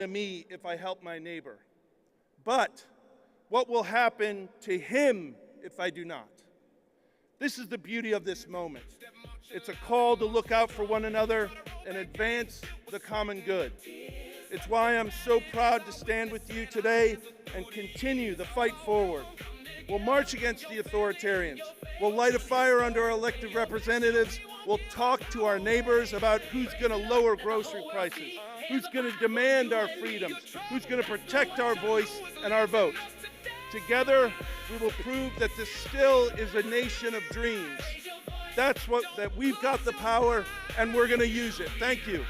to me if I help my neighbor, but what will happen to him if I do not? This is the beauty of this moment. It's a call to look out for one another and advance the common good. It's why I'm so proud to stand with you today and continue the fight forward. We'll march against the authoritarians. We'll light a fire under our elected representatives. We'll talk to our neighbors about who's going to lower grocery prices, who's going to demand our freedoms, who's going to protect our voice and our vote. Together, we will prove that this still is a nation of dreams. That we've got the power and we're going to use it. Thank you.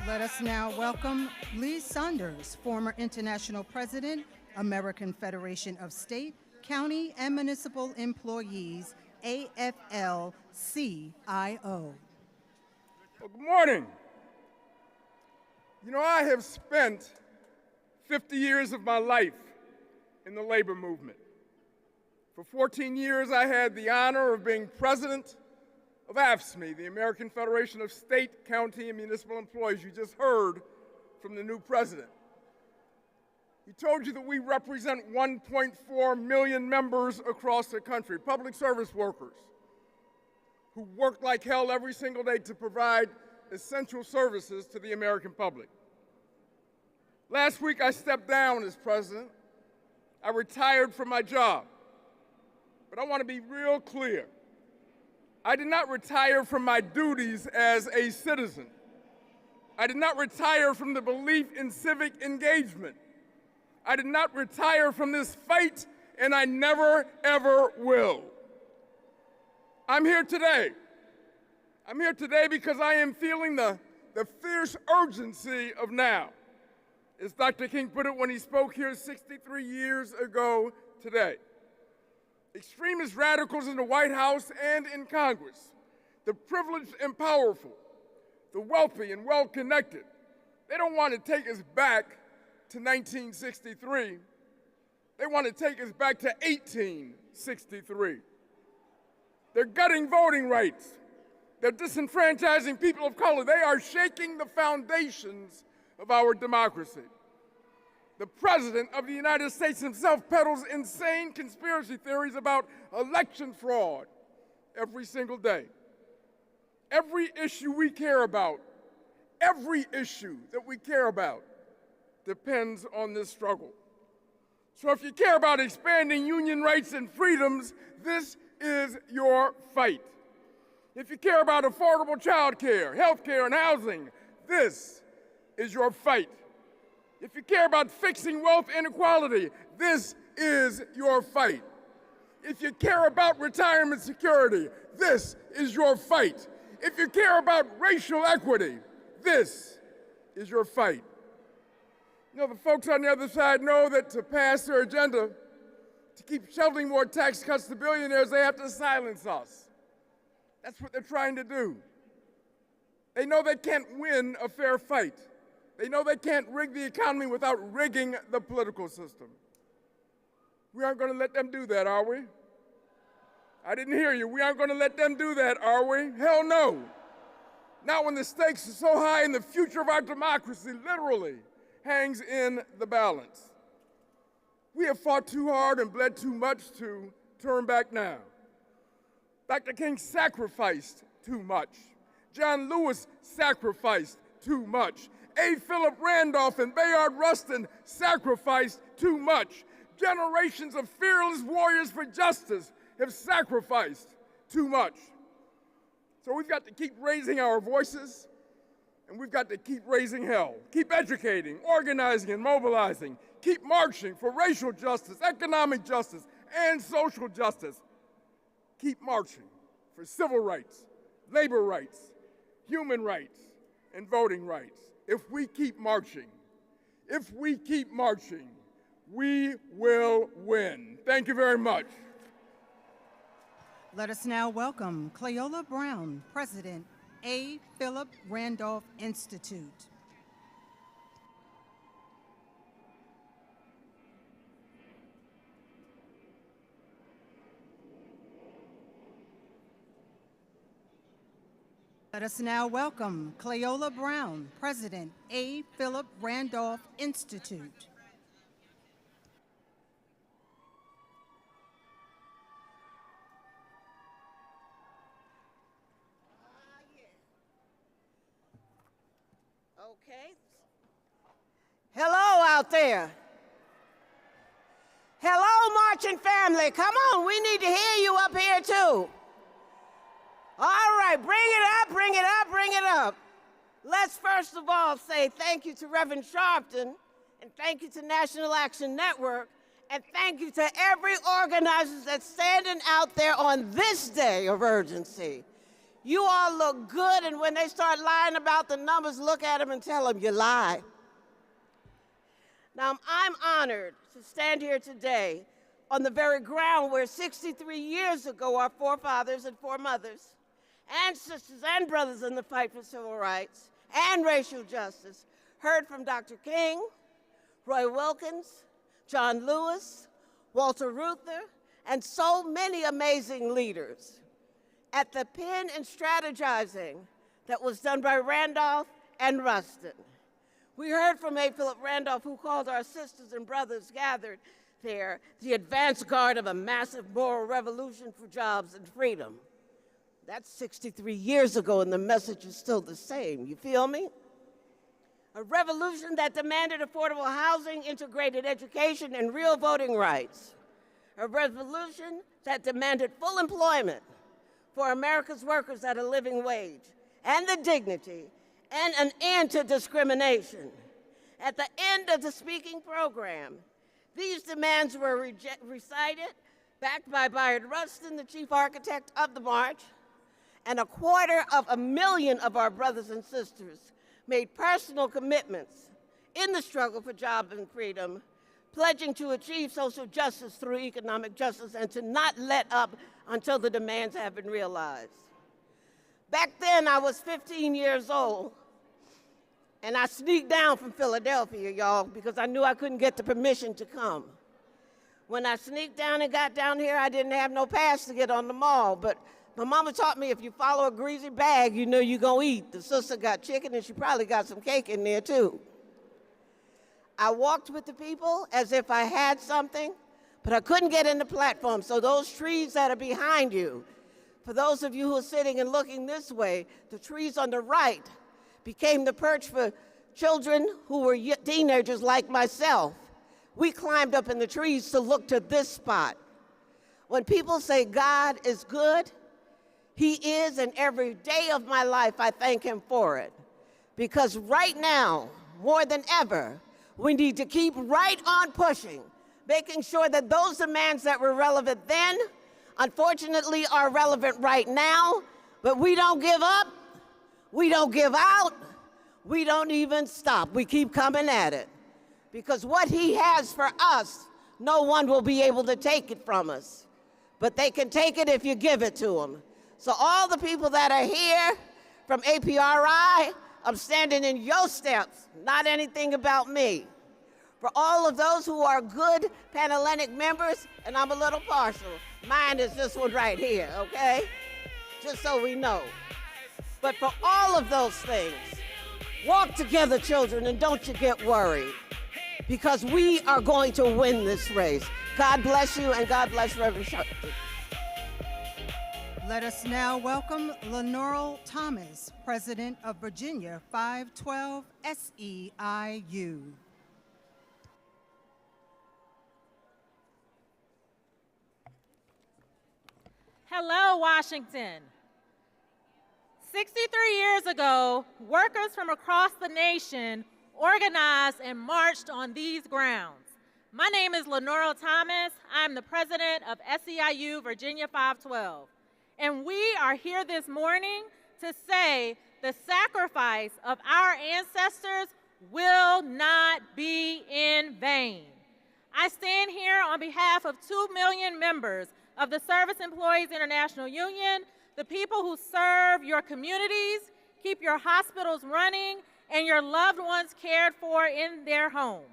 Let us now welcome Lee Saunders, former International President, American Federation of State, County, and Municipal Employees, AFL-CIO. Well, good morning. You know, I have spent 50 years of my life in the labor movement. For 14 years, I had the honor of being president of AFSCME, the American Federation of State, County, and Municipal Employees. You just heard from the new president. He told you that we represent 1.4 million members across the country, public service workers who work like hell every single day to provide essential services to the American public. Last week, I stepped down as president. I retired from my job. But I want to be real clear. I did not retire from my duties as a citizen. I did not retire from the belief in civic engagement. I did not retire from this fight, and I never, ever will. I'm here today. I'm here today because I am feeling the fierce urgency of now. As Dr. King put it when he spoke here 63 years ago today. Extremist radicals in the White House and in Congress, the privileged and powerful, the wealthy and well-connected, they don't want to take us back to 1963. They want to take us back to 1863. They're gutting voting rights. They're disenfranchising people of color. They are shaking the foundations of our democracy. The President of the United States himself peddles insane conspiracy theories about election fraud every single day. Every issue we care about, every issue that we care about depends on this struggle. So if you care about expanding union rights and freedoms, this is your fight. If you care about affordable child care, health care, and housing, this is your fight. If you care about fixing wealth inequality, this is your fight. If you care about retirement security, this is your fight. If you care about racial equity, this is your fight. You know, the folks on the other side know that to pass their agenda, to keep shoveling more tax cuts to billionaires, they have to silence us. That's what they're trying to do. They know they can't win a fair fight. They know they can't rig the economy without rigging the political system. We aren't going to let them do that, are we? I didn't hear you. We aren't going to let them do that, are we? Hell no. Not when the stakes are so high and the future of our democracy literally hangs in the balance. We have fought too hard and bled too much to turn back now. Dr. King sacrificed too much. John Lewis sacrificed too much. A. Philip Randolph and Bayard Rustin sacrificed too much. Generations of fearless warriors for justice have sacrificed too much. So we've got to keep raising our voices, and we've got to keep raising hell. Keep educating, organizing, and mobilizing. Keep marching for racial justice, economic justice, and social justice. Keep marching for civil rights, labor rights, human rights, and voting rights. If we keep marching, we will win. Thank you very much. Let us now welcome Cleola Brown, President, A. Philip Randolph Institute. Let us now welcome Cleola Brown, President, A. Philip Randolph Institute. Okay. Hello out there. Hello, marching family. Come on, we need to hear you up here too. All right, bring it up, bring it up, bring it up. Let's first of all say thank you to Reverend Sharpton, and thank you to National Action Network, and thank you to every organizer that's standing out there on this day of urgency. You all look good, and when they start lying about the numbers, look at them and tell them you lie. Now, I'm honored to stand here today on the very ground where 63 years ago our forefathers and foremothers and sisters and brothers in the fight for civil rights and racial justice heard from Dr. King, Roy Wilkins, John Lewis, Walter Reuther, and so many amazing leaders at the pen and strategizing that was done by Randolph and Rustin. We heard from A. Philip Randolph, who called our sisters and brothers gathered there the advance guard of a massive moral revolution for jobs and freedom. That's 63 years ago, and the message is still the same. You feel me? A revolution that demanded affordable housing, integrated education, and real voting rights. A revolution that demanded full employment for America's workers at a living wage, and the dignity, and an end to discrimination. At the end of the speaking program, these demands were recited, backed by Bayard Rustin, the chief architect of the march, and 250,000 of our brothers and sisters made personal commitments in the struggle for jobs and freedom, pledging to achieve social justice through economic justice and to not let up until the demands have been realized. Back then, I was 15 years old, and I sneaked down from Philadelphia, y'all, because I knew I couldn't get the permission to come. When I sneaked down and got down here, I didn't have no pass to get on the mall, but my mama taught me if you follow a greasy bag, you know you're gonna eat. The sister got chicken, and she probably got some cake in there, too. I walked with the people as if I had something, but I couldn't get in the platform, so those trees that are behind you, for those of you who are sitting and looking this way, the trees on the right became the perch for children who were teenagers like myself. We climbed up in the trees to look to this spot. When people say God is good, He is, and every day of my life I thank Him for it. Because right now, more than ever, we need to keep right on pushing, making sure that those demands that were relevant then, unfortunately, are relevant right now, but we don't give up, we don't give out, we don't even stop. We keep coming at it. Because what He has for us, no one will be able to take it from us. But they can take it if you give it to them. So all the people that are here from APRI, I'm standing in your steps, not anything about me. For all of those who are good Panhellenic members, and I'm a little partial, mine is this one right here, okay? Just so we know. But for all of those things, walk together, children, and don't you get worried, because we are going to win this race. God bless you, and God bless Reverend Sharpton. Let us now welcome Lenore Thomas, President of Virginia 512 SEIU. Hello, Washington. 63 years ago, workers from across the nation organized and marched on these grounds. My name is Lenore Thomas. I'm the president of SEIU Virginia 512. And we are here this morning to say the sacrifice of our ancestors will not be in vain. I stand here on behalf of 2 million members of the Service Employees International Union, the people who serve your communities, keep your hospitals running, and your loved ones cared for in their homes.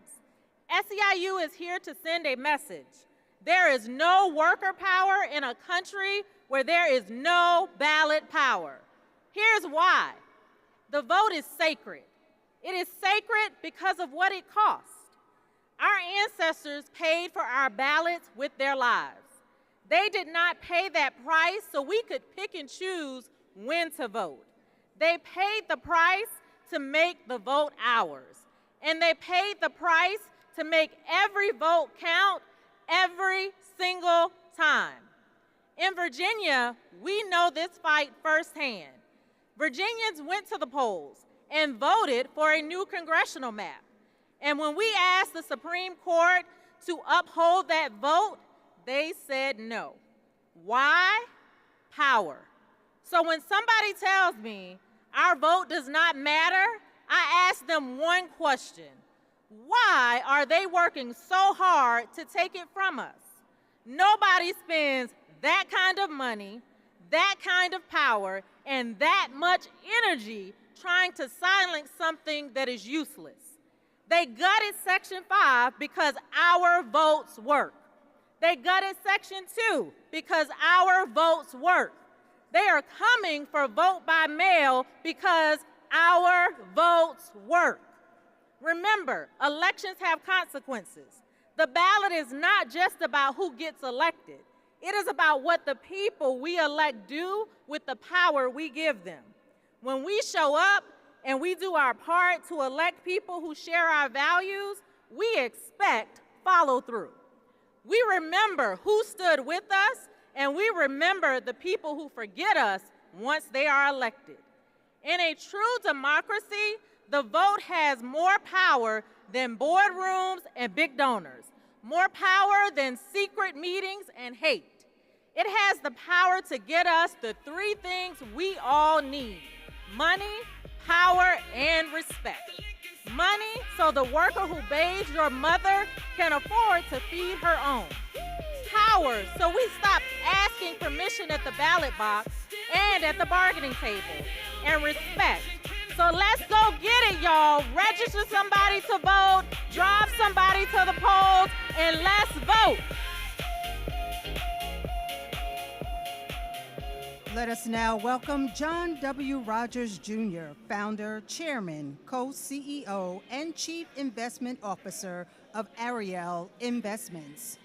SEIU is here to send a message. There is no worker power in a country where there is no ballot power. Here's why. The vote is sacred. It is sacred because of what it costs. Our ancestors paid for our ballots with their lives. They did not pay that price so we could pick and choose when to vote. They paid the price to make the vote ours. And they paid the price to make every vote count every single time. In Virginia, we know this fight firsthand. Virginians went to the polls and voted for a new congressional map. And when we asked the Supreme Court to uphold that vote, they said no. Why? Power. So when somebody tells me our vote does not matter, I ask them one question. Why are they working so hard to take it from us? Nobody spends that kind of money, that kind of power, and that much energy trying to silence something that is useless. They gutted Section 5 because our votes work. They gutted Section 2 because our votes work. They are coming for vote by mail because our votes work. Remember, elections have consequences. The ballot is not just about who gets elected. It is about what the people we elect do with the power we give them. When we show up and we do our part to elect people who share our values, we expect follow-through. We remember who stood with us, and we remember the people who forget us once they are elected. In a true democracy, the vote has more power than boardrooms and big donors, more power than secret meetings and hate. It has the power to get us the three things we all need: money, power, and respect. Money, so the worker who bathes your mother can afford to feed her own. Power, so we stop asking permission at the ballot box and at the bargaining table. And respect. So let's go get it, y'all. Register somebody to vote, drive somebody to the polls, and let's vote. Let us now welcome John W. Rogers Jr., founder, chairman, co-CEO, and chief investment officer of Ariel Investments.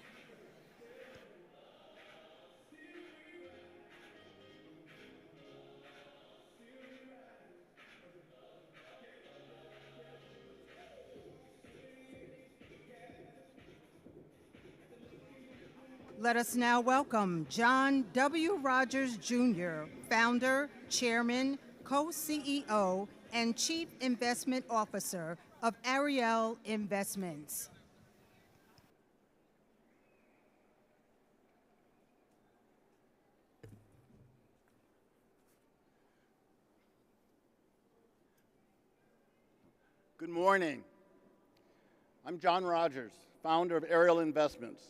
Let us now welcome John W. Rogers Jr., founder, chairman, co-CEO, and chief investment officer of Ariel Investments. Good morning. I'm John Rogers, founder of Ariel Investments.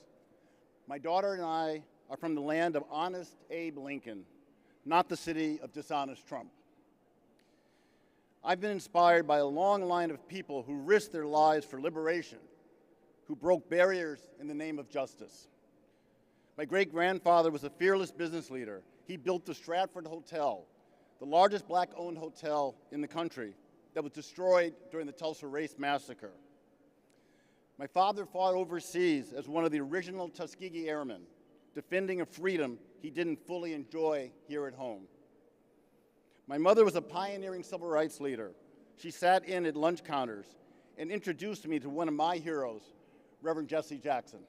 My daughter and I are from the land of honest Abe Lincoln, not the city of dishonest Trump. I've been inspired by a long line of people who risked their lives for liberation, who broke barriers in the name of justice. My great-grandfather was a fearless business leader. He built the Stratford Hotel, the largest black-owned hotel in the country that was destroyed during the Tulsa Race Massacre. My father fought overseas as one of the original Tuskegee Airmen, defending a freedom he didn't fully enjoy here at home. My mother was a pioneering civil rights leader. She sat in at lunch counters and introduced me to one of my heroes, Reverend Jesse Jackson.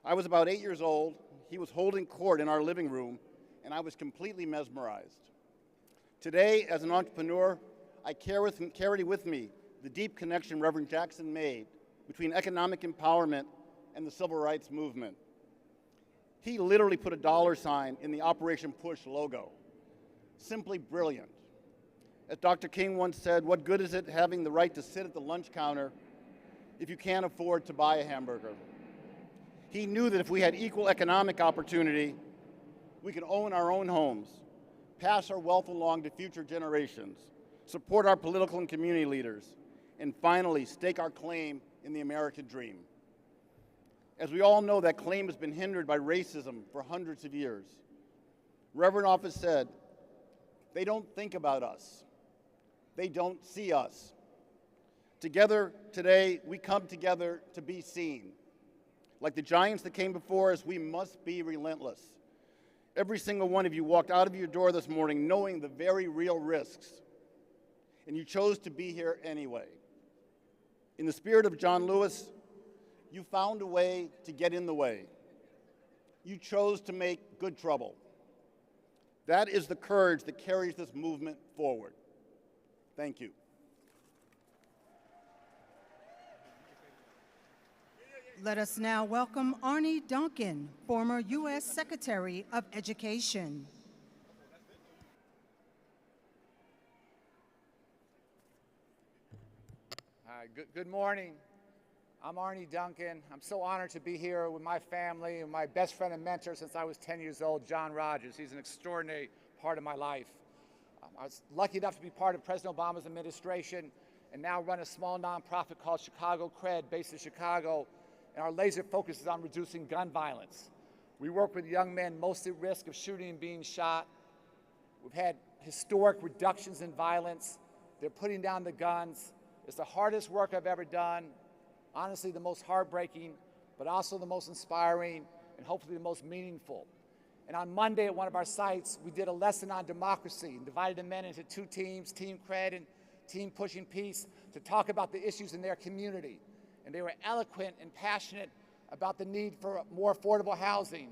I was about 8 years old. He was holding court in our living room, and I was completely mesmerized. Today, as an entrepreneur, I carry with me the deep connection Reverend Jackson made between economic empowerment and the civil rights movement. He literally put a dollar sign in the Operation Push logo. Simply brilliant. As Dr. King once said, what good is it having the right to sit at the lunch counter if you can't afford to buy a hamburger? He knew that if we had equal economic opportunity, we could own our own homes, pass our wealth along to future generations, support our political and community leaders, and finally stake our claim in the American dream. As we all know, that claim has been hindered by racism for hundreds of years. Reverend often said, They don't think about us. They don't see us. Together today, we come together to be seen. Like the giants that came before us, we must be relentless. Every single one of you walked out of your door this morning knowing the very real risks, and you chose to be here anyway. In the spirit of John Lewis, you found a way to get in the way. You chose to make good trouble. That is the courage that carries this movement forward. Thank you. Let us now welcome Arnie Duncan, former U.S. Secretary of Education. Hi, good morning. I'm Arnie Duncan. I'm so honored to be here with my family and my best friend and mentor since I was 10 years old, John Rogers. He's an extraordinary part of my life. I was lucky enough to be part of President Obama's administration and now run a small nonprofit called Chicago Cred, based in Chicago, and our laser focus is on reducing gun violence. We work with young men most at risk of shooting and being shot. We've had historic reductions in violence. They're putting down the guns. It's the hardest work I've ever done, honestly the most heartbreaking, but also the most inspiring and hopefully the most meaningful. And on Monday at one of our sites, we did a lesson on democracy and divided the men into two teams, Team Cred and Team Pushing Peace, to talk about the issues in their community. And they were eloquent and passionate about the need for more affordable housing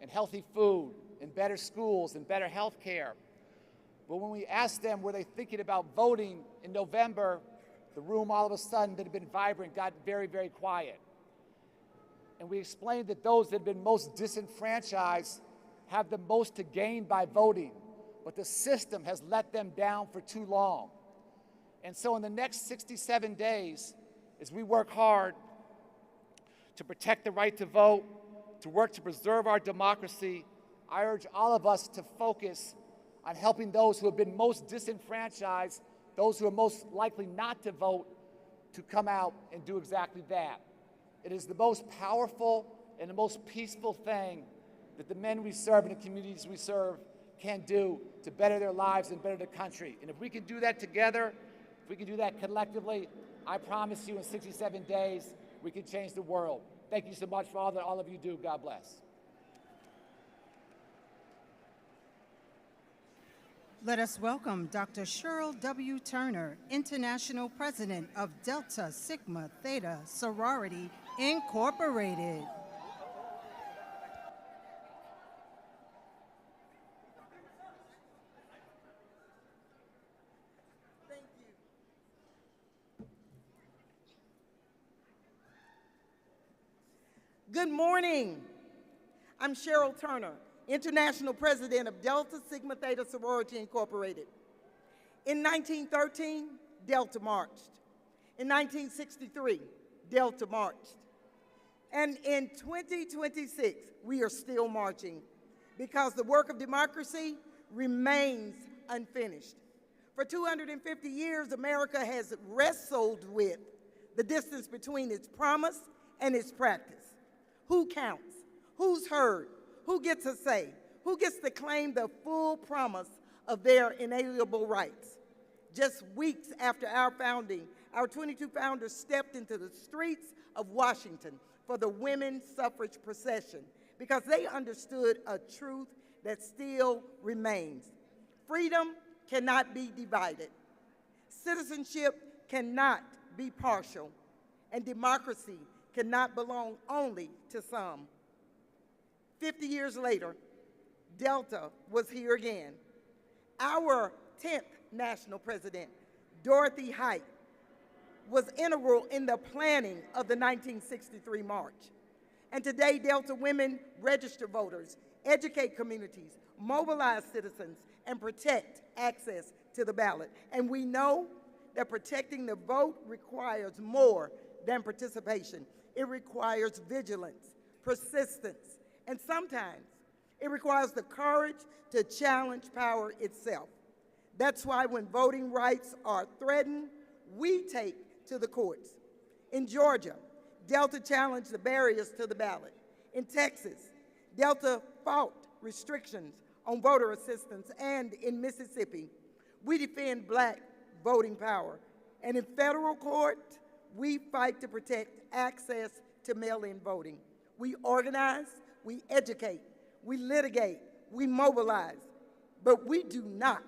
and healthy food and better schools and better health care. But when we asked them, were they thinking about voting in November, the room all of a sudden that had been vibrant got very, very quiet. And we explained that those that had been most disenfranchised have the most to gain by voting, but the system has let them down for too long. And so in the next 67 days, as we work hard to protect the right to vote, to work to preserve our democracy, I urge all of us to focus on helping those who have been most disenfranchised, those who are most likely not to vote, to come out and do exactly that. It is the most powerful and the most peaceful thing that the men we serve and the communities we serve can do to better their lives and better the country. And if we can do that together, if we can do that collectively, I promise you in 67 days, we can change the world. Thank you so much for all that all of you do. God bless. Let us welcome Dr. Cheryl W. Turner, International President of Delta Sigma Theta Sorority, Incorporated. Good morning. I'm Cheryl Turner, International President of Delta Sigma Theta Sorority Incorporated. In 1913, Delta marched. In 1963, Delta marched. And in 2026, we are still marching because the work of democracy remains unfinished. For 250 years, America has wrestled with the distance between its promise and its practice. Who counts? Who's heard? Who gets a say? Who gets to claim the full promise of their inalienable rights? Just weeks after our founding, our 22 founders stepped into the streets of Washington for the women's suffrage procession because they understood a truth that still remains. Freedom cannot be divided. Citizenship cannot be partial. And democracy cannot belong only to some. 50 years later, Delta was here again. Our 10th national president, Dorothy Height, was integral in the planning of the 1963 march. And today, Delta women register voters, educate communities, mobilize citizens, and protect access to the ballot. And we know that protecting the vote requires more than participation. It requires vigilance, persistence, and sometimes it requires the courage to challenge power itself. That's why when voting rights are threatened, we take to the courts. In Georgia, Delta challenged the barriers to the ballot. In Texas, Delta fought restrictions on voter assistance, and in Mississippi, we defend black voting power. And in federal court, we fight to protect access to mail-in voting. We organize, we educate, we litigate, we mobilize, but we do not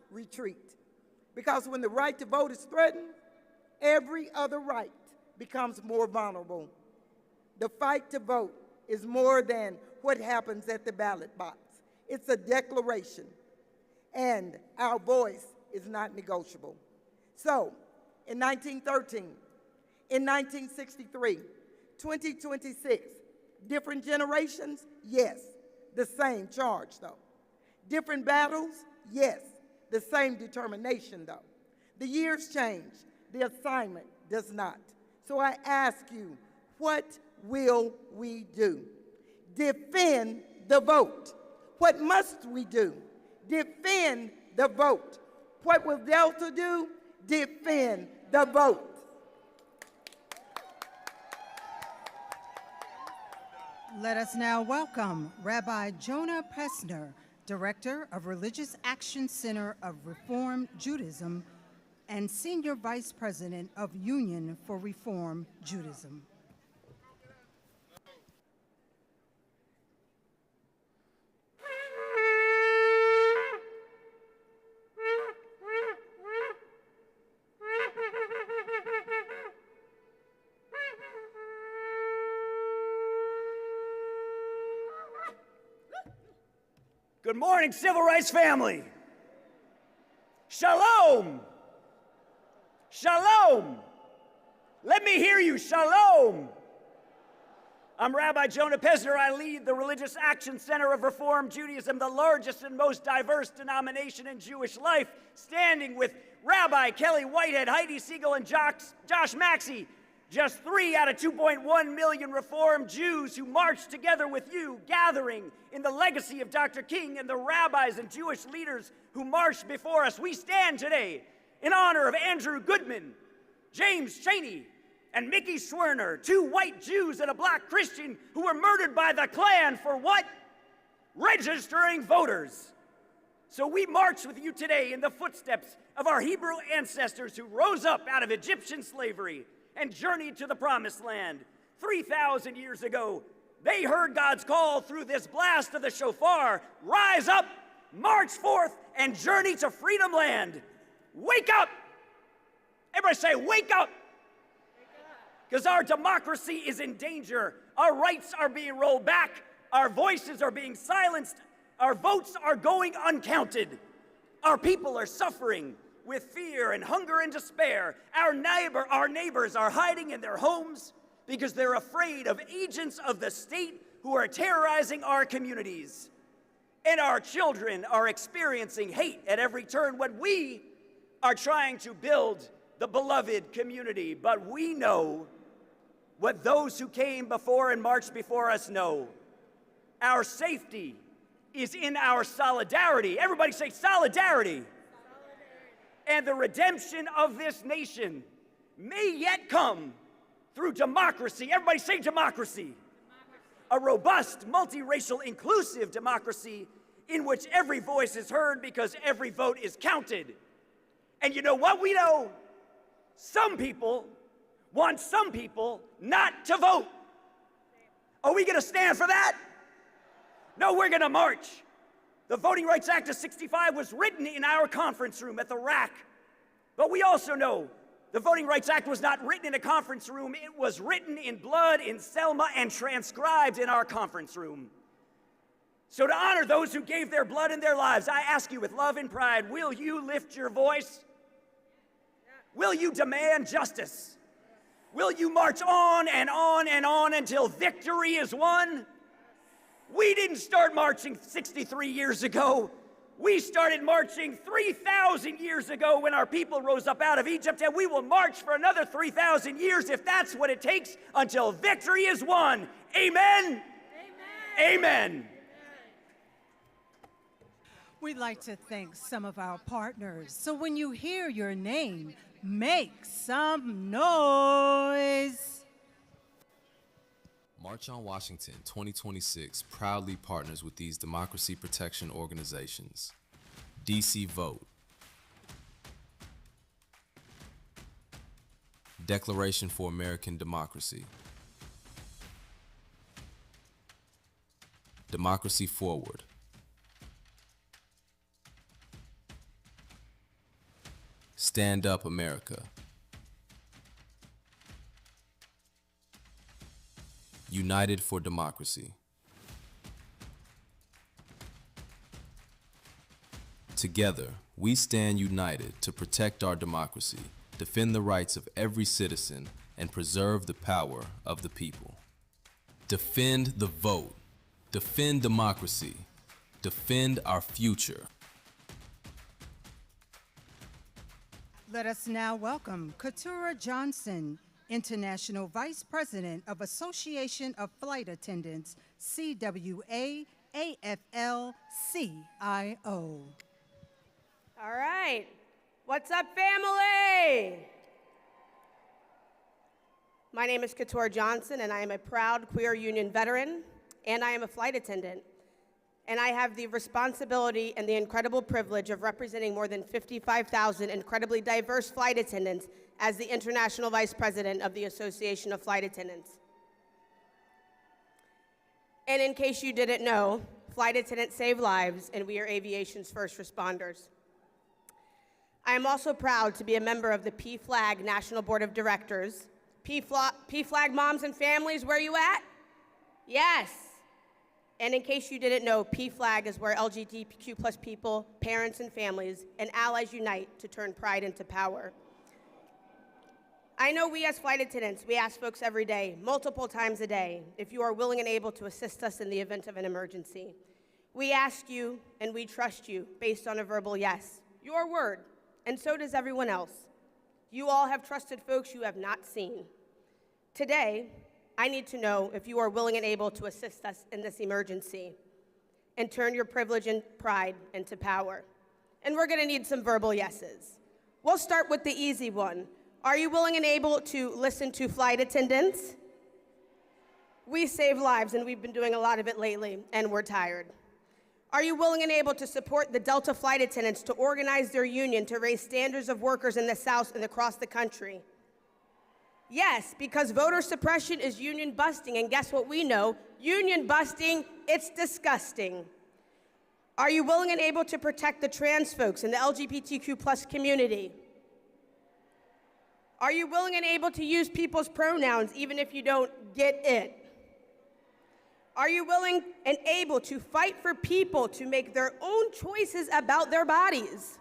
retreat. Because when the right to vote is threatened, every other right becomes more vulnerable. The fight to vote is more than what happens at the ballot box. It's a declaration, and our voice is not negotiable. So, in 1913, in 1963, 2026, different generations? Yes, the same charge though. Different battles? Yes, the same determination though. The years change, the assignment does not. So I ask you, what will we do? Defend the vote. What must we do? Defend the vote. What will Delta do? Defend the vote. Let us now welcome Rabbi Jonah Pesner, Director of Religious Action Center of Reform Judaism and Senior Vice President of Union for Reform Judaism. Good morning, civil rights family. Shalom. Shalom. Let me hear you. Shalom. I'm Rabbi Jonah Pesner. I lead the Religious Action Center of Reform Judaism, the largest and most diverse denomination in Jewish life, standing with Rabbi Kelly Whitehead, Heidi Siegel, and Josh Maxey, just 3 out of 2.1 million Reformed Jews who marched together with you, gathering in the legacy of Dr. King and the rabbis and Jewish leaders who marched before us. We stand today in honor of Andrew Goodman, James Chaney, and Mickey Schwerner, 2 white Jews and a black Christian who were murdered by the Klan for what? Registering voters. So we march with you today in the footsteps of our Hebrew ancestors who rose up out of Egyptian slavery and journeyed to the Promised Land. 3,000 years ago, they heard God's call through this blast of the shofar. Rise up, march forth, and journey to Freedom Land. Wake up! Everybody say, wake up! Because our democracy is in danger. Our rights are being rolled back. Our voices are being silenced. Our votes are going uncounted. Our people are suffering with fear and hunger and despair. Our neighbors are hiding in their homes because they're afraid of agents of the state who are terrorizing our communities. And our children are experiencing hate at every turn when we are trying to build the beloved community. But we know what those who came before and marched before us know. Our safety is in our solidarity. Everybody say solidarity. And the redemption of this nation may yet come through democracy. Everybody say democracy. A robust, multiracial, inclusive democracy in which every voice is heard because every vote is counted. And you know what we know? Some people want some people not to vote. Are we going to stand for that? No, we're going to march. The Voting Rights Act of '65 was written in our conference room at the RAC. But we also know the Voting Rights Act was not written in a conference room. It was written in blood in Selma and transcribed in our conference room. So to honor those who gave their blood and their lives, I ask you with love and pride, will you lift your voice? Will you demand justice? Will you march on and on and on until victory is won? We didn't start marching 63 years ago. We started marching 3,000 years ago when our people rose up out of Egypt, and we will march for another 3,000 years if that's what it takes until victory is won. Amen? Amen. Amen. We'd like to thank some of our partners. So when you hear your name, make some noise. March on Washington 2026 proudly partners with these democracy protection organizations. DC Vote, Declaration for American Democracy, Democracy Forward, Stand Up America, United for Democracy. Together, we stand united to protect our democracy, defend the rights of every citizen, and preserve the power of the people. Defend the vote. Defend democracy. Defend our future. Let us now welcome Keturah Johnson, International Vice President of Association of Flight Attendants, CWA, AFL, CIO. All right. What's up, family? My name is Keturah Johnson, and I am a proud queer union veteran, and I am a flight attendant. And I have the responsibility and the incredible privilege of representing more than 55,000 incredibly diverse flight attendants as the International Vice President of the Association of Flight Attendants. And in case you didn't know, flight attendants save lives, and we are aviation's first responders. I am also proud to be a member of the PFLAG National Board of Directors. PFLAG moms and families, where you at? Yes. And in case you didn't know, PFLAG is where LGBTQ plus people, parents and families, and allies unite to turn pride into power. I know we as flight attendants, we ask folks every day, multiple times a day, if you are willing and able to assist us in the event of an emergency. We ask you and we trust you based on a verbal yes, your word, and so does everyone else. You all have trusted folks you have not seen. Today, I need to know if you are willing and able to assist us in this emergency and turn your privilege and pride into power. And we're gonna need some verbal yeses. We'll start with the easy one. Are you willing and able to listen to flight attendants? We save lives, and we've been doing a lot of it lately, and we're tired. Are you willing and able to support the Delta flight attendants to organize their union to raise standards of workers in the South and across the country? Yes, because voter suppression is union busting, and guess what we know? Union busting, it's disgusting. Are you willing and able to protect the trans folks and the LGBTQ plus community? Are you willing and able to use people's pronouns even if you don't get it? Are you willing and able to fight for people to make their own choices about their bodies?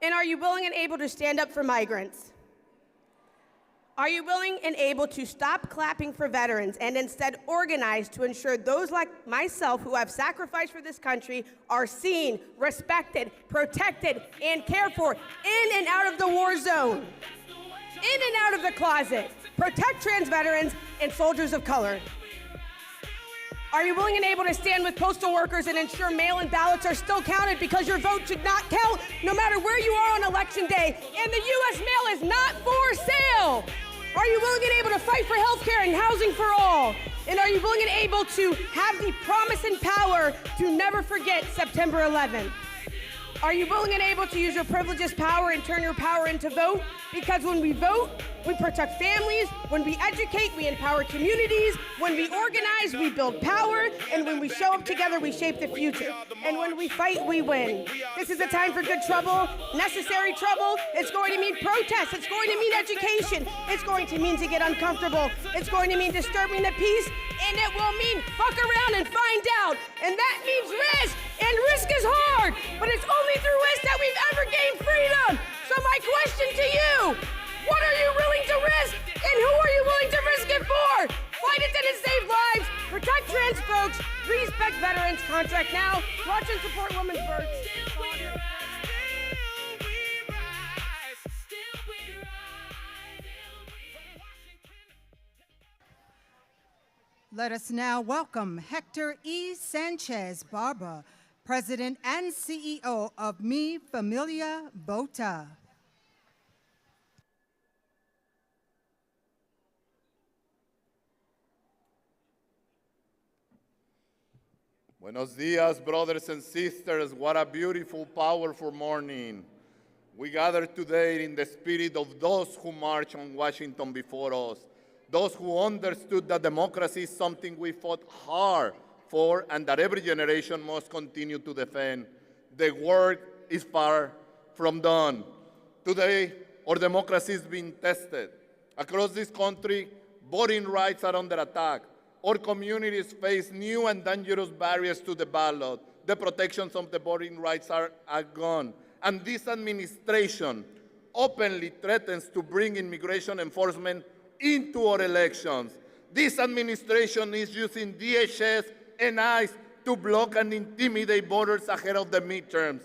And are you willing and able to stand up for migrants? Are you willing and able to stop clapping for veterans and instead organize to ensure those like myself who have sacrificed for this country are seen, respected, protected, and cared for in and out of the war zone, in and out of the closet? Protect trans veterans and soldiers of color. Are you willing and able to stand with postal workers and ensure mail-in ballots are still counted because your vote should not count no matter where you are on election day, and the U.S. mail is not for sale? Are you willing and able to fight for health care and housing for all? And are you willing and able to have the promise and power to never forget September 11th? Are you willing and able to use your privileges power and turn your power into vote? Because when we vote, we protect families. When we educate, we empower communities. When we organize, we build power. And when we show up together, we shape the future. And when we fight, we win. This is a time for good trouble, necessary trouble. It's going to mean protest. It's going to mean education. It's going to mean to get uncomfortable. It's going to mean disturbing the peace. And it will mean fuck around and find out. And that means risk. And risk is hard. But it's only through risk that we've ever gained freedom. So my question to you, what are you willing to risk? And who are you willing to risk it for? Flight attendants save lives, protect trans folks, respect veterans, contract now, watch and support women's births. Let us now welcome Hector E. Sanchez Barba, President and CEO of Mi Familia Bota. Buenos dias, brothers and sisters. What a beautiful, powerful morning. We gather today in the spirit of those who marched on Washington before us, those who understood that democracy is something we fought hard for and that every generation must continue to defend. The work is far from done. Today, our democracy is being tested. Across this country, voting rights are under attack. Our communities face new and dangerous barriers to the ballot. The protections of the voting rights are gone. And this administration openly threatens to bring immigration enforcement into our elections. This administration is using DHS and ICE to block and intimidate voters ahead of the midterms.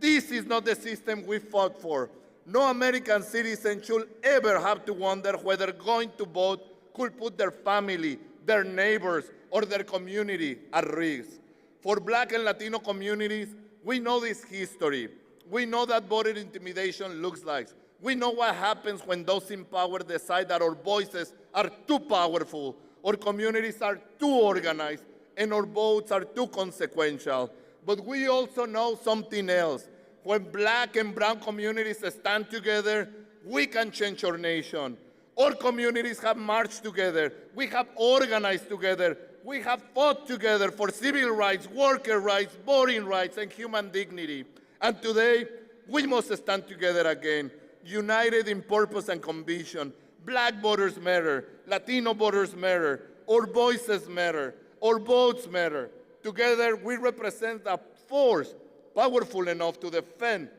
This is not the system we fought for. No American citizen should ever have to wonder whether going to vote could put their family, their neighbors, or their community at risk. For Black and Latino communities, we know this history. We know that voter intimidation looks like. We know what happens when those in power decide that our voices are too powerful, our communities are too organized, and our votes are too consequential. But we also know something else. When Black and brown communities stand together, we can change our nation. Our communities have marched together. We have organized together. We have fought together for civil rights, worker rights, voting rights, and human dignity. And today, we must stand together again, united in purpose and conviction. Black voters matter. Latino voters matter. Our voices matter. Our votes matter. Together, we represent a force powerful enough to defend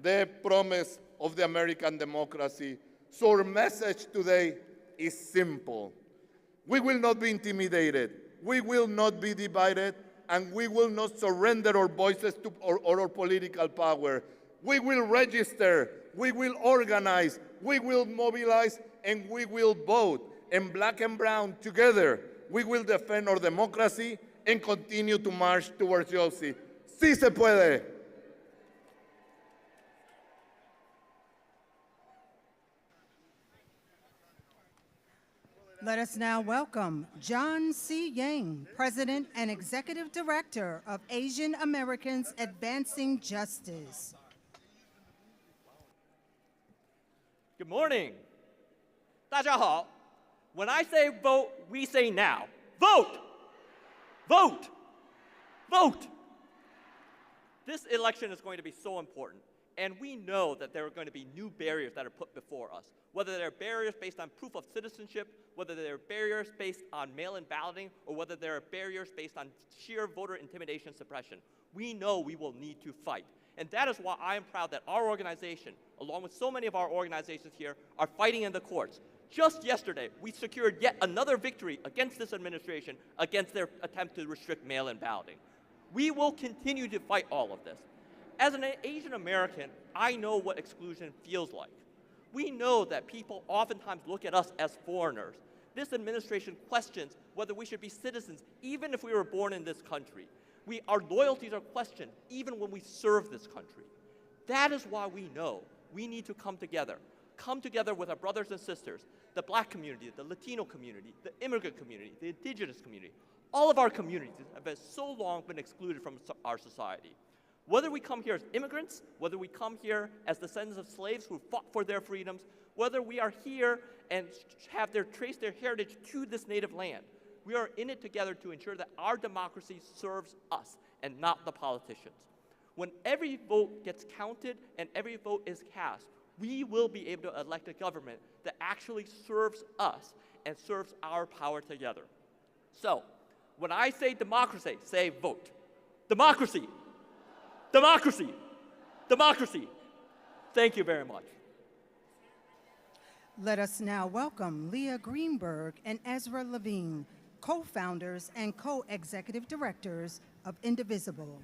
the promise of the American democracy. So our message today is simple. We will not be intimidated. We will not be divided, and we will not surrender our voices to our political power. We will register, we will organize, we will mobilize, and we will vote. And Black and brown, together, we will defend our democracy and continue to march towards justice. Sí se puede. Let us now welcome John C. Yang, President and Executive Director of Asian Americans Advancing Justice. Good morning. 大家好. When I say vote, we say now. Vote! Vote! Vote! This election is going to be so important, and we know that there are going to be new barriers that are put before us, whether they're barriers based on proof of citizenship, whether they're barriers based on mail-in balloting, or whether there are barriers based on sheer voter intimidation suppression. We know we will need to fight. And that is why I am proud that our organization, along with so many of our organizations here, are fighting in the courts. Just yesterday, we secured yet another victory against this administration, against their attempt to restrict mail-in balloting. We will continue to fight all of this. As an Asian American, I know what exclusion feels like. We know that people oftentimes look at us as foreigners. This administration questions whether we should be citizens, even if we were born in this country. Our loyalties are questioned, even when we serve this country. That is why we know we need to come together with our brothers and sisters, the Black community, the Latino community, the immigrant community, the indigenous community. All of our communities have been so long been excluded from our society. Whether we come here as immigrants, whether we come here as descendants of slaves who fought for their freedoms, whether we are here and have trace their heritage to this native land, we are in it together to ensure that our democracy serves us and not the politicians. When every vote gets counted and every vote is cast, we will be able to elect a government that actually serves us and serves our power together. So, when I say democracy, say vote. Democracy. Democracy. Democracy. Thank you very much. Let us now welcome Leah Greenberg and Ezra Levine, co-founders and co-executive directors of Indivisible.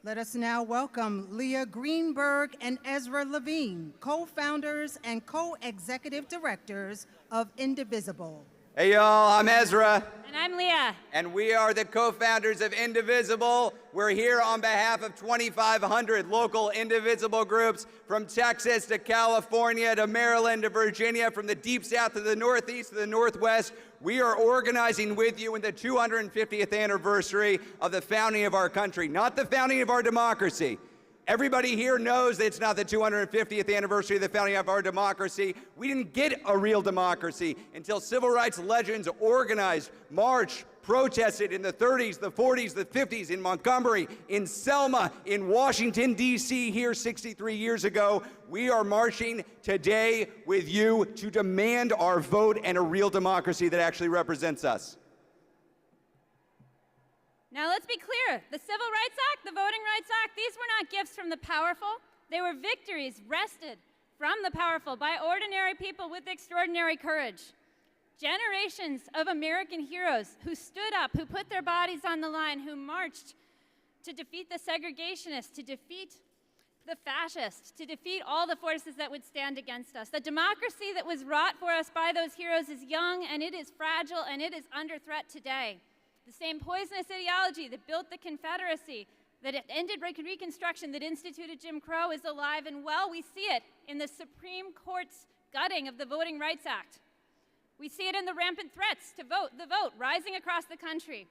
Let us now welcome Leah Greenberg and Ezra Levine, co-founders and co-executive directors of Indivisible. Hey y'all, I'm Ezra. And I'm Leah. And we are the co-founders of Indivisible. We're here on behalf of 2,500 local indivisible groups from Texas to California to Maryland to Virginia, from the Deep South to the Northeast to the Northwest. We are organizing with you in the 250th anniversary of the founding of our country, not the founding of our democracy. Everybody here knows that it's not the 250th anniversary of the founding of our democracy. We didn't get a real democracy until civil rights legends organized, marched, protested in the 30s, the 40s, the 50s, in Montgomery, in Selma, in Washington, D.C. here 63 years ago. We are marching today with you to demand our vote and a real democracy that actually represents us. Now let's be clear, the Civil Rights Act, the Voting Rights Act, these were not gifts from the powerful. They were victories wrested from the powerful by ordinary people with extraordinary courage. Generations of American heroes who stood up, who put their bodies on the line, who marched to defeat the segregationists, to defeat the fascists, to defeat all the forces that would stand against us. The democracy that was wrought for us by those heroes is young, and it is fragile, and it is under threat today. The same poisonous ideology that built the Confederacy, that ended Reconstruction, that instituted Jim Crow is alive and well. We see it in the Supreme Court's gutting of the Voting Rights Act. We see it in the rampant threats to the vote rising across the country.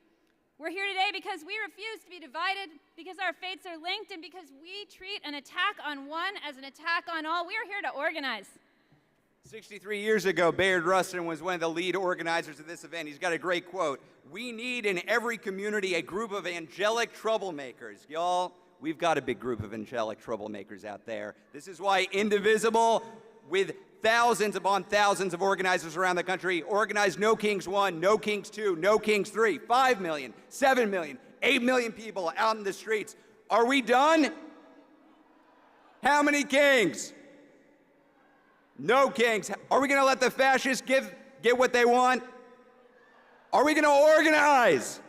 We're here today because we refuse to be divided, because our fates are linked, and because we treat an attack on one as an attack on all. We are here to organize. 63 years ago, Bayard Rustin was one of the lead organizers of this event. He's got a great quote. We need in every community a group of angelic troublemakers. Y'all, we've got a big group of angelic troublemakers out there. This is why Indivisible, with thousands upon thousands of organizers around the country, organized No Kings 1, No Kings 2, No Kings 3, 5 million, 7 million, 8 million people out in the streets. Are we done? How many kings? No kings. Are we going to let the fascists get what they want? Are we going to organize?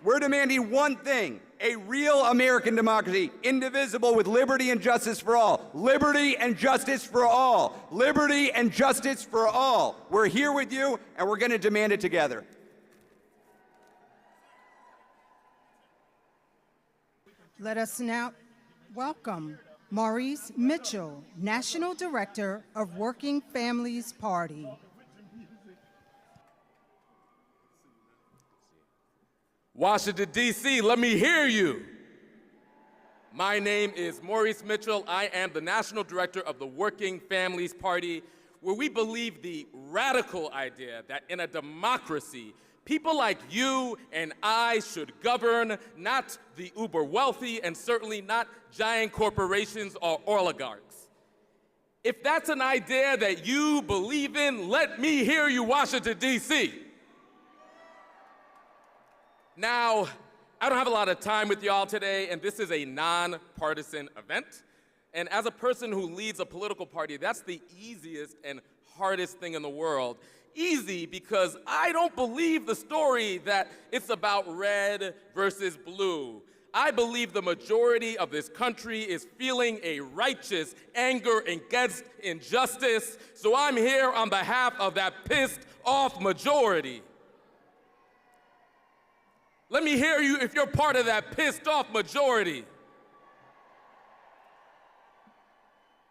We're demanding one thing, a real American democracy, indivisible with liberty and justice for all. Liberty and justice for all. Liberty and justice for all. We're here with you, and we're going to demand it together. Let us now welcome Maurice Mitchell, National Director of Working Families Party. Washington, D.C., let me hear you. My name is Maurice Mitchell. I am the National Director of the Working Families Party, where we believe the radical idea that in a democracy, people like you and I should govern, not the uber wealthy, and certainly not giant corporations or oligarchs. If that's an idea that you believe in, let me hear you, Washington, D.C. Now, I don't have a lot of time with y'all today, and this is a nonpartisan event. And as a person who leads a political party, that's the easiest and hardest thing in the world. Easy because I don't believe the story that it's about red versus blue. I believe the majority of this country is feeling a righteous anger against injustice, so I'm here on behalf of that pissed off majority. Let me hear you if you're part of that pissed off majority.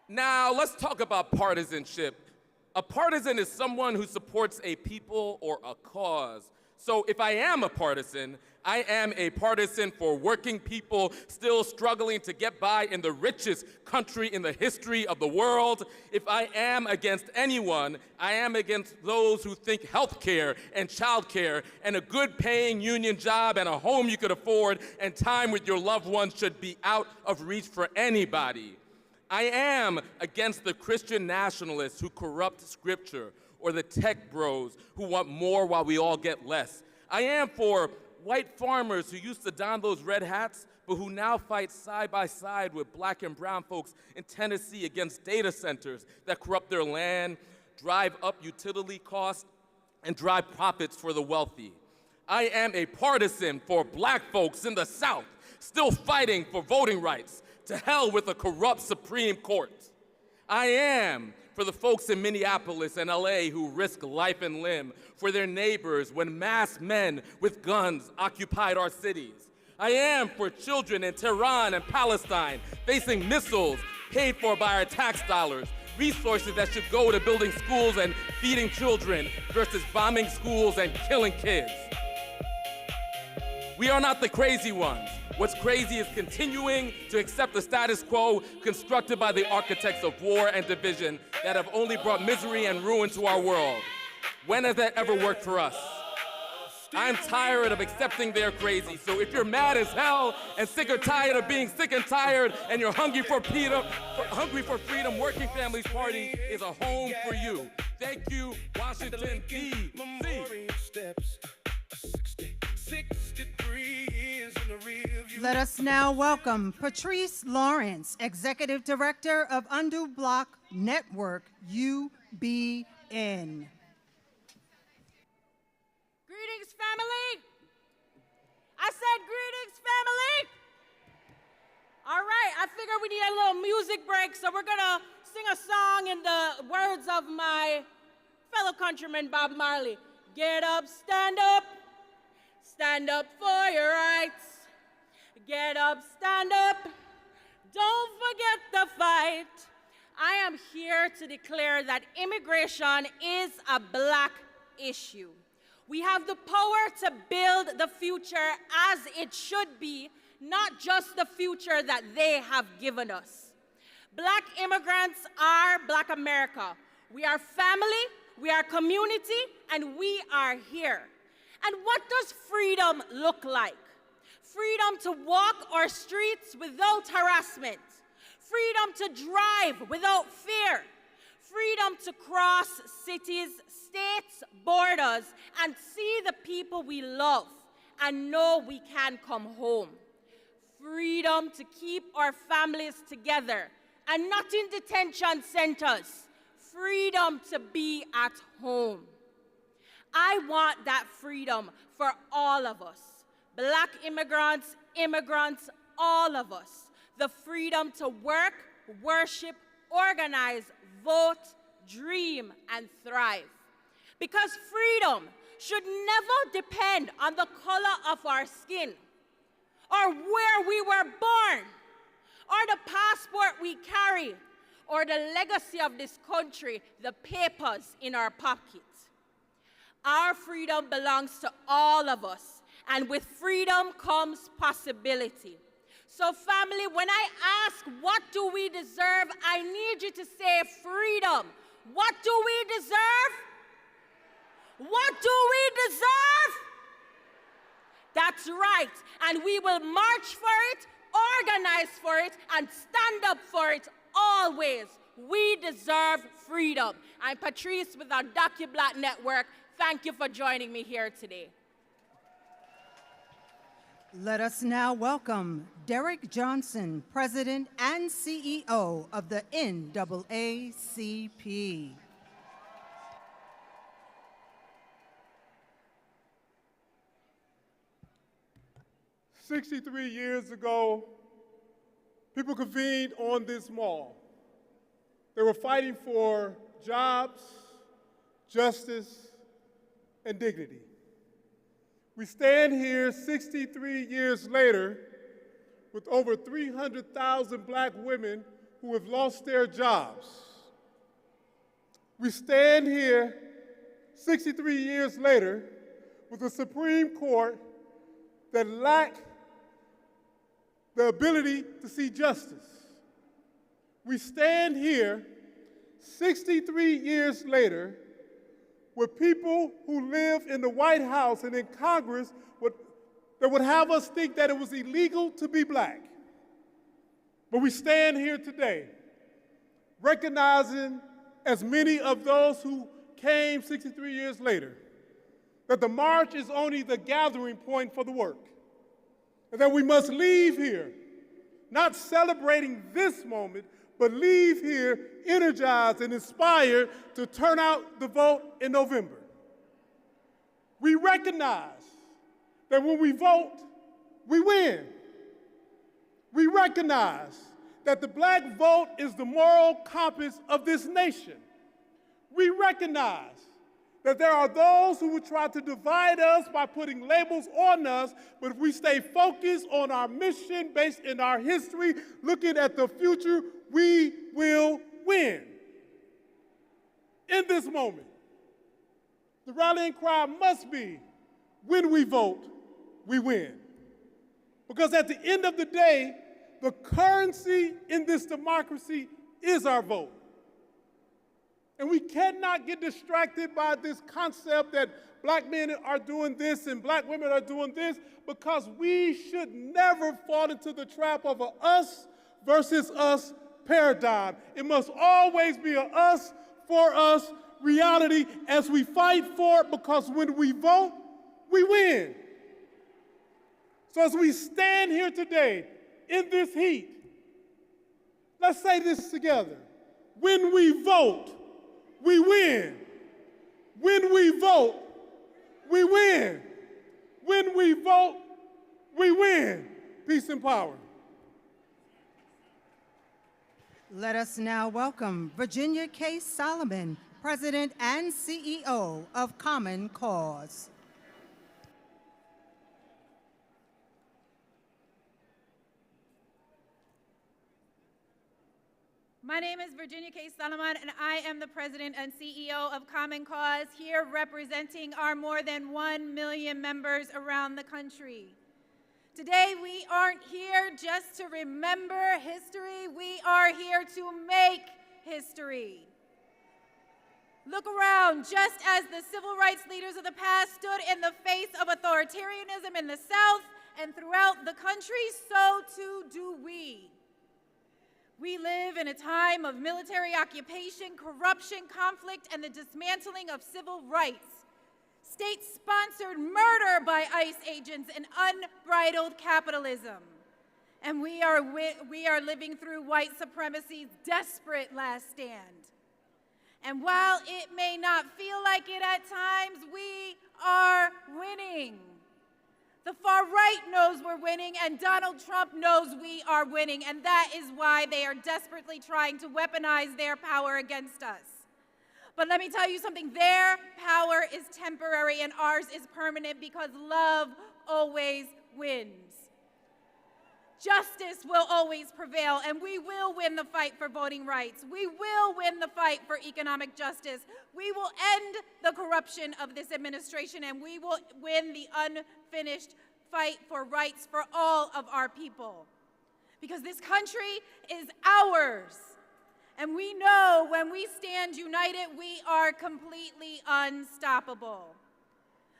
Now, let's talk about partisanship. A partisan is someone who supports a people or a cause. So if I am a partisan, I am a partisan for working people still struggling to get by in the richest country in the history of the world. If I am against anyone, I am against those who think healthcare and childcare and a good paying union job and a home you could afford and time with your loved ones should be out of reach for anybody. I am against the Christian nationalists who corrupt scripture or the tech bros who want more while we all get less. I am for white farmers who used to don those red hats, but who now fight side by side with black and brown folks in Tennessee against data centers that corrupt their land, drive up utility costs, and drive profits for the wealthy. I am a partisan for black folks in the South still fighting for voting rights. To hell with a corrupt Supreme Court. I am for the folks in Minneapolis and LA who risk life and limb, for their neighbors when masked men with guns occupied our cities. I am for children in Tehran and Palestine facing missiles paid for by our tax dollars, resources that should go to building schools and feeding children versus bombing schools and killing kids. We are not the crazy ones. What's crazy is continuing to accept the status quo constructed by the architects of war and division that have only brought misery and ruin to our world. When has that ever worked for us? I'm tired of accepting they're crazy, so if you're mad as hell and sick or tired of being sick and tired and you're hungry for freedom, Working Families Party is a home for you. Thank you, Washington, D.C. Let us now welcome Patrice Lawrence, Executive Director of Undo Block Network, UBN. Greetings, family. I said greetings, family. All right, I figure we need a little music break, so we're gonna sing a song in the words of my fellow countryman, Bob Marley. Get up, stand up for your rights. Get up, stand up, don't forget the fight. I am here to declare that immigration is a Black issue. We have the power to build the future as it should be, not just the future that they have given us. Black immigrants are Black America. We are family, we are community, and we are here. And what does freedom look like? Freedom to walk our streets without harassment. Freedom to drive without fear. Freedom to cross cities, states, borders, and see the people we love and know we can come home. Freedom to keep our families together and not in detention centers. Freedom to be at home. I want that freedom for all of us. Black immigrants, immigrants, all of us. The freedom to work, worship, organize, vote, dream, and thrive. Because freedom should never depend on the color of our skin, or where we were born, or the passport we carry, or the legacy of this country, the papers in our pockets. Our freedom belongs to all of us, and with freedom comes possibility. So family, when I ask, what do we deserve? I need you to say freedom. What do we deserve? What do we deserve? That's right, and we will march for it, organize for it, and stand up for it always. We deserve freedom. I'm Patrice with our DocuBlack Network. Thank you for joining me here today. Let us now welcome Derek Johnson, President and CEO of the NAACP. "63 years ago, people convened on this mall. They were fighting for jobs, justice, and dignity. We stand here 63 years later with over 300,000 Black women who have lost their jobs. We stand here 63 years later with a Supreme Court that lacked the ability to see justice. We stand here 63 years later with people who live in the White House and in Congress that would have us think that it was illegal to be Black. But we stand here today recognizing, as many of those who came 63 years later, that the march is only the gathering point for the work, and that we must leave here not celebrating this moment, but leave here energized and inspired to turn out the vote in November. We recognize that when we vote, we win. We recognize that the black vote is the moral compass of this nation. We recognize that there are those who would try to divide us by putting labels on us, but if we stay focused on our mission based in our history, looking at the future, we will win. In this moment, the rallying cry must be, when we vote, we win. Because at the end of the day, the currency in this democracy is our vote. And we cannot get distracted by this concept that black men are doing this and black women are doing this, because we should never fall into the trap of a us versus us paradigm. It must always be a us for us reality as we fight for it, because when we vote, we win. So as we stand here today in this heat, let's say this together. When we vote, we win. When we vote, we win. When we vote, we win. Peace and power. Let us now welcome Virginia K. Solomon, President and CEO of Common Cause. My name is Virginia K. Solomon, and I am the President and CEO of Common Cause, here representing our more than 1 million members around the country. Today, we aren't here just to remember history, we are here to make history. Look around, just as the civil rights leaders of the past stood in the face of authoritarianism in the South and throughout the country, so too do we. We live in a time of military occupation, corruption, conflict, and the dismantling of civil rights, state-sponsored murder by ICE agents, and unbridled capitalism. And we are living through white supremacy's desperate last stand. And while it may not feel like it at times, we are winning. The far right knows we're winning, and Donald Trump knows we are winning, and that is why they are desperately trying to weaponize their power against us. But let me tell you something, their power is temporary and ours is permanent, because love always wins. Justice will always prevail, and we will win the fight for voting rights. We will win the fight for economic justice. We will end the corruption of this administration, and we will win the unfinished fight for rights for all of our people. Because this country is ours. And we know when we stand united, we are completely unstoppable.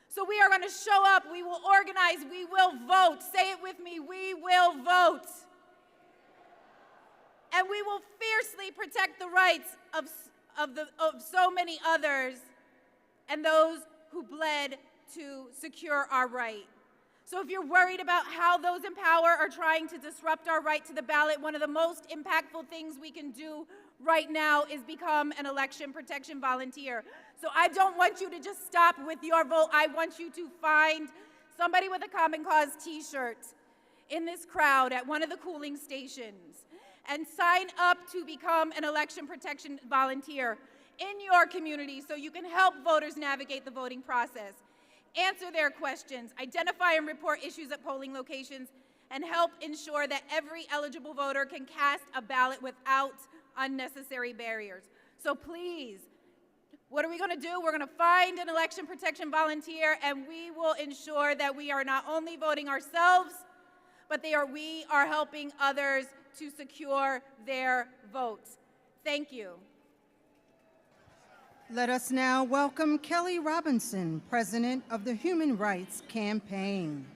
So we are going to show up, we will organize, we will vote. Say it with me, we will vote. And we will fiercely protect the rights of so many others and those who bled to secure our right. So if you're worried about how those in power are trying to disrupt our right to the ballot, one of the most impactful things we can do right now is become an election protection volunteer. So I don't want you to just stop with your vote. I want you to find somebody with a Common Cause t-shirt in this crowd at one of the cooling stations and sign up to become an election protection volunteer in your community so you can help voters navigate the voting process, answer their questions, identify and report issues at polling locations, and help ensure that every eligible voter can cast a ballot without unnecessary barriers. So please, what are we going to do? We're going to find an election protection volunteer, and we will ensure that we are not only voting ourselves, but we are helping others to secure their votes. Thank you. Let us now welcome Kelly Robinson, President of the Human Rights Campaign.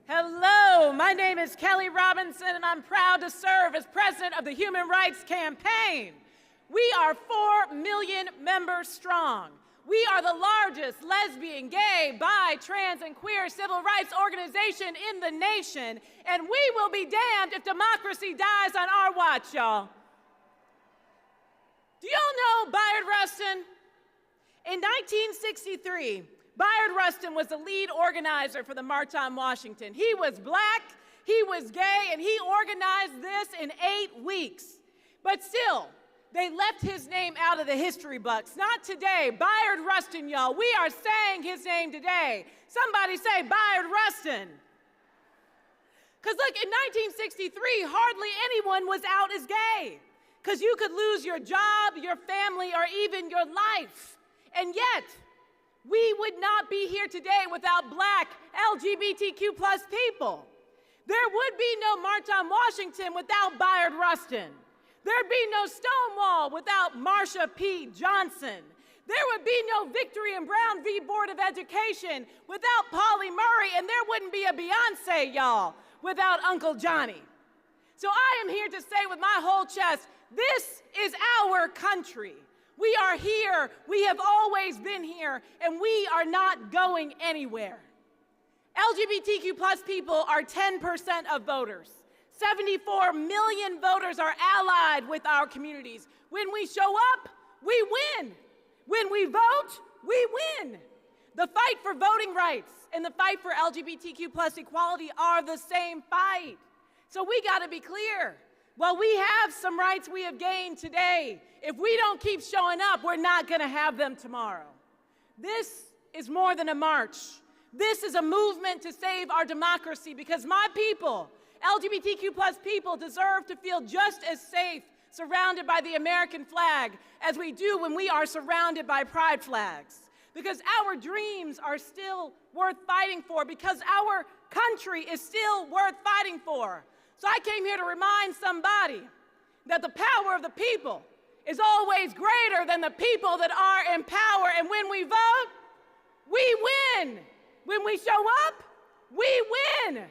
Hello, my name is Kelly Robinson, and I'm proud to serve as president of the Human Rights Campaign. We are 4 million members strong. We are the largest lesbian, gay, bi, trans, and queer civil rights organization in the nation, and we will be damned if democracy dies on our watch, y'all. Do y'all know Bayard Rustin? In 1963, Bayard Rustin was the lead organizer for the March on Washington. He was black, he was gay, and he organized this in 8 weeks. But still, they left his name out of the history books. Not today. Bayard Rustin, y'all. We are saying his name today. Somebody say Bayard Rustin. Because look, in 1963, hardly anyone was out as gay. Because you could lose your job, your family, or even your life. And yet, we would not be here today without black LGBTQ plus people. There would be no March on Washington without Bayard Rustin. There'd be no Stonewall without Marsha P. Johnson. There would be no Victory and Brown v. Board of Education without Pauli Murray, and there wouldn't be a Beyonce, y'all, without Uncle Johnny. So I am here to say with my whole chest, this is our country. We are here, we have always been here, and we are not going anywhere. LGBTQ plus people are 10% of voters. 74 million voters are allied with our communities. When we show up, we win. When we vote, we win. The fight for voting rights and the fight for LGBTQ plus equality are the same fight. So we gotta be clear. While we have some rights we have gained today, if we don't keep showing up, we're not gonna have them tomorrow. This is more than a march. This is a movement to save our democracy because my people, LGBTQ plus people, deserve to feel just as safe surrounded by the American flag as we do when we are surrounded by pride flags. Because our dreams are still worth fighting for, because our country is still worth fighting for. So I came here to remind somebody that the power of the people is always greater than the people that are in power. And when we vote, we win. When we show up, we win.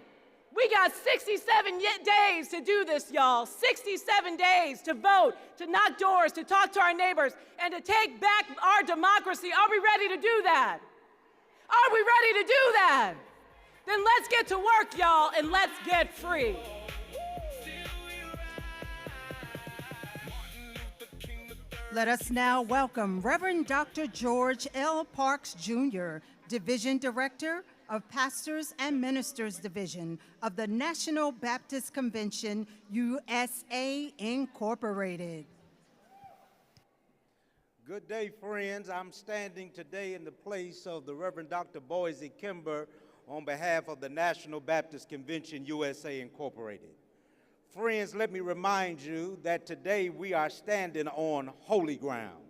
We got 67 days to do this, y'all. 67 days to vote, to knock doors, to talk to our neighbors, and to take back our democracy. Are we ready to do that? Are we ready to do that? Then let's get to work, y'all, and let's get free. Let us now welcome Reverend Dr. George L. Parks, Jr., Division Director of Pastors and Ministers Division of the National Baptist Convention, USA, Incorporated. Good day, friends. I'm standing today in the place of the Reverend Dr. Boise Kimber on behalf of the National Baptist Convention, USA, Incorporated. Friends, let me remind you that today we are standing on holy ground.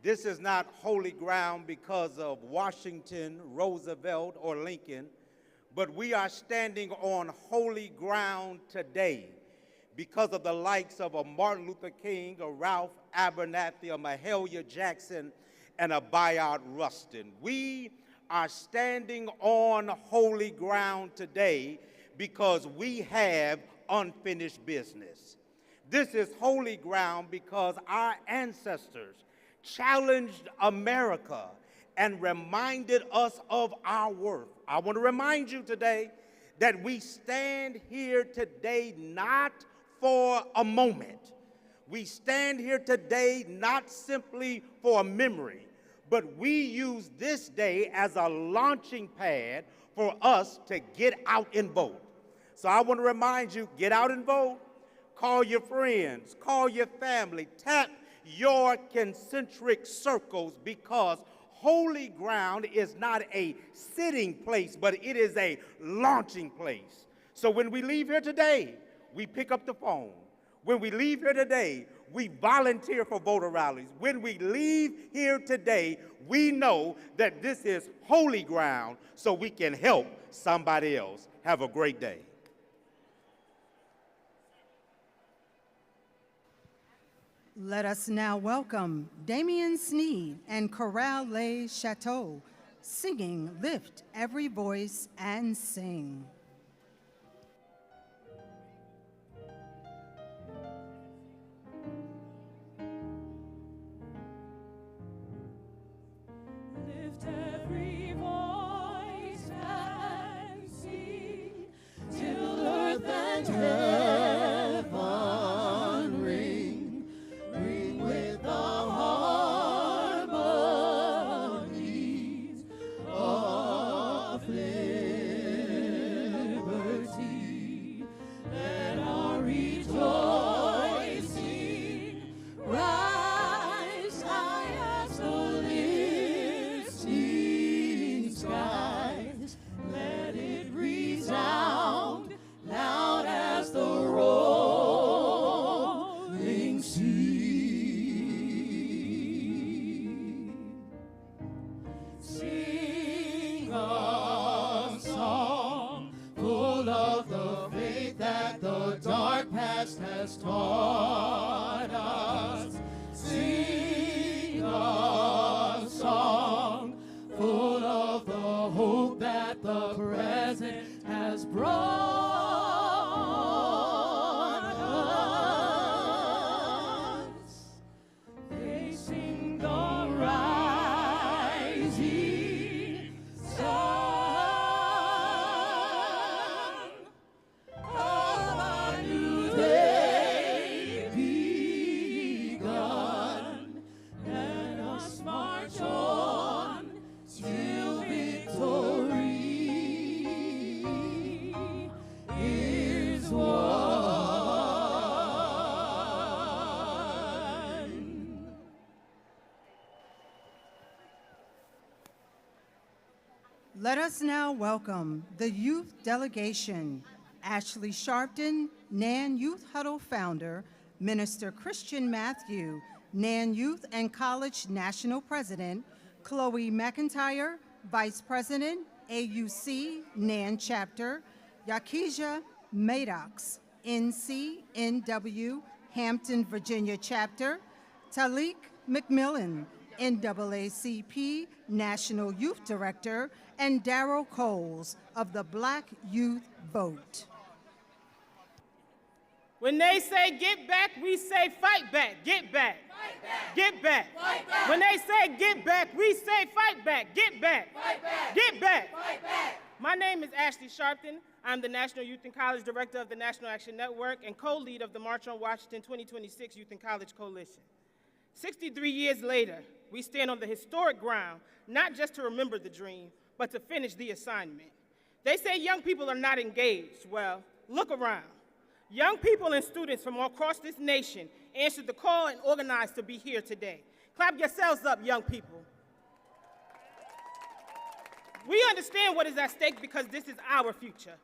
This is not holy ground because of Washington, Roosevelt, or Lincoln, but we are standing on holy ground today because of the likes of a Martin Luther King, a Ralph Abernathy, a Mahalia Jackson, and a Bayard Rustin. We are standing on holy ground today because we have unfinished business. This is holy ground because our ancestors challenged America and reminded us of our worth. I want to remind you today that we stand here today not for a moment. We stand here today not simply for a memory, but we use this day as a launching pad for us to get out and vote. So I want to remind you, get out and vote. Call your friends, call your family, tap your concentric circles, because holy ground is not a sitting place, but it is a launching place. So when we leave here today, we pick up the phone. When we leave here today, we volunteer for voter rallies. When we leave here today, we know that this is holy ground so we can help somebody else. Have a great day. Let us now welcome Damien Sneed and Chorale Les Chateaux, singing Lift Every Voice and Sing. Lift every voice and sing till earth and heaven ring, ring with the harmonies taught us. Sing a song full of the hope that the present has brought us. They sing the rising sun of a new day begun. Let us march on till victory is won. Let us now welcome the youth delegation. Ashley Sharpton, NAN Youth Huddle founder, Minister Christian Matthew, NAN Youth and College National President, Chloe McIntyre, Vice President, AUC, NAN Chapter, Yakija Maddox, NCNW, Hampton, Virginia Chapter, Talik McMillan, NAACP National Youth Director, and Darrell Coles of the Black Youth Vote. When they say get back, we say fight back. Get back. Fight back. Get back. Fight back. When they say get back, we say fight back. Get back. Fight back. Get back. Fight back. My name is Ashley Sharpton. I'm the National Youth and College Director of the National Action Network and co-lead of the March on Washington 2026 Youth and College Coalition. 63 years later, we stand on the historic ground, not just to remember the dream, but to finish the assignment. They say young people are not engaged. Well, look around. Young people and students from all across this nation answered the call and organized to be here today. Clap yourselves up, young people. We understand what is at stake because this is our future.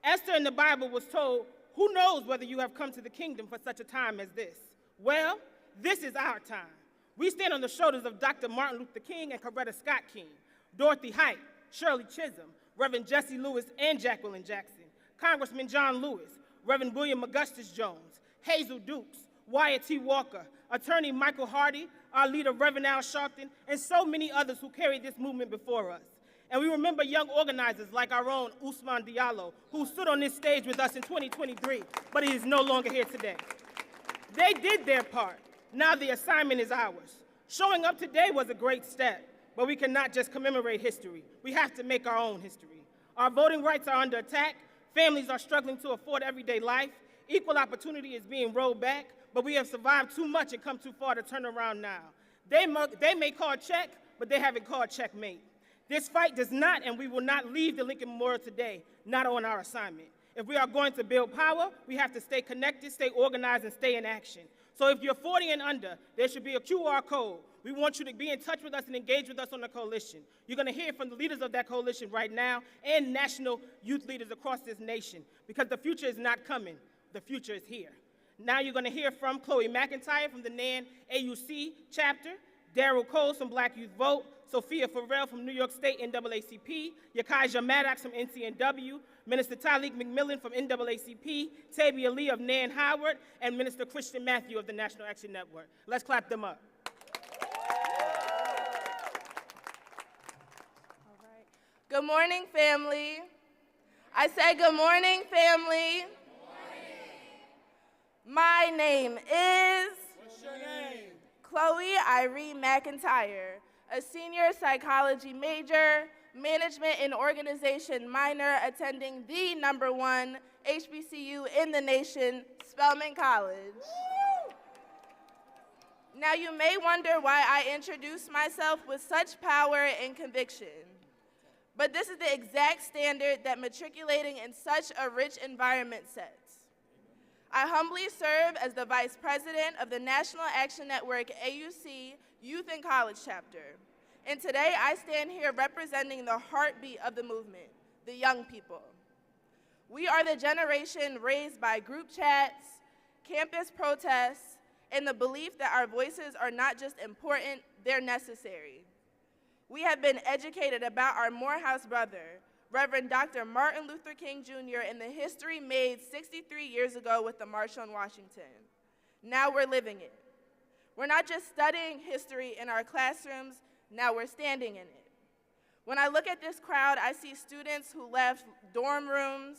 Esther in the Bible was told, who knows whether you have come to the kingdom for such a time as this? Well, this is our time. We stand on the shoulders of Dr. Martin Luther King and Coretta Scott King, Dorothy Height, Shirley Chisholm, Reverend Jesse Lewis and Jacqueline Jackson, Congressman John Lewis, Reverend William Augustus Jones, Hazel Dukes, Wyatt T. Walker, Attorney Michael Hardy, our leader Reverend Al Sharpton, and so many others who carried this movement before us. And we remember young organizers like our own Ousmane Diallo, who stood on this stage with us in 2023, but he is no longer here today. They did their part. Now the assignment is ours. Showing up today was a great step, but we cannot just commemorate history. We have to make our own history. Our voting rights are under attack. Families are struggling to afford everyday life. Equal opportunity is being rolled back, but we have survived too much and come too far to turn around now. They may call check, but they haven't called checkmate. This fight does not, and we will not leave the Lincoln Memorial today, not on our assignment. If we are going to build power, we have to stay connected, stay organized, and stay in action. So if you're 40 and under, there should be a QR code. We want you to be in touch with us and engage with us on the coalition. You're going to hear from the leaders of that coalition right now and national youth leaders across this nation, because the future is not coming. The future is here. Now you're going to hear from Chloe McIntyre from the NAN AUC chapter, Darrell Coles from Black Youth Vote, Sophia Farrell from New York State NAACP, Yakija Maddox from NCNW, Minister Talik McMillan from NAACP, Tabia Lee of NAN Howard, and Minister Christian Matthew of the National Action Network. Let's clap them up. Good morning, family. I say good morning, family. My name is What's your name? Chloe Irene McIntyre, a senior psychology major, management and organization minor, attending the #1 HBCU in the nation, Spelman College. Now you may wonder why I introduce myself with such power and conviction. But this is the exact standard that matriculating in such a rich environment sets. I humbly serve as the Vice President of the National Action Network AUC Youth and College Chapter. And today I stand here representing the heartbeat of the movement, the young people. We are the generation raised by group chats, campus protests, and the belief that our voices are not just important, they're necessary. We have been educated about our Morehouse brother, Reverend Dr. Martin Luther King Jr., and the history made 63 years ago with the March on Washington. Now we're living it. We're not just studying history in our classrooms, now we're standing in it. When I look at this crowd, I see students who left dorm rooms,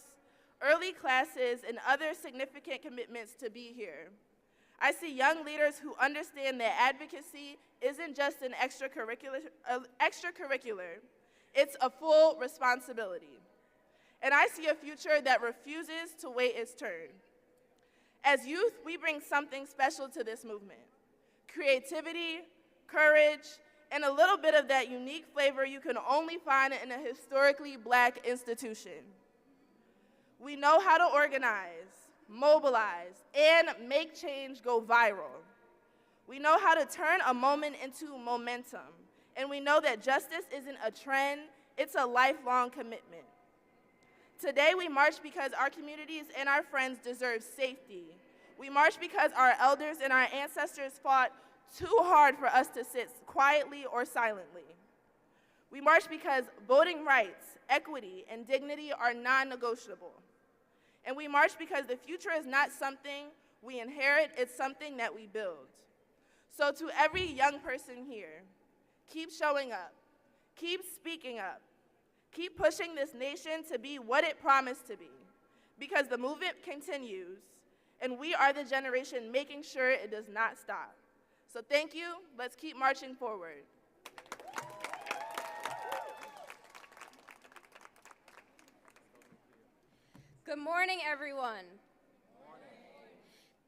early classes, and other significant commitments to be here. I see young leaders who understand that advocacy isn't just an extracurricular, it's a full responsibility. And I see a future that refuses to wait its turn. As youth, we bring something special to this movement: creativity, courage, and a little bit of that unique flavor you can only find in a historically Black institution. We know how to organize, mobilize, and make change go viral. We know how to turn a moment into momentum, and we know that justice isn't a trend, it's a lifelong commitment. Today we march because our communities and our friends deserve safety. We march because our elders and our ancestors fought too hard for us to sit quietly or silently. We march because voting rights, equity, and dignity are non-negotiable. And we march because the future is not something we inherit, it's something that we build. So to every young person here, keep showing up, keep speaking up, keep pushing this nation to be what it promised to be, because the movement continues, and we are the generation making sure it does not stop. So thank you, let's keep marching forward. Good morning, everyone.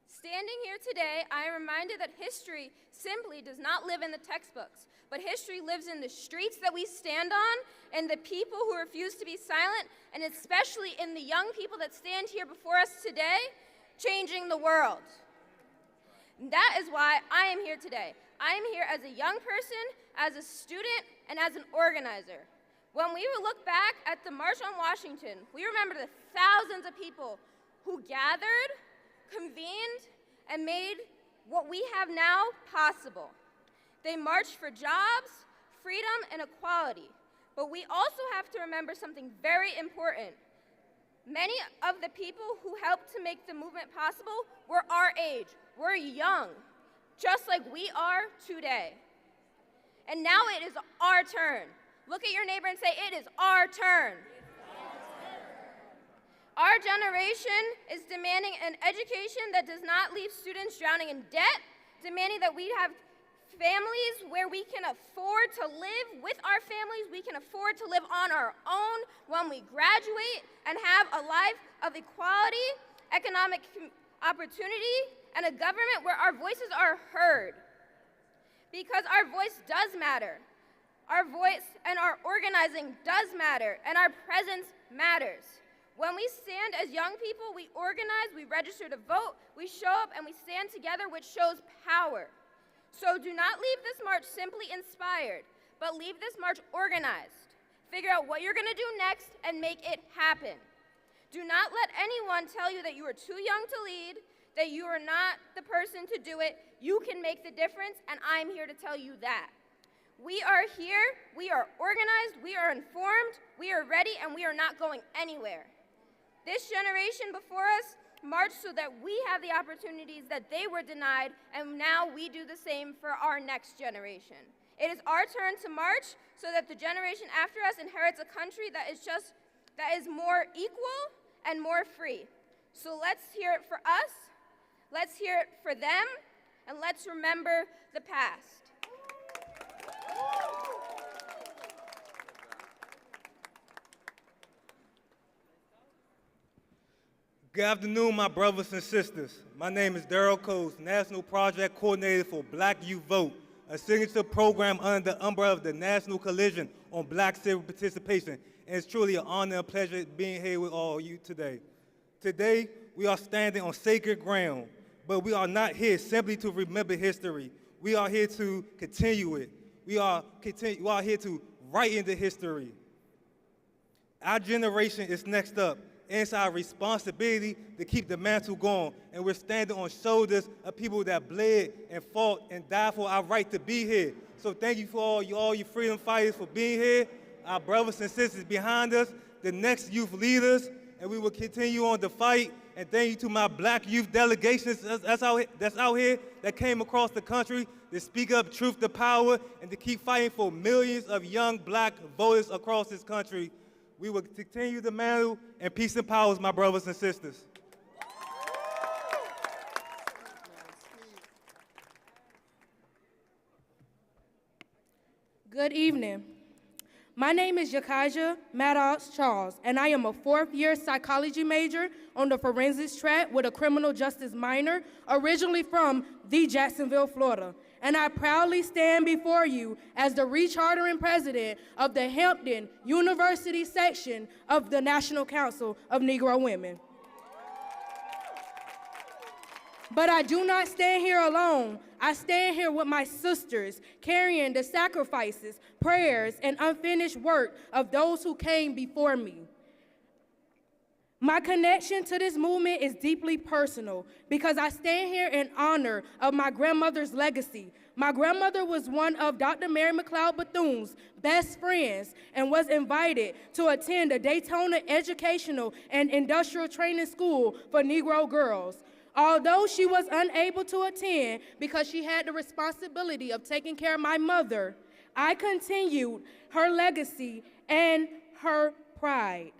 Standing here today, I am reminded that history simply does not live in the textbooks, but history lives in the streets that we stand on and the people who refuse to be silent, and especially in the young people that stand here before us today, changing the world. And that is why I am here today. I am here as a young person, as a student, and as an organizer. When we look back at the March on Washington, we remember the thousands of people who gathered, convened, and made what we have now possible. They marched for jobs, freedom, and equality. But we also have to remember something very important. Many of the people who helped to make the movement possible were our age. We're young, just like we are today. And now it is our turn. Look at your neighbor and say, it is our turn. Our generation is demanding an education that does not leave students drowning in debt, demanding that we have families where we can afford to live with our families, we can afford to live on our own when we graduate and have a life of equality, economic opportunity, and a government where our voices are heard. Because our voice does matter. Our voice and our organizing does matter, and our presence matters. When we stand as young people, we organize, we register to vote, we show up, and we stand together, which shows power. So do not leave this march simply inspired, but leave this march organized. Figure out what you're going to do next and make it happen. Do not let anyone tell you that you are too young to lead, that you are not the person to do it. You can make the difference, and I'm here to tell you that. We are here, we are organized, we are informed, we are ready, and we are not going anywhere. This generation before us marched so that we have the opportunities that they were denied, and now we do the same for our next generation. It is our turn to march so that the generation after us inherits a country that is more equal and more free. So let's hear it for us, let's hear it for them, and let's remember the past. Good afternoon, my brothers and sisters. My name is Daryl Coates, National Project Coordinator for Black Youth Vote, a signature program under the umbrella of the National Coalition on Black Civic Participation. And it's truly an honor and pleasure being here with all of you today. Today, we are standing on sacred ground, but we are not here simply to remember history. We are here to continue it. We are here to write into history. Our generation is next up. And it's our responsibility to keep the mantle going. And we're standing on shoulders of people that bled and fought and died for our right to be here. So thank you for all you freedom fighters for being here, our brothers and sisters behind us, the next youth leaders, and we will continue on to fight And thank you to my black youth delegations that's out here that came across the country to speak up truth to power and to keep fighting for millions of young black voters across this country. We will continue the mantle, and peace and power, my brothers and sisters. Good evening. My name is Yakaja Maddox Charles, and I am a fourth-year psychology major on the forensics track with a criminal justice minor, originally from the Jacksonville, Florida. And I proudly stand before you as the rechartering president of the Hampton University section of the National Council of Negro Women. But I do not stand here alone. I stand here with my sisters, carrying the sacrifices, prayers, and unfinished work of those who came before me. My connection to this movement is deeply personal because I stand here in honor of my grandmother's legacy. My grandmother was one of Dr. Mary McLeod Bethune's best friends and was invited to attend the Daytona Educational and Industrial Training School for Negro girls. Although she was unable to attend because she had the responsibility of taking care of my mother, I continued her legacy and her pride.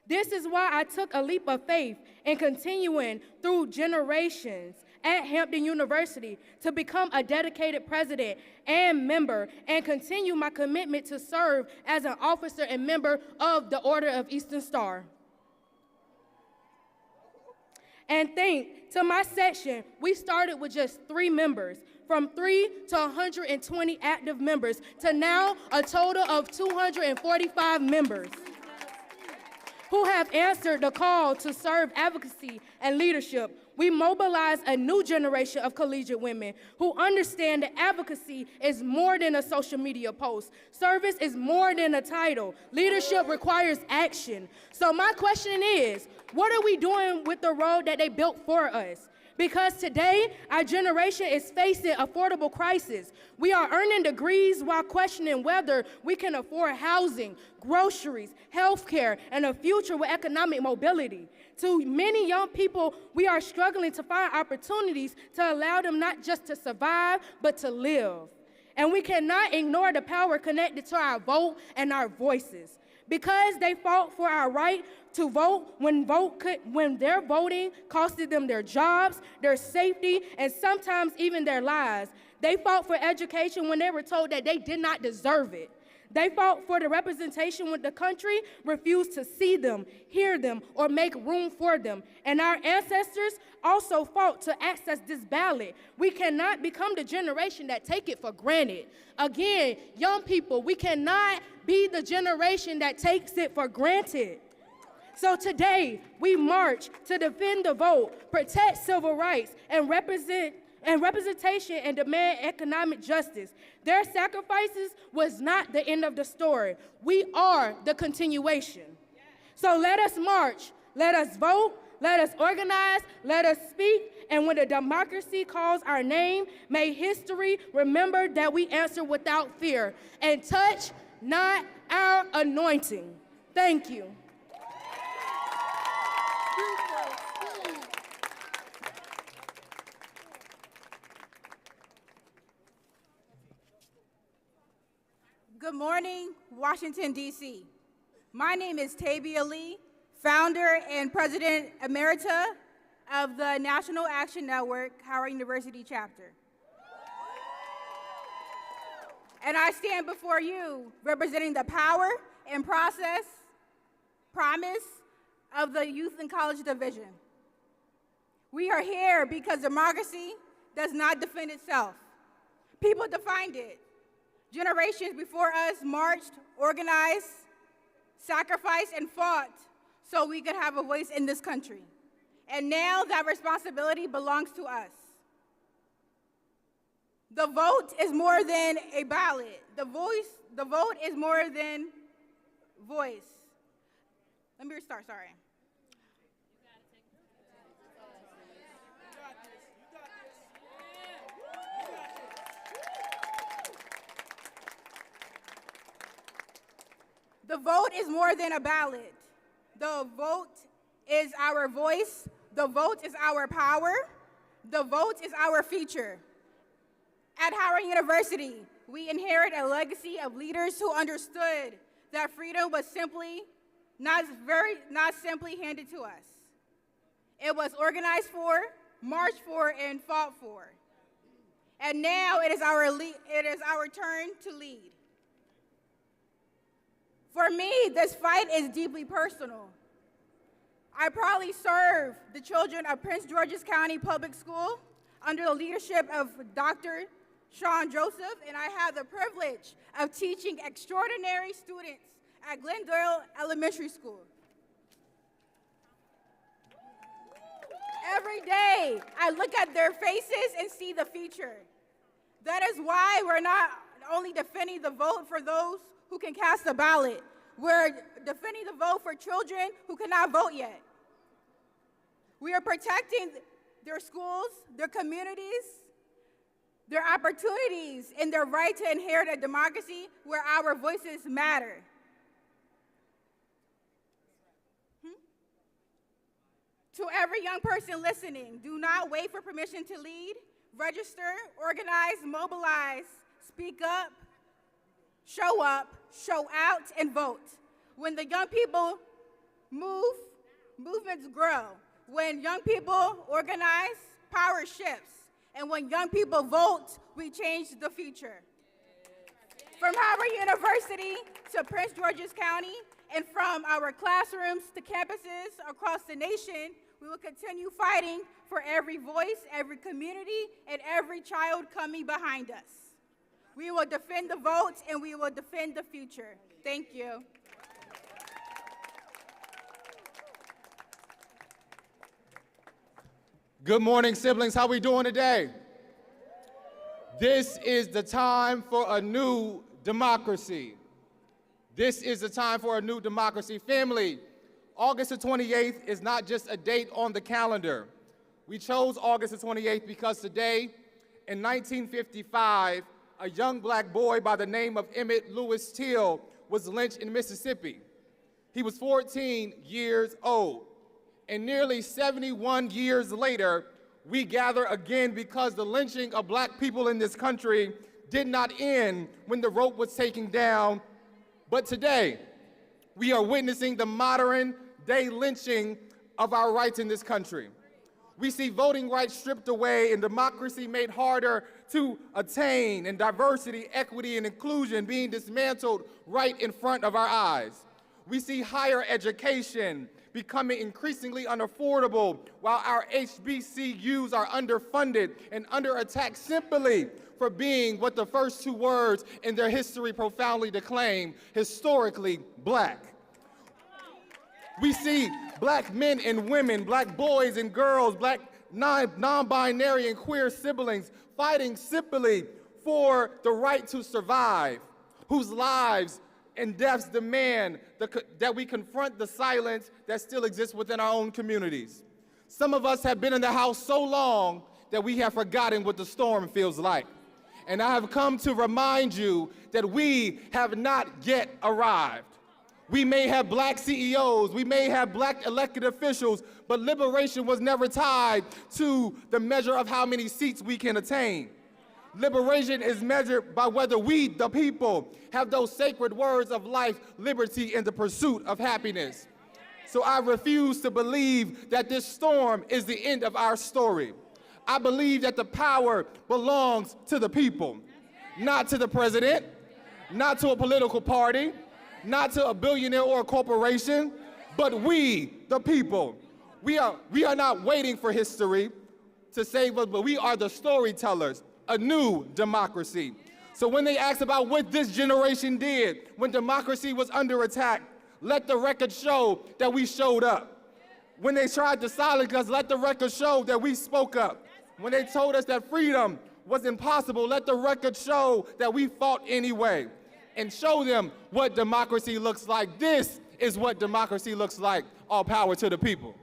This is why I took a leap of faith in continuing through generations at Hampton University to become a dedicated president and member and continue my commitment to serve as an officer and member of the Order of Eastern Star. And think, to my section, we started with just 3 members, from 3 to 120 active members, to now a total of 245 members who have answered the call to serve advocacy and leadership. We mobilize a new generation of collegiate women who understand that advocacy is more than a social media post. Service is more than a title. Leadership requires action. So my question is, what are we doing with the road that they built for us? Because today, our generation is facing affordable crisis. We are earning degrees while questioning whether we can afford housing, groceries, healthcare, and a future with economic mobility. To many young people, we are struggling to find opportunities to allow them not just to survive, but to live. And we cannot ignore the power connected to our vote and our voices. Because they fought for our right to vote when their voting costed them their jobs, their safety, and sometimes even their lives. They fought for education when they were told that they did not deserve it. They fought for the representation when the country refused to see them, hear them, or make room for them. And our ancestors also fought to access this ballot. We cannot become the generation that take it for granted. Again, young people, we cannot be the generation that takes it for granted. So today, we march to defend the vote, protect civil rights, and representation and demand economic justice. Their sacrifices was not the end of the story. We are the continuation. So let us march, let us vote, let us organize, let us speak, and when the democracy calls our name, may history remember that we answer without fear and touch not our anointing. Thank you. Good morning, Washington, D.C. My name is Tabia Lee, founder and president emerita of the National Action Network, Howard University chapter. And I stand before you representing the power and promise of the Youth and College Division. We are here because democracy does not defend itself. People defined it. Generations before us marched, organized, sacrificed, and fought so we could have a voice in this country. And now that responsibility belongs to us. The vote is more than a ballot. The vote is more than voice. Let me restart, sorry. The vote is more than a ballot. The vote is our voice. The vote is our power. The vote is our future. At Howard University, we inherit a legacy of leaders who understood that freedom was not simply handed to us. It was organized for, marched for, and fought for. And now it is our turn to lead. For me, this fight is deeply personal. I proudly serve the children of Prince George's County Public School under the leadership of Dr. Sean Joseph, and I have the privilege of teaching extraordinary students at Glendale Elementary School. Every day, I look at their faces and see the future. That is why we're not only defending the vote for those who can cast a ballot, we're defending the vote for children who cannot vote yet. We are protecting their schools, their communities, their opportunities, and their right to inherit a democracy where our voices matter. To every young person listening, do not wait for permission to lead. Register, organize, mobilize, speak up, show out, and vote. When the young people move, movements grow. When young people organize, power shifts. And when young people vote, we change the future. From Howard University to Prince George's County, and from our classrooms to campuses across the nation, we will continue fighting for every voice, every community, and every child coming behind us. We will defend the vote, and we will defend the future. Thank you. Good morning, siblings. How we doing today? This is the time for a new democracy. This is the time for a new democracy. Family, August the 28th is not just a date on the calendar. We chose August the 28th because today, in 1955, a young black boy by the name of Emmett Lewis Till was lynched in Mississippi. He was 14 years old. And nearly 71 years later, we gather again because the lynching of black people in this country did not end when the rope was taken down. But today, we are witnessing the modern day lynching of our rights in this country. We see voting rights stripped away and democracy made harder to attain, and diversity, equity, and inclusion being dismantled right in front of our eyes. We see higher education becoming increasingly unaffordable while our HBCUs are underfunded and under attack simply for being what the first two words in their history profoundly declaim, historically black. We see black men and women, black boys and girls, black non-binary and queer siblings fighting simply for the right to survive, whose lives and deaths demand that we confront the silence that still exists within our own communities. Some of us have been in the house so long that we have forgotten what the storm feels like. And I have come to remind you that we have not yet arrived. We may have black CEOs, we may have black elected officials, but liberation was never tied to the measure of how many seats we can attain. Liberation is measured by whether we, the people, have those sacred words of life, liberty, and the pursuit of happiness. So I refuse to believe that this storm is the end of our story. I believe that the power belongs to the people, not to the president, not to a political party, not to a billionaire or a corporation, but we, the people. We are not waiting for history to save us, but we are the storytellers. A new democracy. So when they ask about what this generation did when democracy was under attack, let the record show that we showed up. When they tried to silence us, let the record show that we spoke up. When they told us that freedom was impossible, let the record show that we fought anyway. And show them what democracy looks like. This is what democracy looks like. All power to the people.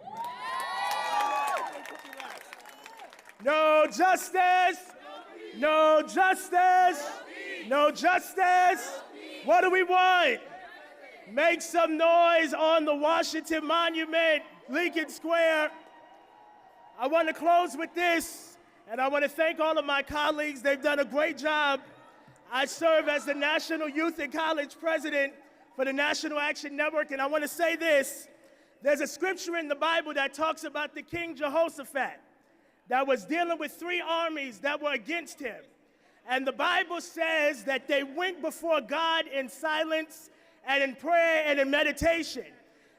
No justice! No justice! No justice! What do we want? Make some noise on the Washington Monument. Lincoln Square. I want to close with this, and I want to thank all of my colleagues. They've done a great job. I serve as the National Youth and College President for the National Action Network, and I want to say this. There's a scripture in the Bible that talks about the King Jehoshaphat that was dealing with 3 armies that were against him. And the Bible says that they went before God in silence and in prayer and in meditation,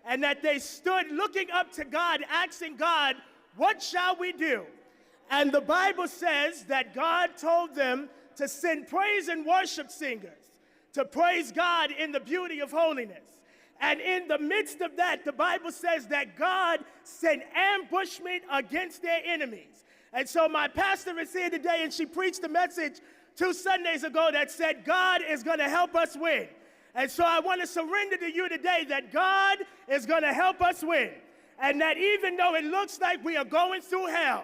and that they stood looking up to God, asking God, what shall we do? And the Bible says that God told them to send praise and worship singers to praise God in the beauty of holiness. And in the midst of that, the Bible says that God sent ambushment against their enemies. And so my pastor is here today, and she preached a message 2 Sundays ago that said, God is going to help us win. And so I want to surrender to you today that God is going to help us win. And that even though it looks like we are going through hell,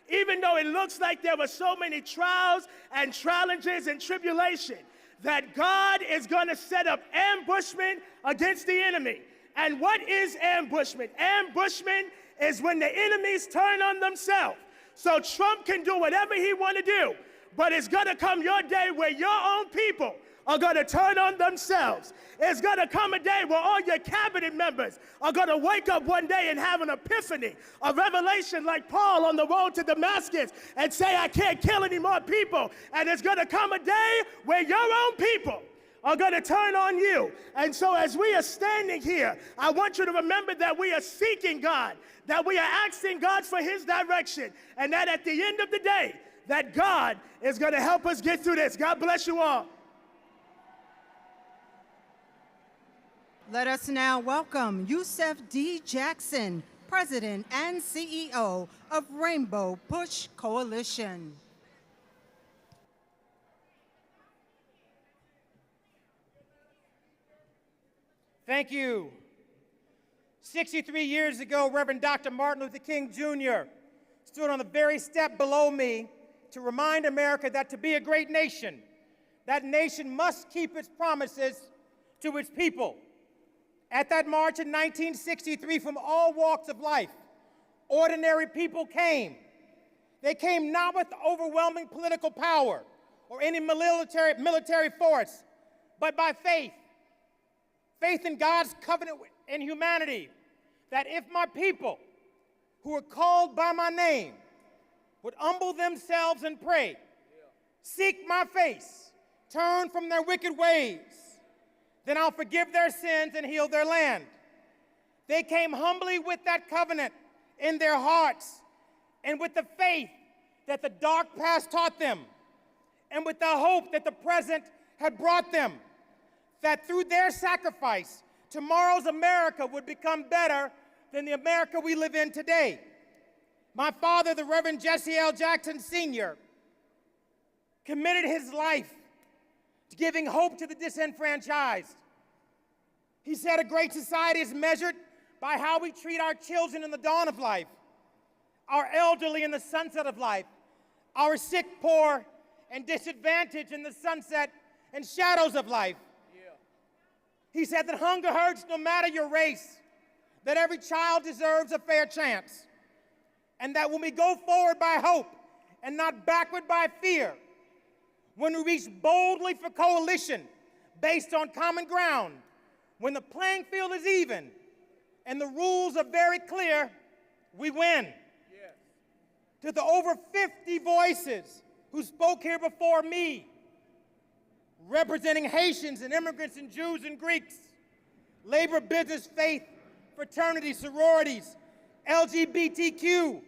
even though it looks like there were so many trials and challenges and tribulation, that God is going to set up ambushment against the enemy. And what is ambushment? Ambushment is when the enemies turn on themselves. So Trump can do whatever he want to do, but it's going to come your day where your own people are going to turn on themselves. It's going to come a day where all your cabinet members are going to wake up one day and have an epiphany, a revelation like Paul on the road to Damascus and say, I can't kill any more people. And it's going to come a day where your own people are going to turn on you. And so as we are standing here, I want you to remember that we are seeking God, that we are asking God for his direction, and that at the end of the day, that God is going to help us get through this. God bless you all. Let us now welcome Yusef D. Jackson, President and CEO of Rainbow Push Coalition. Thank you. 63 years ago, Reverend Dr. Martin Luther King Jr. stood on the very step below me to remind America that to be a great nation, that nation must keep its promises to its people. At that march in 1963, from all walks of life, ordinary people came. They came not with overwhelming political power or any military force, but by faith. Faith in God's covenant and humanity, that if my people, who are called by my name, would humble themselves and pray, seek my face, turn from their wicked ways, then I'll forgive their sins and heal their land. They came humbly with that covenant in their hearts and with the faith that the dark past taught them and with the hope that the present had brought them, that through their sacrifice, tomorrow's America would become better than the America we live in today. My father, the Reverend Jesse L. Jackson Sr., committed his life to giving hope to the disenfranchised. He said a great society is measured by how we treat our children in the dawn of life, our elderly in the sunset of life, our sick, poor, and disadvantaged in the sunset and shadows of life. He said that hunger hurts no matter your race, that every child deserves a fair chance, and that when we go forward by hope and not backward by fear, when we reach boldly for coalition based on common ground, when the playing field is even and the rules are very clear, we win. Yes. To the over 50 voices who spoke here before me, representing Haitians and immigrants and Jews and Greeks, labor, business, faith, fraternities, sororities, LGBTQ,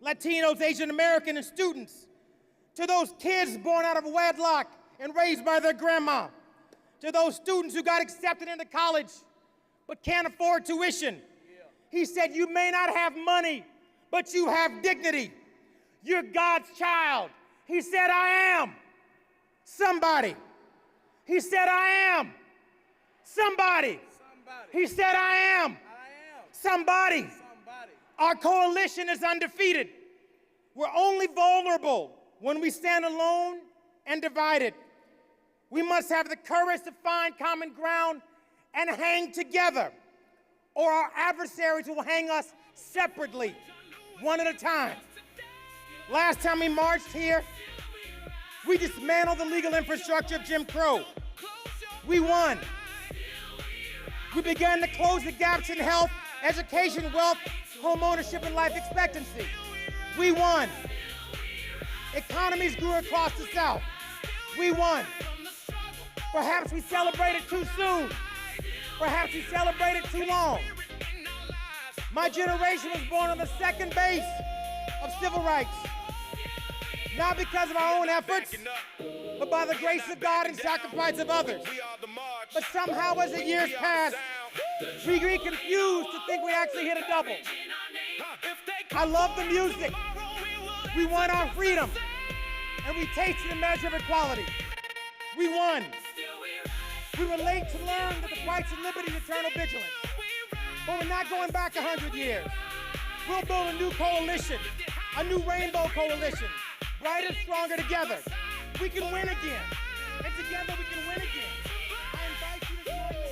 Latinos, Asian American, and students, to those kids born out of wedlock and raised by their grandma, to those students who got accepted into college but can't afford tuition. He said, you may not have money, but you have dignity. You're God's child. He said, I am somebody. He said, I am somebody. He said, I am somebody. Our coalition is undefeated. We're only vulnerable when we stand alone and divided. We must have the courage to find common ground and hang together, or our adversaries will hang us separately, one at a time. Last time we marched here, we dismantled the legal infrastructure of Jim Crow. We won. We began to close the gaps in health, education, wealth, home ownership, and life expectancy. We won. Economies grew across the South. We won. Perhaps we celebrated too soon. Perhaps we celebrated too long. My generation was born on the second base of civil rights. Not because of our own efforts, but by the grace of God and sacrifice of others. But somehow as the years passed, we grew confused to think we actually hit a double. I love the music. We won our freedom, and we tasted the measure of equality. We won. We were late to learn that the price of liberty is eternal vigilance. But we're not going back 100 years. We'll build a new coalition, a new rainbow coalition, brighter, stronger together. We can win again, and together we can win again. I invite you to join me.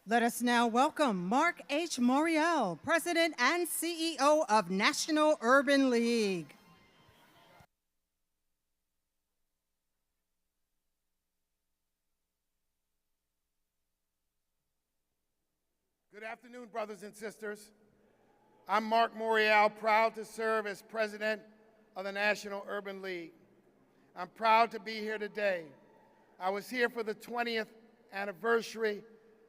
Let us now welcome Mark H. Morial, President and CEO of National Urban League. Good afternoon, brothers and sisters. I'm Mark Morial, proud to serve as President of the National Urban League. I'm proud to be here today. I was here for the 20th anniversary,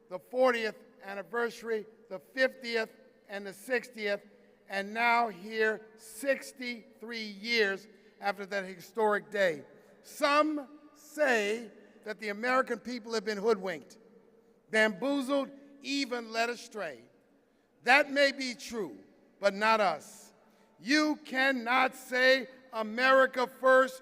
the 40th anniversary, the 50th, and the 60th, and now here 63 years after that historic day. Some say that the American people have been hoodwinked, bamboozled, even led astray. That may be true, but not us. You cannot say America first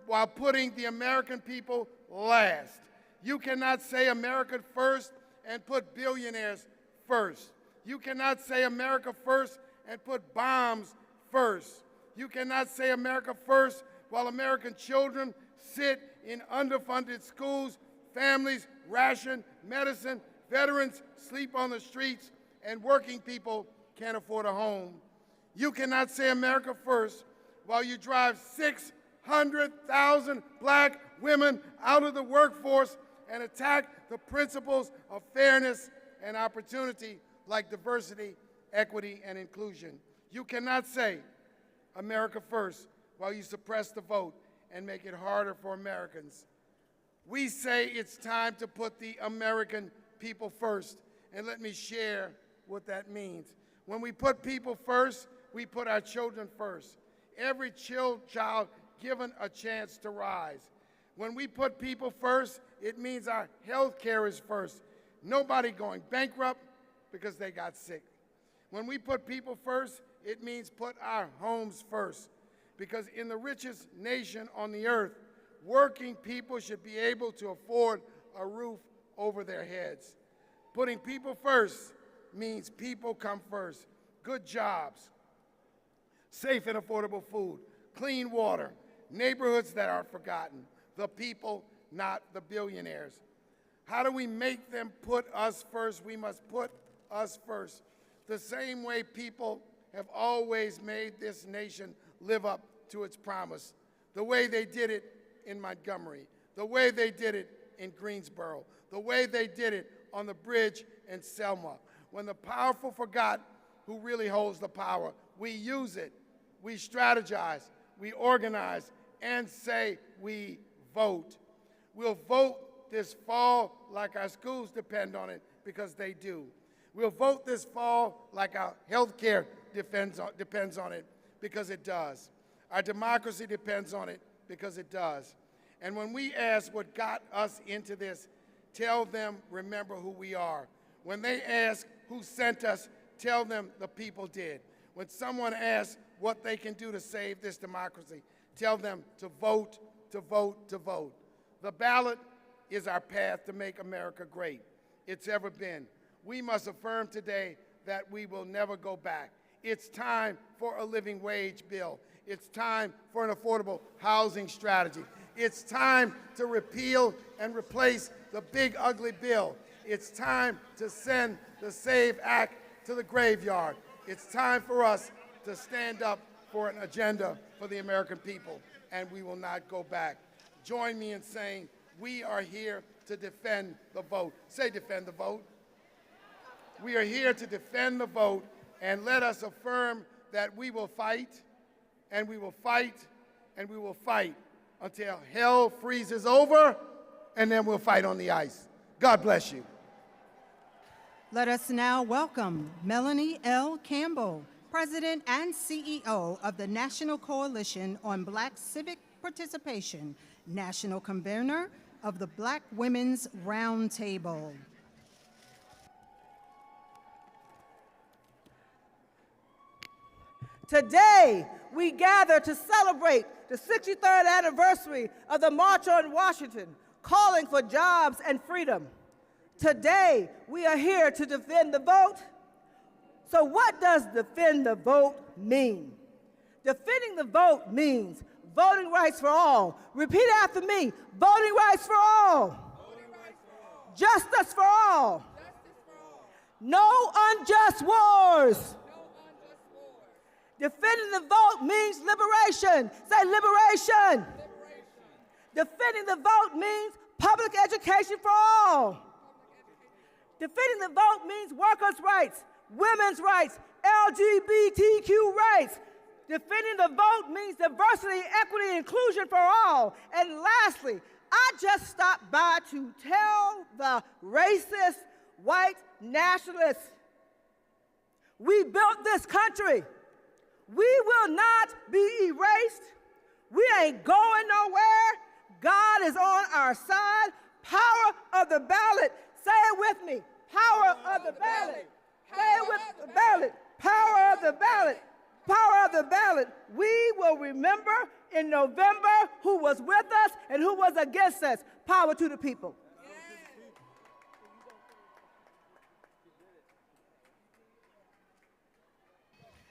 while putting the American people last. You cannot say America first and put billionaires first. You cannot say America first and put bombs first. You cannot say America first while American children sit in underfunded schools, families ration medicine, veterans sleep on the streets, and working people can't afford a home. You cannot say America first while you drive 600,000 black women out of the workforce and attack the principles of fairness and opportunity like diversity, equity, and inclusion. You cannot say America first while you suppress the vote and make it harder for Americans. We say it's time to put the American people first, and let me share what that means. When we put people first, we put our children first. Every child given a chance to rise. When we put people first, it means our health care is first. Nobody going bankrupt because they got sick. When we put people first, it means put our homes first. Because in the richest nation on the earth, working people should be able to afford a roof over their heads. Putting people first means people come first. Good jobs, safe and affordable food, clean water, neighborhoods that aren't forgotten. The people, not the billionaires. How do we make them put us first? We must put us first. The same way people have always made this nation live up to its promise. The way they did it in Montgomery, the way they did it in Greensboro, the way they did it on the bridge in Selma. When the powerful forgot who really holds the power, we use it, we strategize, we organize, and say we vote. We'll vote this fall like our schools depend on it, because they do. We'll vote this fall like our health care depends on it, because it does. Our democracy depends on it, because it does. And when we ask what got us into this, tell them, remember who we are. When they ask who sent us, tell them the people did. When someone asks what they can do to save this democracy, tell them to vote, to vote, to vote. The ballot is our path to make America great. it's ever been. We must affirm today that we will never go back. It's time for a living wage bill. It's time for an affordable housing strategy. It's time to repeal and replace the big ugly bill. It's time to send the SAVE Act to the graveyard. It's time for us to stand up for an agenda for the American people, and we will not go back. Join me in saying we are here to defend the vote. Say defend the vote. We are here to defend the vote, and let us affirm that we will fight, and we will fight, and we will fight until hell freezes over, and then we'll fight on the ice. God bless you. Let us now welcome Melanie L. Campbell, President and CEO of the National Coalition on Black Civic Participation, National Convener of the Black Women's Roundtable. Today, we gather to celebrate the 63rd anniversary of the March on Washington, calling for jobs and freedom. Today, we are here to defend the vote. So what does defend the vote mean? Defending the vote means voting rights for all. Repeat after me, voting rights for all. Justice for all. No unjust wars. Defending the vote means liberation. Say liberation. Defending the vote means public education for all. Defending the vote means workers' rights, women's rights, LGBTQ rights. Defending the vote means diversity, equity, and inclusion for all. And lastly, I just stopped by to tell the racist white nationalists, we built this country. We will not be erased. We ain't going nowhere. God is on our side. Power of the ballot. Say it with me. Power of the ballot. Say it with the ballot. Power of the ballot. Power of the ballot. We will remember in November who was with us and who was against us. Power to the people.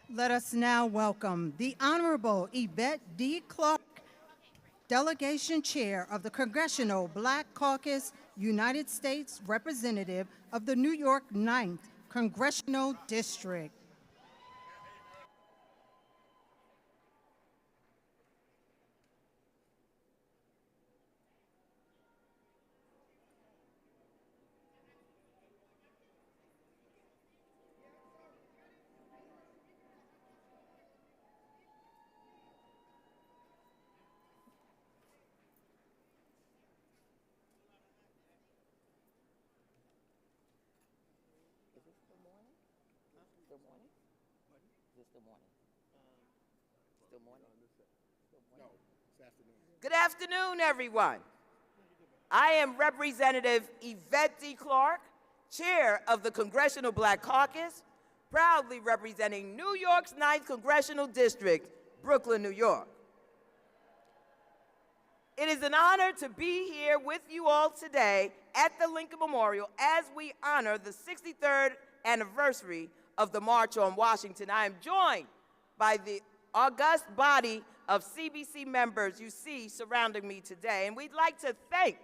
Let us now welcome the Honorable Yvette D. Clarke, Delegation Chair of the Congressional Black Caucus, United States Representative of the New York 9th Congressional District. Good afternoon, everyone. I am Representative Yvette D. Clarke, Chair of the Congressional Black Caucus, proudly representing New York's 9th Congressional District, Brooklyn, New York. It is an honor to be here with you all today at the Lincoln Memorial as we honor the 63rd anniversary of the March on Washington. I am joined by the august body of CBC members you see surrounding me today. And we'd like to thank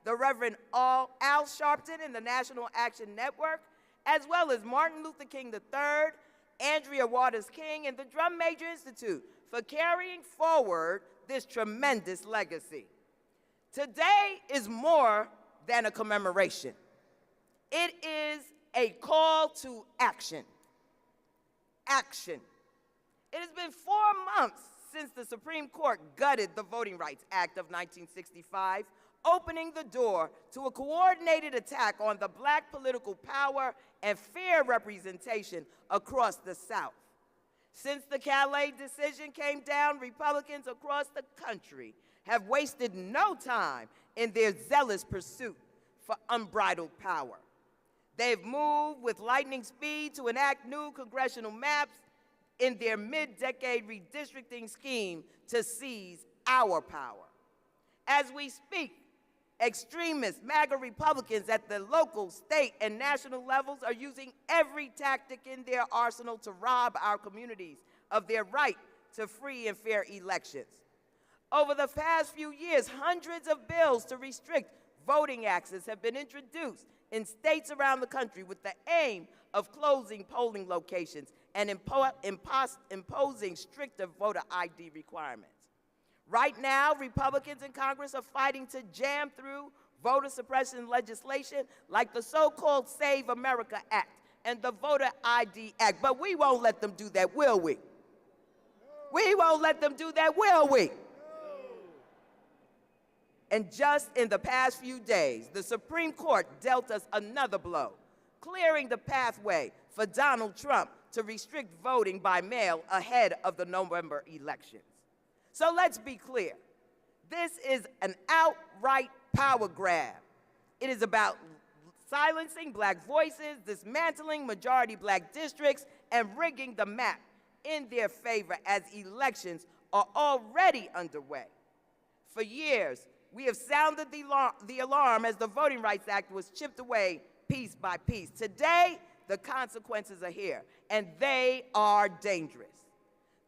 the Reverend Al Sharpton and the National Action Network, as well as Martin Luther King III, Arndrea Waters King, and the Drum Major Institute for carrying forward this tremendous legacy. Today is more than a commemoration. It is a call to action. Action. It has been 4 months since the Supreme Court gutted the Voting Rights Act of 1965, opening the door to a coordinated attack on the black political power and fair representation across the South. Since the Calais decision came down, Republicans across the country have wasted no time in their zealous pursuit for unbridled power. They've moved with lightning speed to enact new congressional maps in their mid-decade redistricting scheme to seize our power. As we speak, Extremist MAGA Republicans at the local, state, and national levels are using every tactic in their arsenal to rob our communities of their right to free and fair elections. Over the past few years, hundreds of bills to restrict voting access have been introduced in states around the country with the aim of closing polling locations and imposing stricter voter ID requirements. Right now, Republicans in Congress are fighting to jam through voter suppression legislation like the so-called Save America Act and the Voter ID Act. But we won't let them do that, will we? We won't let them do that, will we? And just in the past few days, the Supreme Court dealt us another blow, clearing the pathway for Donald Trump to restrict voting by mail ahead of the November elections. So let's be clear. This is an outright power grab. It is about silencing black voices, dismantling majority black districts, and rigging the map in their favor as elections are already underway. For years, we have sounded the alarm as the Voting Rights Act was chipped away piece by piece. Today, the consequences are here, and they are dangerous.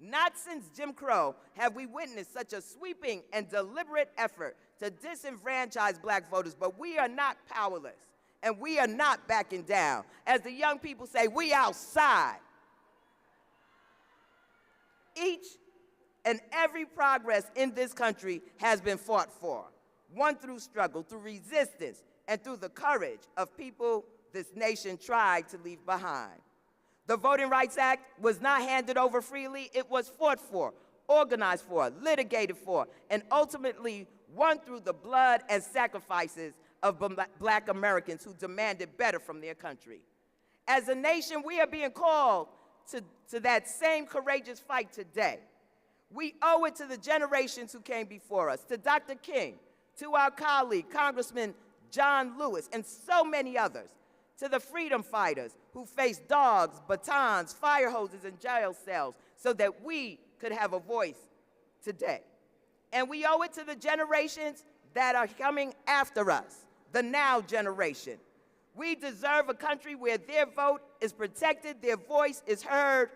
Not since Jim Crow have we witnessed such a sweeping and deliberate effort to disenfranchise black voters, but we are not powerless, and we are not backing down. As the young people say, we outside. Each and every progress in this country has been fought for, won through struggle, through resistance, and through the courage of people this nation tried to leave behind. The Voting Rights Act was not handed over freely. It was fought for, organized for, litigated for, and ultimately won through the blood and sacrifices of black Americans who demanded better from their country. As a nation, we are being called to that same courageous fight today. We owe it to the generations who came before us, to Dr. King, to our colleague, Congressman John Lewis, and so many others, to the freedom fighters who faced dogs, batons, fire hoses, and jail cells so that we could have a voice today. And we owe it to the generations that are coming after us, the now generation. We deserve a country where their vote is protected, their voice is heard,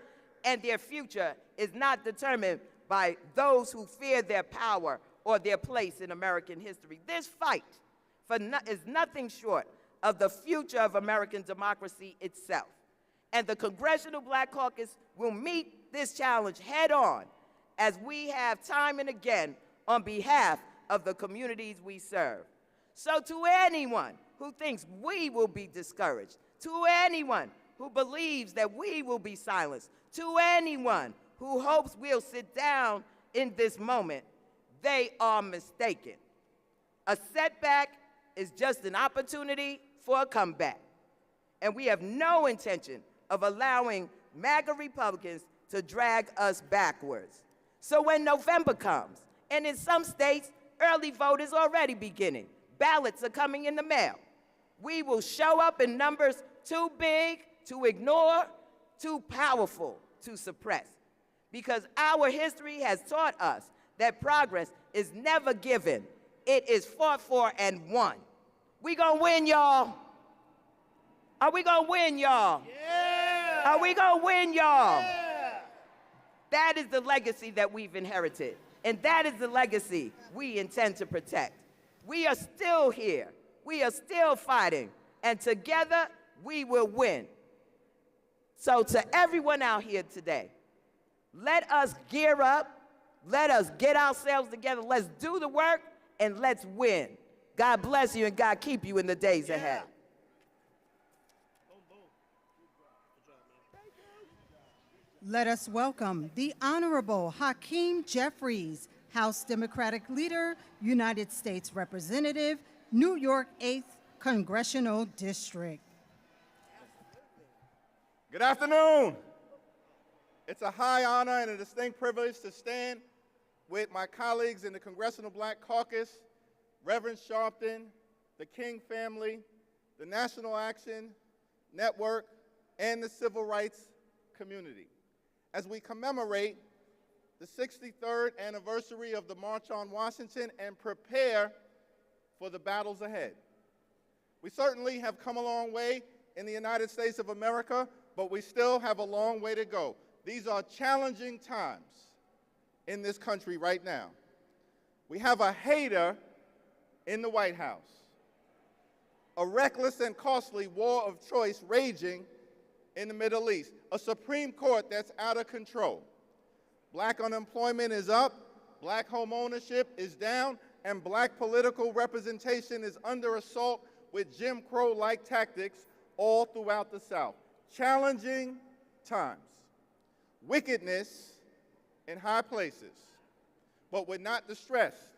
and their future is not determined by those who fear their power or their place in American history. This fight is nothing short of the future of American democracy itself. And the Congressional Black Caucus will meet this challenge head on, as we have time and again on behalf of the communities we serve. So to anyone who thinks we will be discouraged, to anyone who believes that we will be silenced, to anyone who hopes we'll sit down in this moment, they are mistaken. A setback is just an opportunity for a comeback. And we have no intention of allowing MAGA Republicans to drag us backwards. So when November comes, and in some states, early vote is already beginning, ballots are coming in the mail, we will show up in numbers too big to ignore, too powerful to suppress. Because our history has taught us that progress is never given. It is fought for and won. We gonna win, y'all. Are we gonna win, y'all? Yeah! Are we gonna win, y'all? Yeah! That is the legacy that we've inherited. And that is the legacy we intend to protect. We are still here. We are still fighting. And together, we will win. So to everyone out here today, let us gear up. Let us get ourselves together. Let's do the work, and let's win. God bless you, and God keep you in the days ahead. Let us welcome the Honorable Hakeem Jeffries, House Democratic Leader, United States Representative, New York 8th Congressional District. Good afternoon. It's a high honor and a distinct privilege to stand with my colleagues in the Congressional Black Caucus, Reverend Sharpton, the King family, the National Action Network, and the civil rights community, as we commemorate the 63rd anniversary of the March on Washington and prepare for the battles ahead. We certainly have come a long way in the United States of America, but we still have a long way to go. These are challenging times in this country right now. We have a hater in the White House, a reckless and costly war of choice raging in the Middle East, a Supreme Court that's out of control. Black unemployment is up, black home ownership is down, and black political representation is under assault with Jim Crow-like tactics all throughout the South. Challenging times. Wickedness in high places. But we're not distressed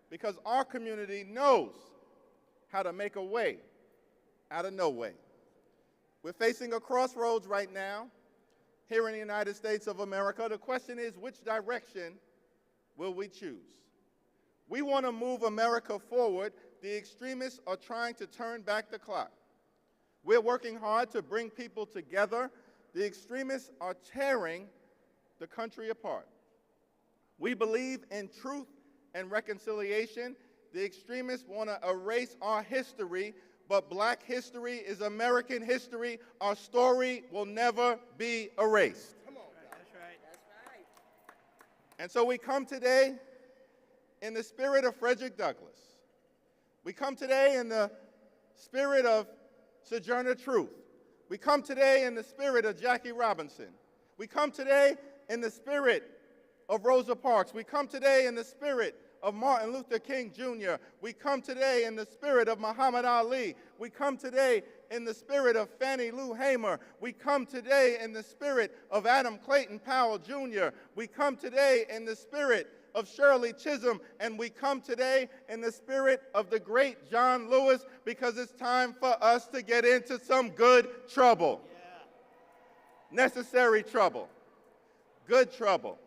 because our community knows how to make a way out of no way. We're facing a crossroads right now here in the United States of America. The question is, which direction will we choose? We want to move America forward. The extremists are trying to turn back the clock. We're working hard to bring people together. The extremists are tearing the country apart. We believe in truth and reconciliation. The extremists want to erase our history, but black history is American history. Our story will never be erased. Come on. That's right. That's right. And so we come today in the spirit of Frederick Douglass. We come today in the spirit of Sojourner Truth. We come today in the spirit of Jackie Robinson. We come today in the spirit of Rosa Parks. We come today in the spirit of Martin Luther King Jr. We come today in the spirit of Muhammad Ali. We come today in the spirit of Fannie Lou Hamer. We come today in the spirit of Adam Clayton Powell Jr. We come today in the spirit of Shirley Chisholm, and we come today in the spirit of the great John Lewis, because it's time for us to get into some good trouble. Necessary trouble. Good trouble.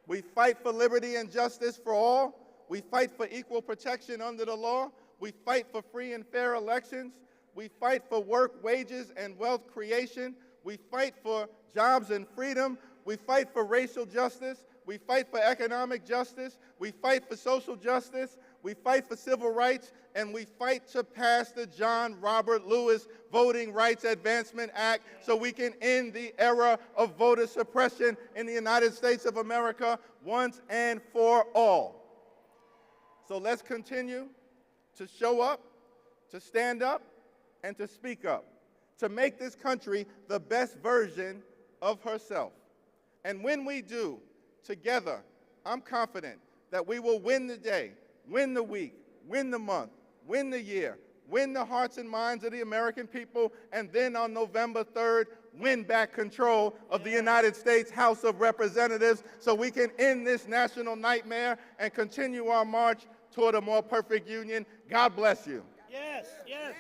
We fight for liberty and justice for all. We fight for equal protection under the law. We fight for free and fair elections. We fight for work, wages, and wealth creation. We fight for jobs and freedom. We fight for racial justice. We fight for economic justice. We fight for social justice. We fight for civil rights. And we fight to pass the John Robert Lewis Voting Rights Advancement Act so we can end the era of voter suppression in the United States of America once and for all. So let's continue to show up, to stand up, and to speak up, to make this country the best version of herself. And when we do, together, I'm confident that we will win the day, win the week, win the month, win the year, win the hearts and minds of the American people, and then on November 3rd, win back control of the United States House of Representatives so we can end this national nightmare and continue our march toward a more perfect union. God bless you. Yes, yes.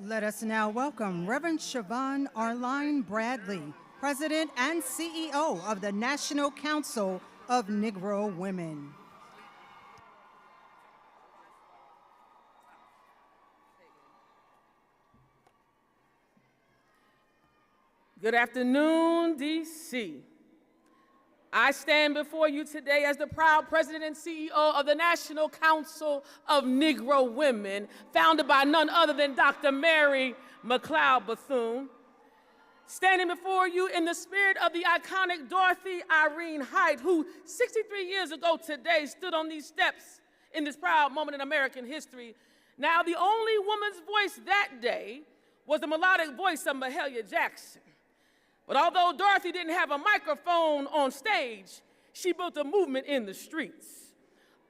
Let us now welcome Reverend Siobhan Arline Bradley, President and CEO of the National Council of Negro Women. Good afternoon, D.C. I stand before you today as the proud President and CEO of the National Council of Negro Women, founded by none other than Dr. Mary McLeod Bethune. Standing before you in the spirit of the iconic Dorothy Irene Height, who 63 years ago today stood on these steps in this proud moment in American history. Now, the only woman's voice that day was the melodic voice of Mahalia Jackson. But although Dorothy didn't have a microphone on stage, she built a movement in the streets.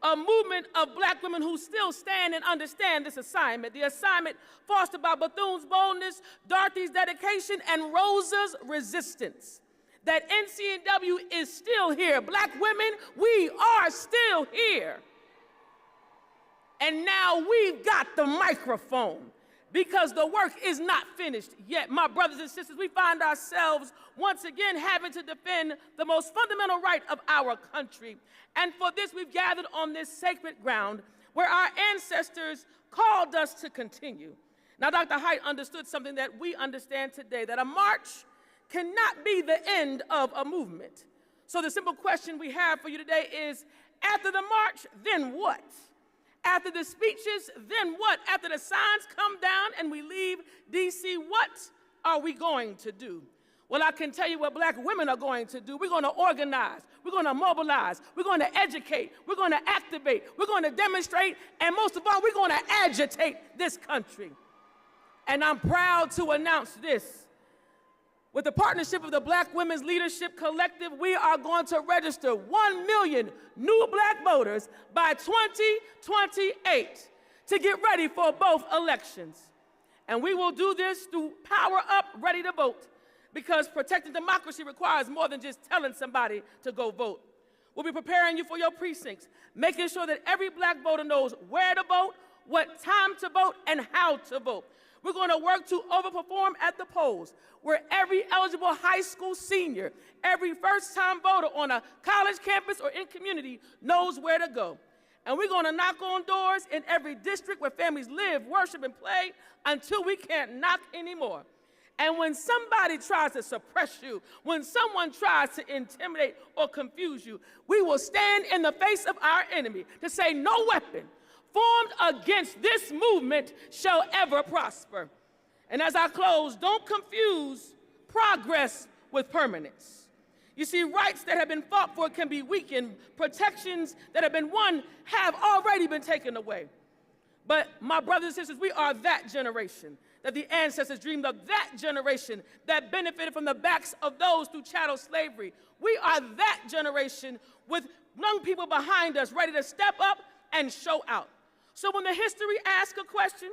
A movement of black women who still stand and understand this assignment, the assignment fostered by Bethune's boldness, Dorothy's dedication, and Rosa's resistance. That NCNW is still here. Black women, we are still here. And now we've got the microphone, because the work is not finished yet. My brothers and sisters, we find ourselves once again having to defend the most fundamental right of our country. And for this, we've gathered on this sacred ground where our ancestors called us to continue. Now, Dr. Height understood something that we understand today, that a march cannot be the end of a movement. So the simple question we have for you today is, after the march, then what? After the speeches, then what? After the signs come down and we leave D.C., what are we going to do? Well, I can tell you what black women are going to do. We're going to organize. We're going to mobilize. We're going to educate. We're going to activate. We're going to demonstrate. And most of all, we're going to agitate this country. And I'm proud to announce this. With the partnership of the Black Women's Leadership Collective, we are going to register 1 million new black voters by 2028 to get ready for both elections. And we will do this through Power Up, Ready to Vote, because protecting democracy requires more than just telling somebody to go vote. We'll be preparing you for your precincts, making sure that every black voter knows where to vote, what time to vote, and how to vote. We're going to work to overperform at the polls, where every eligible high school senior, every first-time voter on a college campus or in community knows where to go. And we're going to knock on doors in every district where families live, worship, and play until we can't knock anymore. And when somebody tries to suppress you, when someone tries to intimidate or confuse you, we will stand in the face of our enemy to say, no weapon formed against this movement shall ever prosper. And as I close, don't confuse progress with permanence. You see, rights that have been fought for can be weakened. Protections that have been won have already been taken away. But my brothers and sisters, we are that generation that the ancestors dreamed of, that generation that benefited from the backs of those through chattel slavery. We are that generation with young people behind us ready to step up and show out. So when the history asks a question,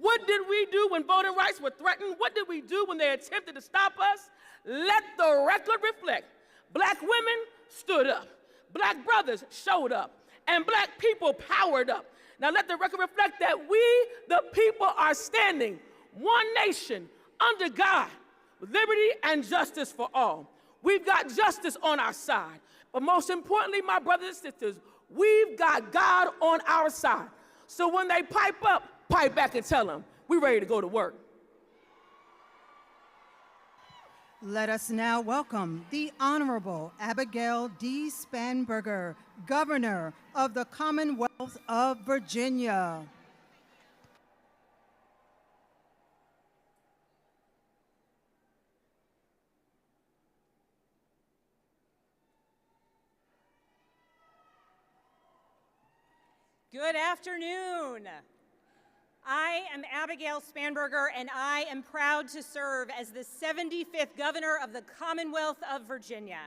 what did we do when voting rights were threatened? What did we do when they attempted to stop us? Let the record reflect. Black women stood up. Black brothers showed up. And black people powered up. Now let the record reflect that we, the people, are standing one nation under God with liberty and justice for all. We've got justice on our side. But most importantly, my brothers and sisters, we've got God on our side. So when they pipe up, pipe back and tell them, we're ready to go to work. Let us now welcome the Honorable Abigail D. Spanberger, Governor of the Commonwealth of Virginia. Good afternoon. I am Abigail Spanberger, and I am proud to serve as the 75th Governor of the Commonwealth of Virginia.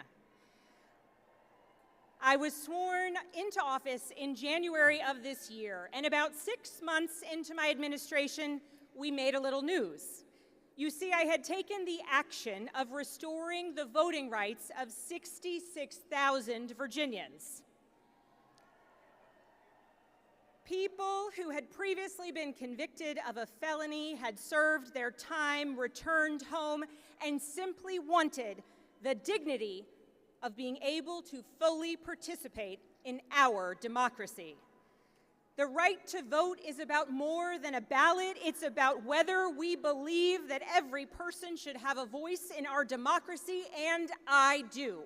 I was sworn into office in January of this year, and about 6 months into my administration, we made a little news. You see, I had taken the action of restoring the voting rights of 66,000 Virginians. People who had previously been convicted of a felony, had served their time, returned home, and simply wanted the dignity of being able to fully participate in our democracy. The right to vote is about more than a ballot. It's about whether we believe that every person should have a voice in our democracy, and I do.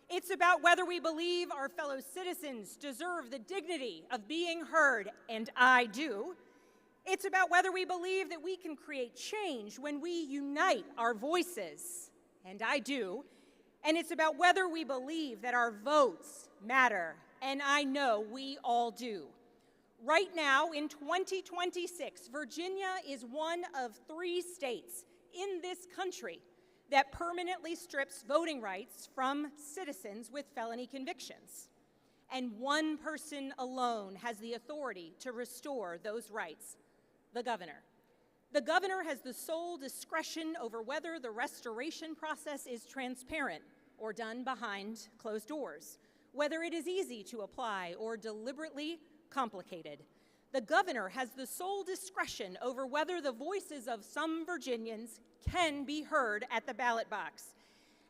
It's about whether we believe our fellow citizens deserve the dignity of being heard, and I do. It's about whether we believe that we can create change when we unite our voices, and I do. And it's about whether we believe that our votes matter, and I know we all do. Right now, in 2026, Virginia is one of 3 states in this country that permanently strips voting rights from citizens with felony convictions. And one person alone has the authority to restore those rights, the governor. The governor has the sole discretion over whether the restoration process is transparent or done behind closed doors, whether it is easy to apply or deliberately complicated. The governor has the sole discretion over whether the voices of some Virginians can be heard at the ballot box.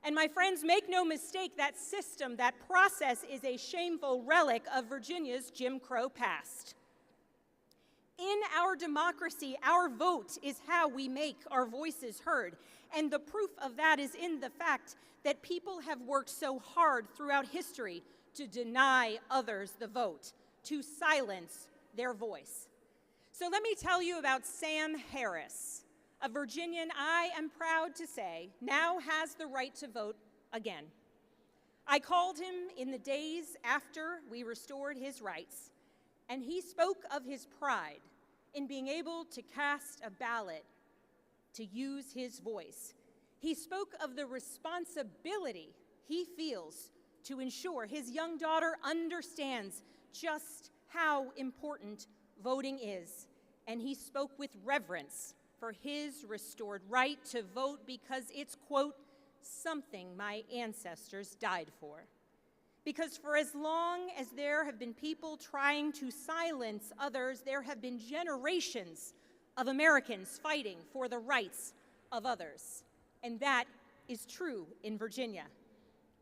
And my friends, make no mistake, that system, that process is a shameful relic of Virginia's Jim Crow past. In our democracy, our vote is how we make our voices heard. And the proof of that is in the fact that people have worked so hard throughout history to deny others the vote, to silence their voice. So let me tell you about Sam Harris, a Virginian I am proud to say now has the right to vote again. I called him in the days after we restored his rights, and he spoke of his pride in being able to cast a ballot, to use his voice. He spoke of the responsibility he feels to ensure his young daughter understands just how important voting is. And he spoke with reverence for his restored right to vote because it's, quote, something my ancestors died for. Because for as long as there have been people trying to silence others, there have been generations of Americans fighting for the rights of others. And that is true in Virginia.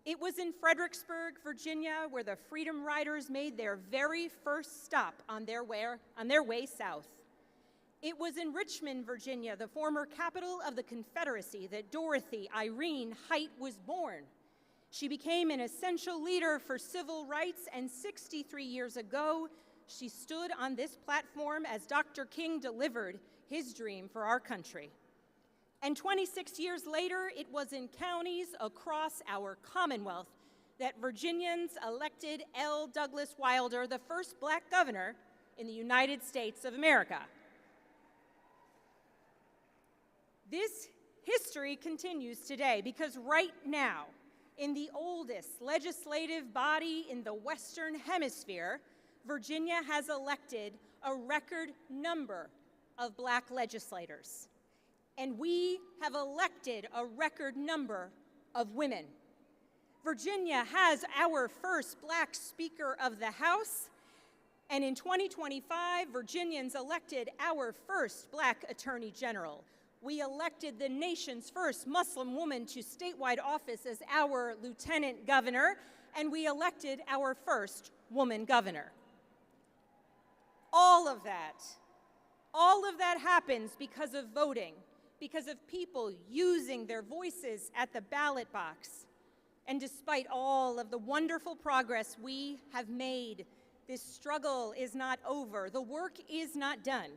It was in Fredericksburg, Virginia, where the Freedom Riders made their very first stop on their way south. It was in Richmond, Virginia, the former capital of the Confederacy, that Dorothy Irene Height was born. She became an essential leader for civil rights, and 63 years ago, she stood on this platform as Dr. King delivered his dream for our country. And 26 years later, it was in counties across our Commonwealth that Virginians elected L. Douglas Wilder, the first black governor in the United States of America. This history continues today because right now, in the oldest legislative body in the Western Hemisphere, Virginia has elected a record number of black legislators. And we have elected a record number of women. Virginia has our first black Speaker of the House, and in 2025, Virginians elected our first black Attorney General. We elected the nation's first Muslim woman to statewide office as our lieutenant governor, and we elected our first woman governor. All of that happens because of voting, because of people using their voices at the ballot box. And despite all of the wonderful progress we have made, this struggle is not over. The work is not done.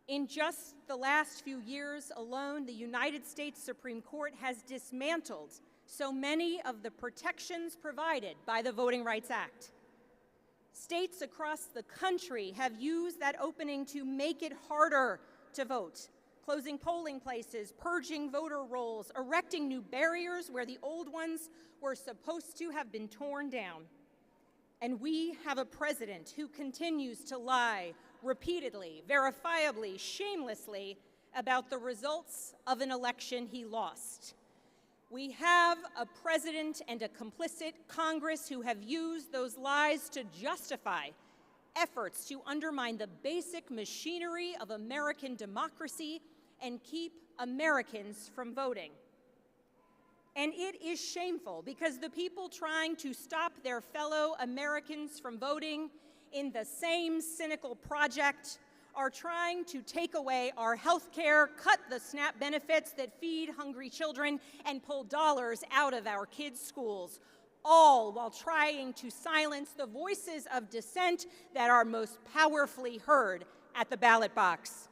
In just the last few years alone, the United States Supreme Court has dismantled so many of the protections provided by the Voting Rights Act. States across the country have used that opening to make it harder to vote, closing polling places, purging voter rolls, erecting new barriers where the old ones were supposed to have been torn down. And we have a president who continues to lie repeatedly, verifiably, shamelessly about the results of an election he lost. We have a president and a complicit Congress who have used those lies to justify efforts to undermine the basic machinery of American democracy and keep Americans from voting. And it is shameful because the people trying to stop their fellow Americans from voting in the same cynical project are trying to take away our health care, cut the SNAP benefits that feed hungry children, and pull dollars out of our kids' schools, all while trying to silence the voices of dissent that are most powerfully heard at the ballot box.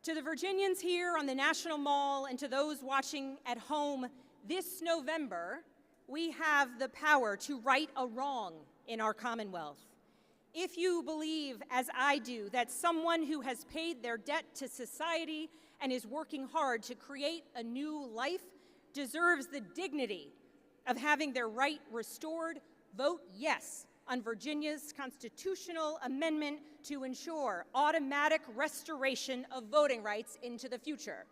To the Virginians here on the National Mall and to those watching at home, this November, we have the power to right a wrong in our Commonwealth. If you believe, as I do, that someone who has paid their debt to society and is working hard to create a new life deserves the dignity of having their right restored, vote yes on Virginia's constitutional amendment to ensure automatic restoration of voting rights into the future.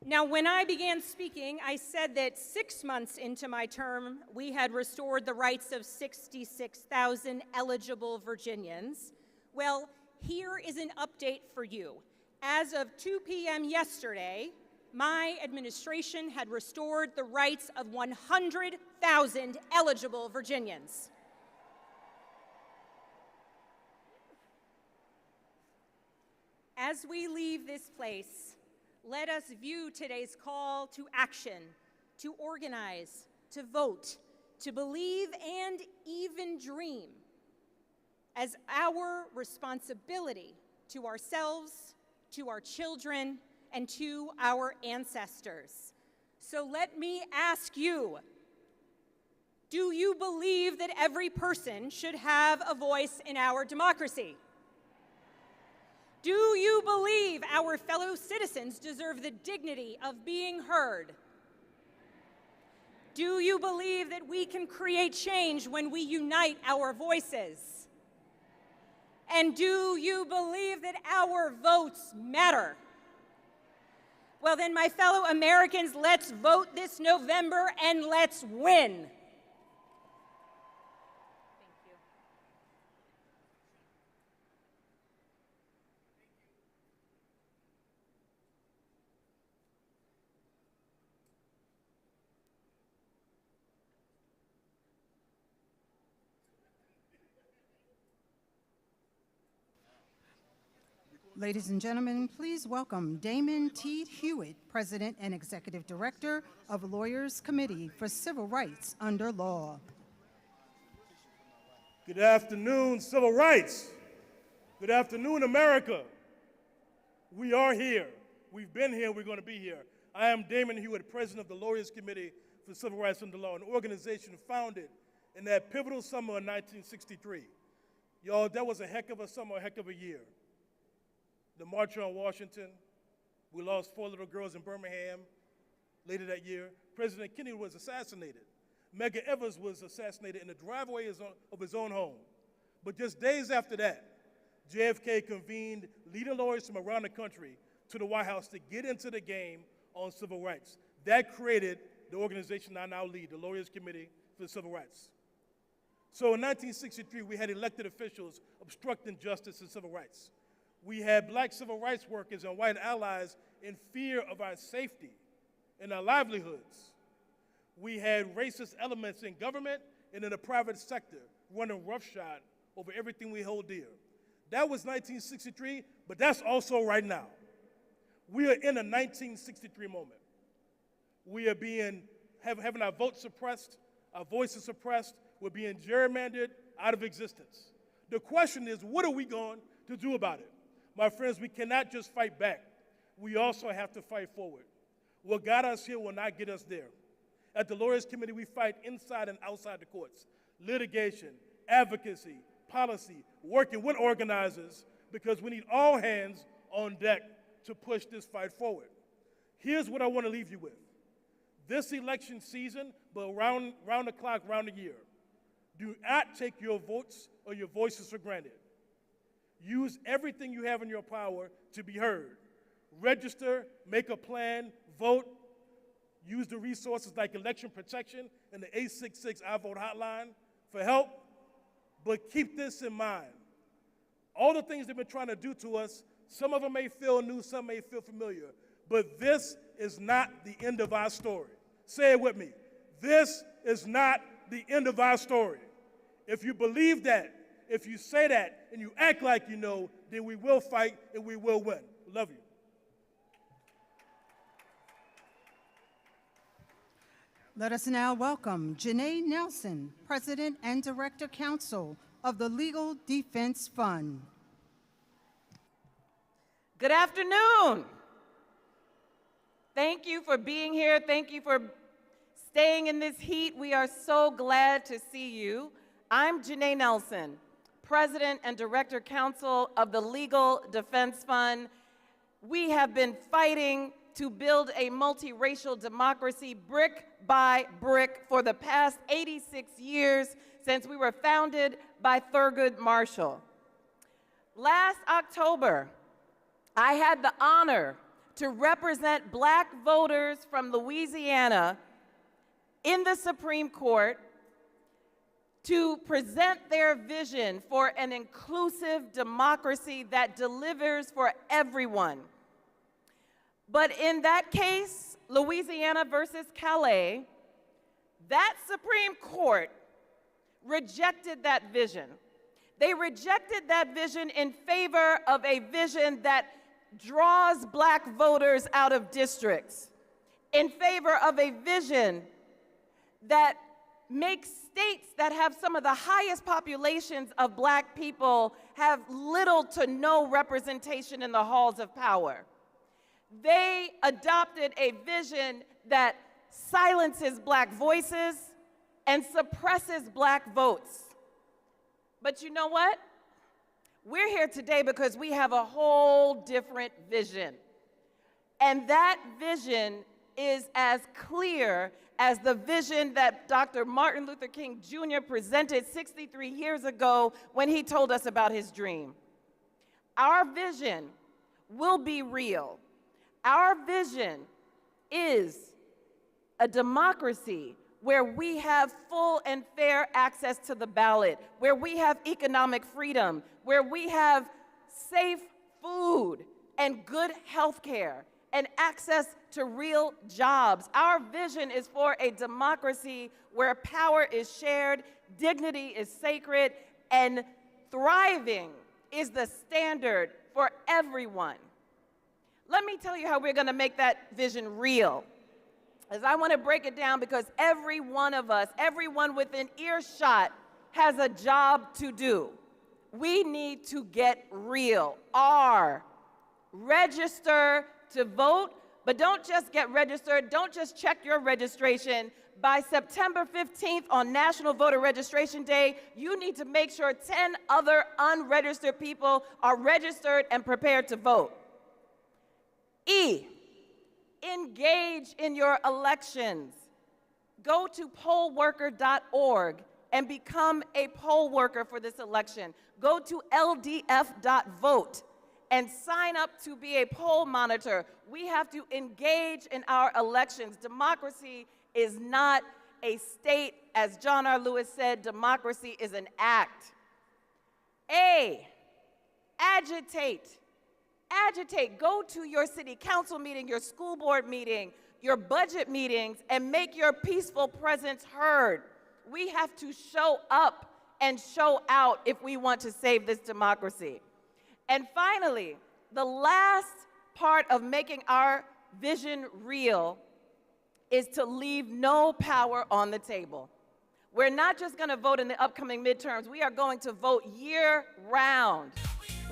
Now, when I began speaking, I said that 6 months into my term, we had restored the rights of 66,000 eligible Virginians. Well, here is an update for you. As of 2 p.m. yesterday, my administration had restored the rights of 100,000 eligible Virginians. As we leave this place, let us view today's call to action, to organize, to vote, to believe and even dream as our responsibility to ourselves, to our children, and to our ancestors. So let me ask you, do you believe that every person should have a voice in our democracy? Do you believe our fellow citizens deserve the dignity of being heard? Do you believe that we can create change when we unite our voices? And do you believe that our votes matter? Well then, my fellow Americans, let's vote this November and let's win. Ladies and gentlemen, please welcome Damon T. Hewitt, President and Executive Director of Lawyers Committee for Civil Rights Under Law. Good afternoon, civil rights. Good afternoon, America. We are here. We've been here. We're going to be here. I am Damon Hewitt, President of the Lawyers Committee for Civil Rights Under Law, an organization founded in that pivotal summer of 1963. Y'all, that was a heck of a summer, a heck of a year. The March on Washington, we lost 4 little girls in Birmingham later that year. President Kennedy was assassinated. Medgar Evers was assassinated in the driveway of his own home. But just days after that, JFK convened leading lawyers from around the country to the White House to get into the game on civil rights. That created the organization I now lead, the Lawyers Committee for Civil Rights. So in 1963, we had elected officials obstructing justice and civil rights. We had black civil rights workers and white allies in fear of our safety and our livelihoods. We had racist elements in government and in the private sector running roughshod over everything we hold dear. That was 1963, but that's also right now. We are in a 1963 moment. We are having our votes suppressed, our voices suppressed, we're being gerrymandered out of existence. The question is, what are we going to do about it? My friends, we cannot just fight back. We also have to fight forward. What got us here will not get us there. At the Lawyers Committee, we fight inside and outside the courts. Litigation, advocacy, policy, working with organizers, because we need all hands on deck to push this fight forward. Here's what I want to leave you with. This election season, but round the clock, round the year, do not take your votes or your voices for granted. Use everything you have in your power to be heard. Register, make a plan, vote. Use the resources like election protection and the 866 I Vote hotline for help. But keep this in mind. All the things they've been trying to do to us, some of them may feel new, some may feel familiar. But this is not the end of our story. Say it with me. This is not the end of our story. If you believe that, if you say that, and you act like you know, then we will fight and we will win. Love you. Let us now welcome Janae Nelson, President and Director Counsel of the Legal Defense Fund. Good afternoon. Thank you for being here. Thank you for staying in this heat. We are so glad to see you. I'm Janae Nelson, President and Director Counsel of the Legal Defense Fund. We have been fighting to build a multiracial democracy brick by brick for the past 86 years since we were founded by Thurgood Marshall. Last October, I had the honor to represent black voters from Louisiana in the Supreme Court to present their vision for an inclusive democracy that delivers for everyone. But in that case, Louisiana versus Calais, that Supreme Court rejected that vision. They rejected that vision in favor of a vision that draws black voters out of districts, in favor of a vision that make states that have some of the highest populations of black people have little to no representation in the halls of power. They adopted a vision that silences black voices and suppresses black votes. But you know what? We're here today because we have a whole different vision. And that vision is as clear as the vision that Dr. Martin Luther King Jr. presented 63 years ago when he told us about his dream. Our vision will be real. Our vision is a democracy where we have full and fair access to the ballot, where we have economic freedom, where we have safe food and good health care and access to real jobs. Our vision is for a democracy where power is shared, dignity is sacred, and thriving is the standard for everyone. Let me tell you how we're gonna make that vision real. As I wanna break it down because every one of us, everyone within earshot has a job to do. We need to get real. Register to vote, but don't just get registered, don't just check your registration. By September 15th on National Voter Registration Day, you need to make sure 10 other unregistered people are registered and prepared to vote. Engage in your elections. Go to pollworker.org and become a poll worker for this election. Go to ldf.vote and sign up to be a poll monitor. We have to engage in our elections. Democracy is not a state. As John R. Lewis said, democracy is an act. Agitate. Agitate. Go to your city council meeting, your school board meeting, your budget meetings, and make your peaceful presence heard. We have to show up and show out if we want to save this democracy. And finally, the last part of making our vision real is to leave no power on the table. We're not just going to vote in the upcoming midterms. We are going to vote year-round.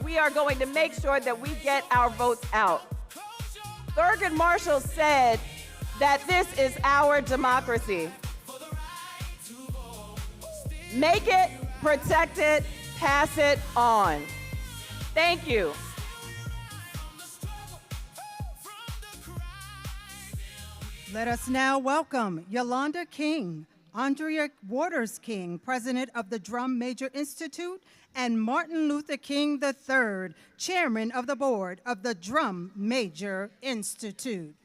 We are going to make sure that we get our votes out. Thurgood Marshall said that this is our democracy. Make it, protect it, pass it on. Thank you. Let us now welcome Yolanda King, Arndrea Waters King, President of the Drum Major Institute, and Martin Luther King III, Chairman of the Board of the Drum Major Institute.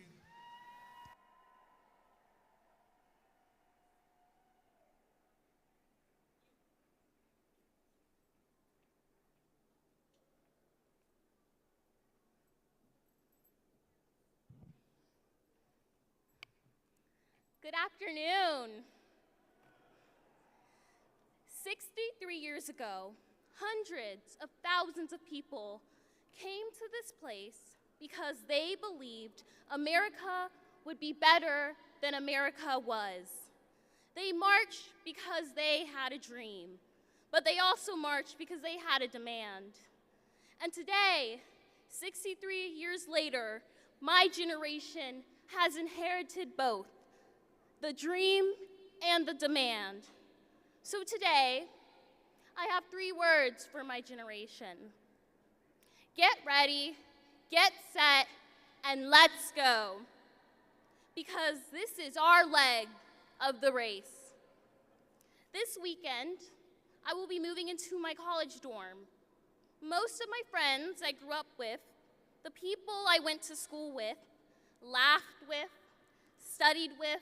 Good afternoon. 63 years ago, hundreds of thousands of people came to this place because they believed America would be better than America was. They marched because they had a dream, but they also marched because they had a demand. And today, 63 years later, my generation has inherited both the dream and the demand. So today, I have 3 words for my generation. Get ready, get set, and let's go. Because this is our leg of the race. This weekend, I will be moving into my college dorm. Most of my friends I grew up with, the people I went to school with, laughed with, studied with,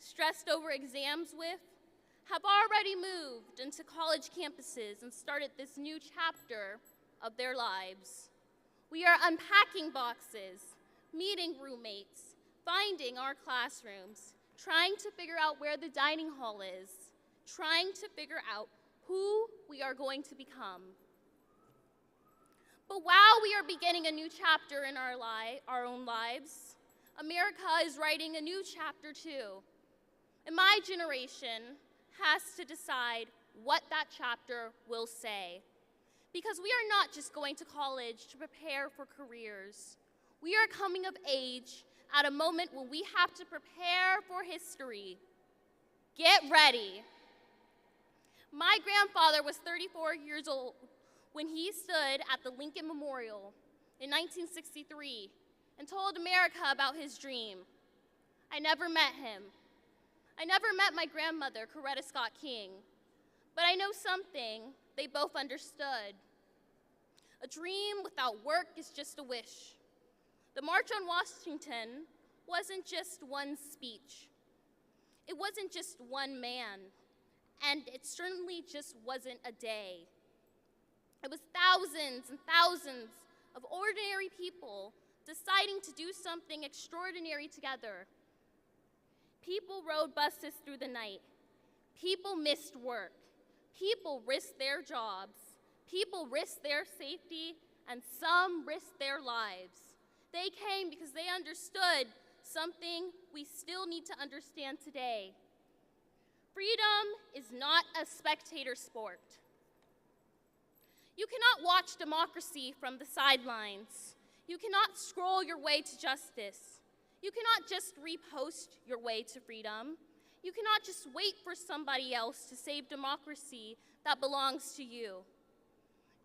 stressed over exams with, have already moved into college campuses and started this new chapter of their lives. We are unpacking boxes, meeting roommates, finding our classrooms, trying to figure out where the dining hall is, trying to figure out who we are going to become. But while we are beginning a new chapter in our own lives, America is writing a new chapter too. In my generation, has to decide what that chapter will say. Because we are not just going to college to prepare for careers. We are coming of age at a moment when we have to prepare for history. Get ready. My grandfather was 34 years old when he stood at the Lincoln Memorial in 1963 and told America about his dream. I never met him. I never met my grandmother, Coretta Scott King, but I know something they both understood. A dream without work is just a wish. The March on Washington wasn't just one speech. It wasn't just one man, and it certainly just wasn't a day. It was thousands and thousands of ordinary people deciding to do something extraordinary together. People rode buses through the night. People missed work. People risked their jobs. People risked their safety, and some risked their lives. They came because they understood something we still need to understand today. Freedom is not a spectator sport. You cannot watch democracy from the sidelines. You cannot scroll your way to justice. You cannot just repost your way to freedom. You cannot just wait for somebody else to save democracy that belongs to you.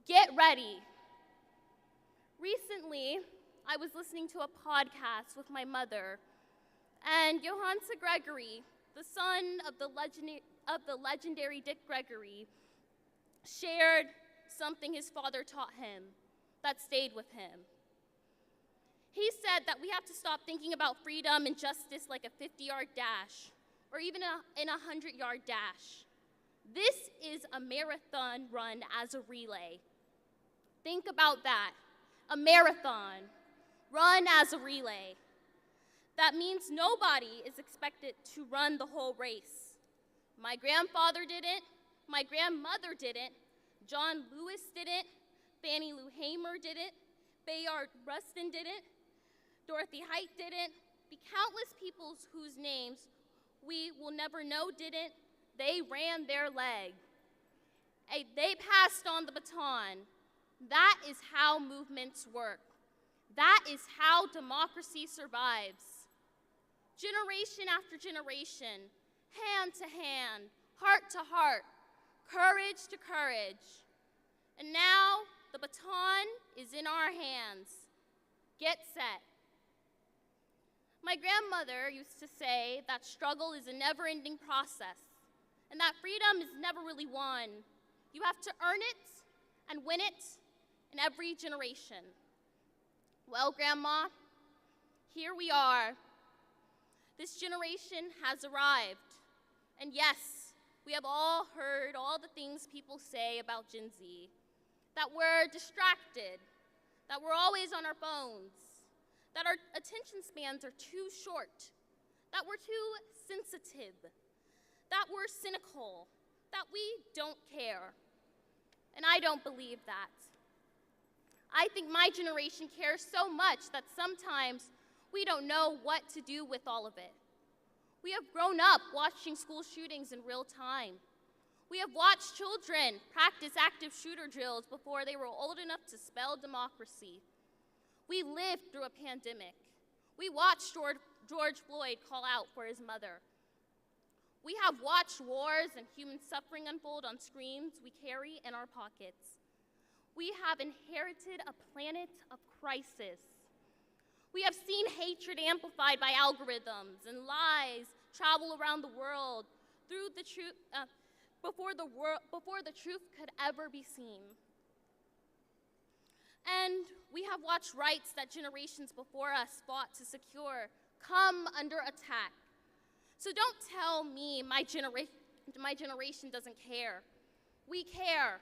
Get ready. Recently, I was listening to a podcast with my mother, and Johansa Gregory, the son of the legendary Dick Gregory, shared something his father taught him that stayed with him. He said that we have to stop thinking about freedom and justice like a 50-yard dash, or even in a 100-yard dash. This is a marathon run as a relay. Think about that, a marathon run as a relay. That means nobody is expected to run the whole race. My grandfather didn't, my grandmother didn't, John Lewis didn't, Fannie Lou Hamer didn't, Bayard Rustin didn't, Dorothy Height didn't, the countless people whose names we will never know didn't. They ran their leg. They passed on the baton. That is how movements work. That is how democracy survives. Generation after generation, hand to hand, heart to heart, courage to courage. And now the baton is in our hands. Get set. My grandmother used to say that struggle is a never-ending process and that freedom is never really won. You have to earn it and win it in every generation. Well, Grandma, here we are. This generation has arrived. And yes, we have all heard all the things people say about Gen Z, that we're distracted, that we're always on our phones, that our attention spans are too short, that we're too sensitive, that we're cynical, that we don't care. And I don't believe that. I think my generation cares so much that sometimes we don't know what to do with all of it. We have grown up watching school shootings in real time. We have watched children practice active shooter drills before they were old enough to spell democracy. We lived through a pandemic. We watched George Floyd call out for his mother. We have watched wars and human suffering unfold on screens we carry in our pockets. We have inherited a planet of crisis. We have seen hatred amplified by algorithms and lies travel around the world through the truth before the truth could ever be seen. And we have watched rights that generations before us fought to secure come under attack. So don't tell me my generation doesn't care. We care.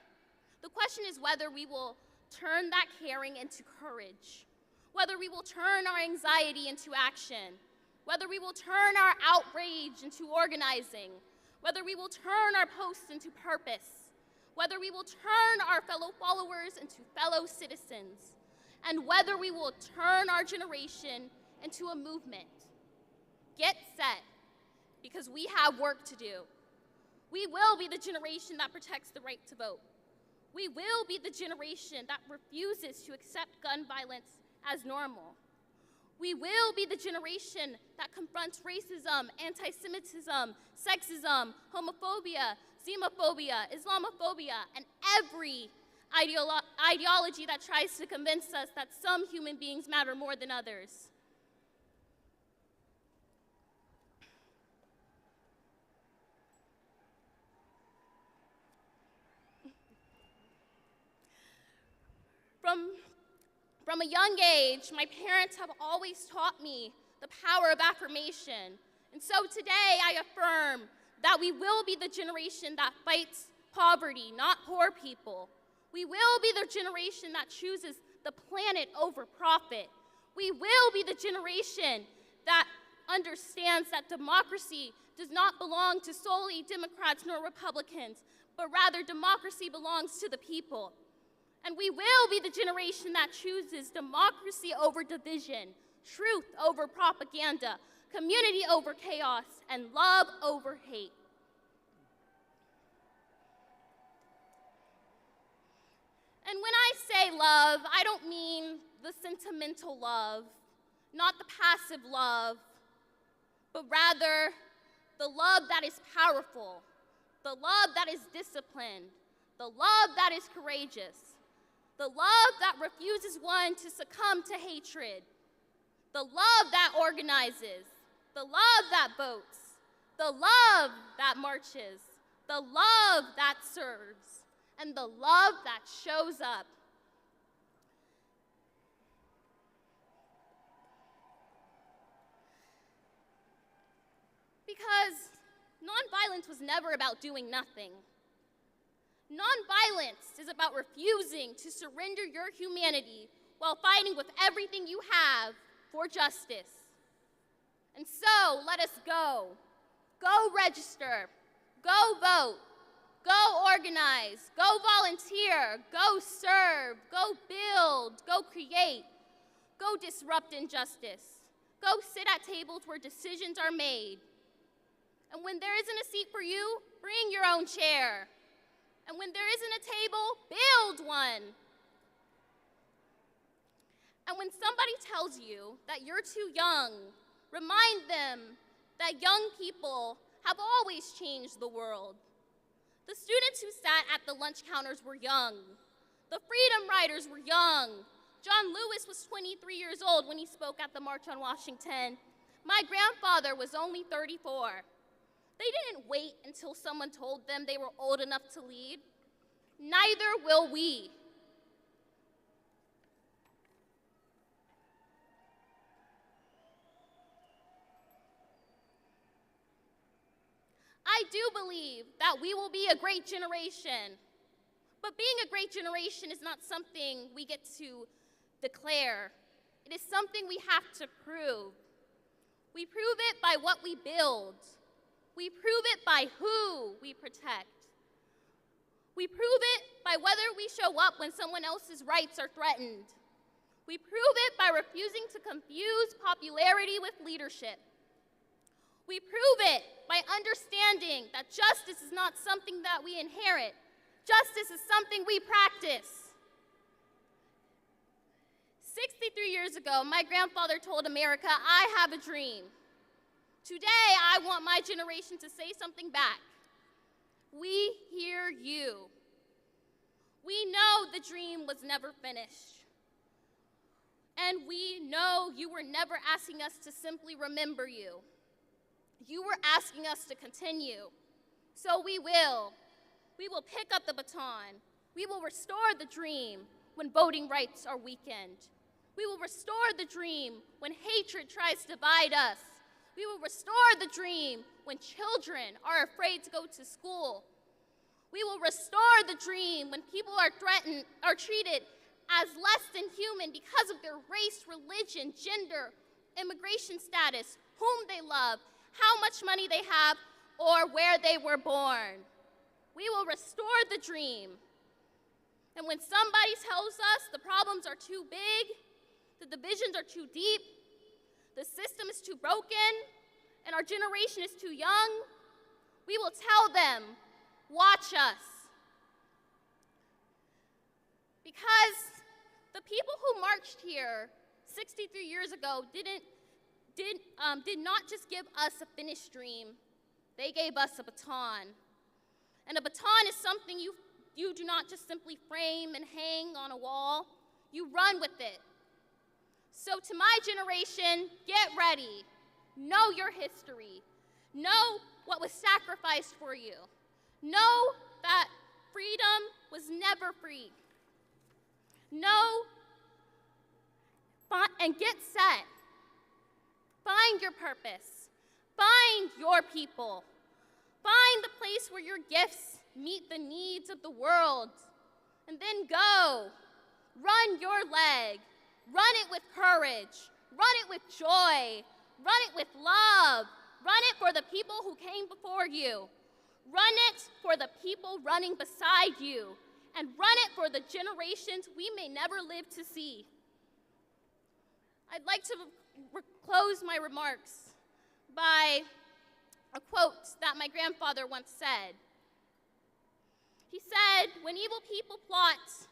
The question is whether we will turn that caring into courage, whether we will turn our anxiety into action, whether we will turn our outrage into organizing, whether we will turn our posts into purpose, whether we will turn our fellow followers into fellow citizens, and whether we will turn our generation into a movement. Get set, because we have work to do. We will be the generation that protects the right to vote. We will be the generation that refuses to accept gun violence as normal. We will be the generation that confronts racism, anti-Semitism, sexism, homophobia, xenophobia, Islamophobia, and every ideology that tries to convince us that some human beings matter more than others. From a young age, my parents have always taught me the power of affirmation. And so today I affirm that we will be the generation that fights poverty, not poor people. We will be the generation that chooses the planet over profit. We will be the generation that understands that democracy does not belong to solely Democrats nor Republicans, but rather democracy belongs to the people. And we will be the generation that chooses democracy over division, truth over propaganda, community over chaos, and love over hate. And when I say love, I don't mean the sentimental love, not the passive love, but rather the love that is powerful, the love that is disciplined, the love that is courageous, the love that refuses one to succumb to hatred, the love that organizes, the love that votes, the love that marches, the love that serves, and the love that shows up. Because nonviolence was never about doing nothing. Nonviolence is about refusing to surrender your humanity while fighting with everything you have for justice. And so, let us go. Go register. Go vote. Go organize. Go volunteer. Go serve. Go build. Go create. Go disrupt injustice. Go sit at tables where decisions are made. And when there isn't a seat for you, bring your own chair. And when there isn't a table, build one. And when somebody tells you that you're too young, remind them that young people have always changed the world. The students who sat at the lunch counters were young. The freedom riders were young. John Lewis was 23 years old when he spoke at the March on Washington. My grandfather was only 34. They didn't wait until someone told them they were old enough to lead. Neither will we. I do believe that we will be a great generation. But being a great generation is not something we get to declare. It is something we have to prove. We prove it by what we build. We prove it by who we protect. We prove it by whether we show up when someone else's rights are threatened. We prove it by refusing to confuse popularity with leadership. We prove it by understanding that justice is not something that we inherit. Justice is something we practice. 63 years ago, my grandfather told America, "I have a dream." Today, I want my generation to say something back. We hear you. We know the dream was never finished. And we know you were never asking us to simply remember you. You were asking us to continue. So we will. We will pick up the baton. We will restore the dream when voting rights are weakened. We will restore the dream when hatred tries to divide us. We will restore the dream when children are afraid to go to school. We will restore the dream when people are treated as less than human because of their race, religion, gender, immigration status, whom they love, how much money they have, or where they were born. We will restore the dream. And when somebody tells us the problems are too big, the divisions are too deep, the system is too broken, and our generation is too young, we will tell them watch us. Because the people who marched here 63 years ago did not just give us a finished dream, they gave us a baton. And a baton is something you do not just simply frame and hang on a wall, you run with it. So to my generation, get ready. Know your history. Know what was sacrificed for you. Know that freedom was never free. Know and get set. Find your purpose. Find your people. Find the place where your gifts meet the needs of the world. And then go. Run your leg. Run it with courage. Run it with joy. Run it with love. Run it for the people who came before you. Run it for the people running beside you. And run it for the generations we may never live to see. I'd like to close my remarks by a quote that my grandfather once said. He said, "When evil people plot,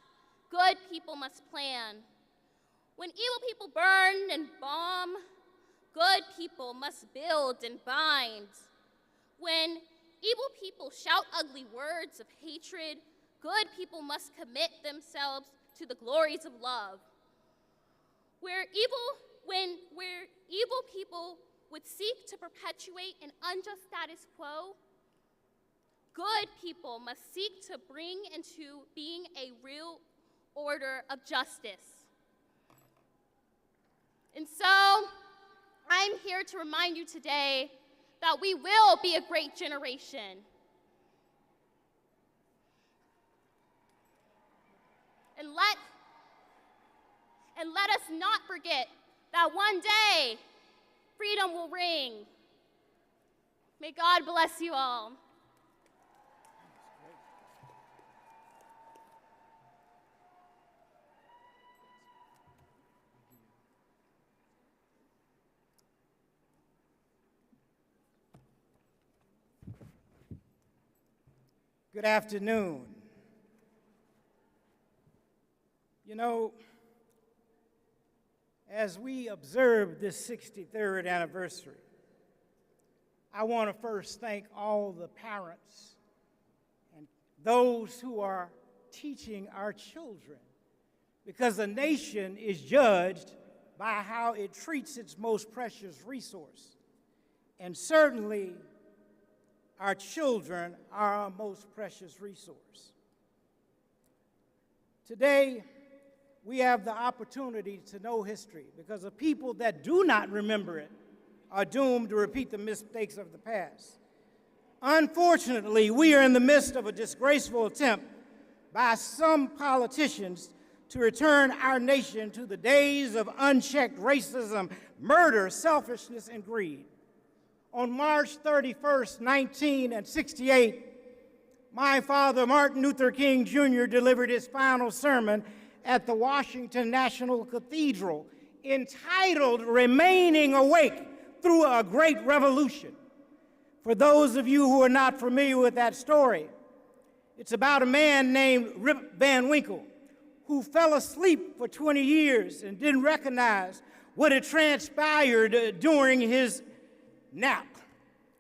good people must plan. When evil people burn and bomb, good people must build and bind. When evil people shout ugly words of hatred, good people must commit themselves to the glories of love. Where evil people would seek to perpetuate an unjust status quo, good people must seek to bring into being a real order of justice." And so, I'm here to remind you today that we will be a great generation. And let us not forget that one day, freedom will ring. May God bless you all. Good afternoon. You know, as we observe this 63rd anniversary, I want to first thank all the parents and those who are teaching our children, because a nation is judged by how it treats its most precious resource. And certainly, our children are our most precious resource. Today, we have the opportunity to know history, because the people that do not remember it are doomed to repeat the mistakes of the past. Unfortunately, we are in the midst of a disgraceful attempt by some politicians to return our nation to the days of unchecked racism, murder, selfishness, and greed. On March 31st, 1968, my father, Martin Luther King Jr., delivered his final sermon at the Washington National Cathedral, entitled "Remaining Awake Through a Great Revolution." For those of you who are not familiar with that story, it's about a man named Rip Van Winkle who fell asleep for 20 years and didn't recognize what had transpired during his nap.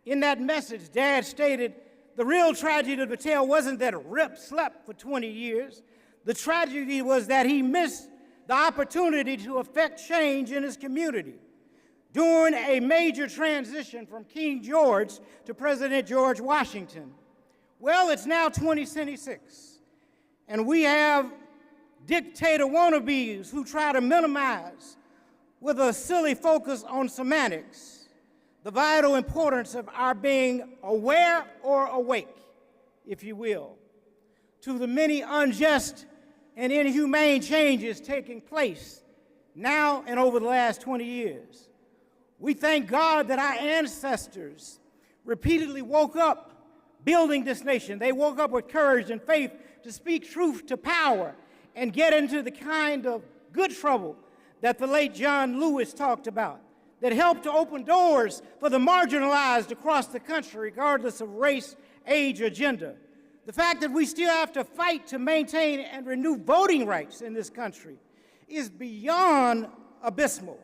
In that message, Dad stated, the real tragedy of the tale wasn't that Rip slept for 20 years. The tragedy was that he missed the opportunity to affect change in his community during a major transition from King George to President George Washington. Well, it's now 2026, and we have dictator wannabes who try to minimize, with a silly focus on semantics, the vital importance of our being aware or awake, if you will, to the many unjust and inhumane changes taking place now and over the last 20 years. We thank God that our ancestors repeatedly woke up building this nation. They woke up with courage and faith to speak truth to power and get into the kind of good trouble that the late John Lewis talked about, that helped to open doors for the marginalized across the country, regardless of race, age, or gender. The fact that we still have to fight to maintain and renew voting rights in this country is beyond abysmal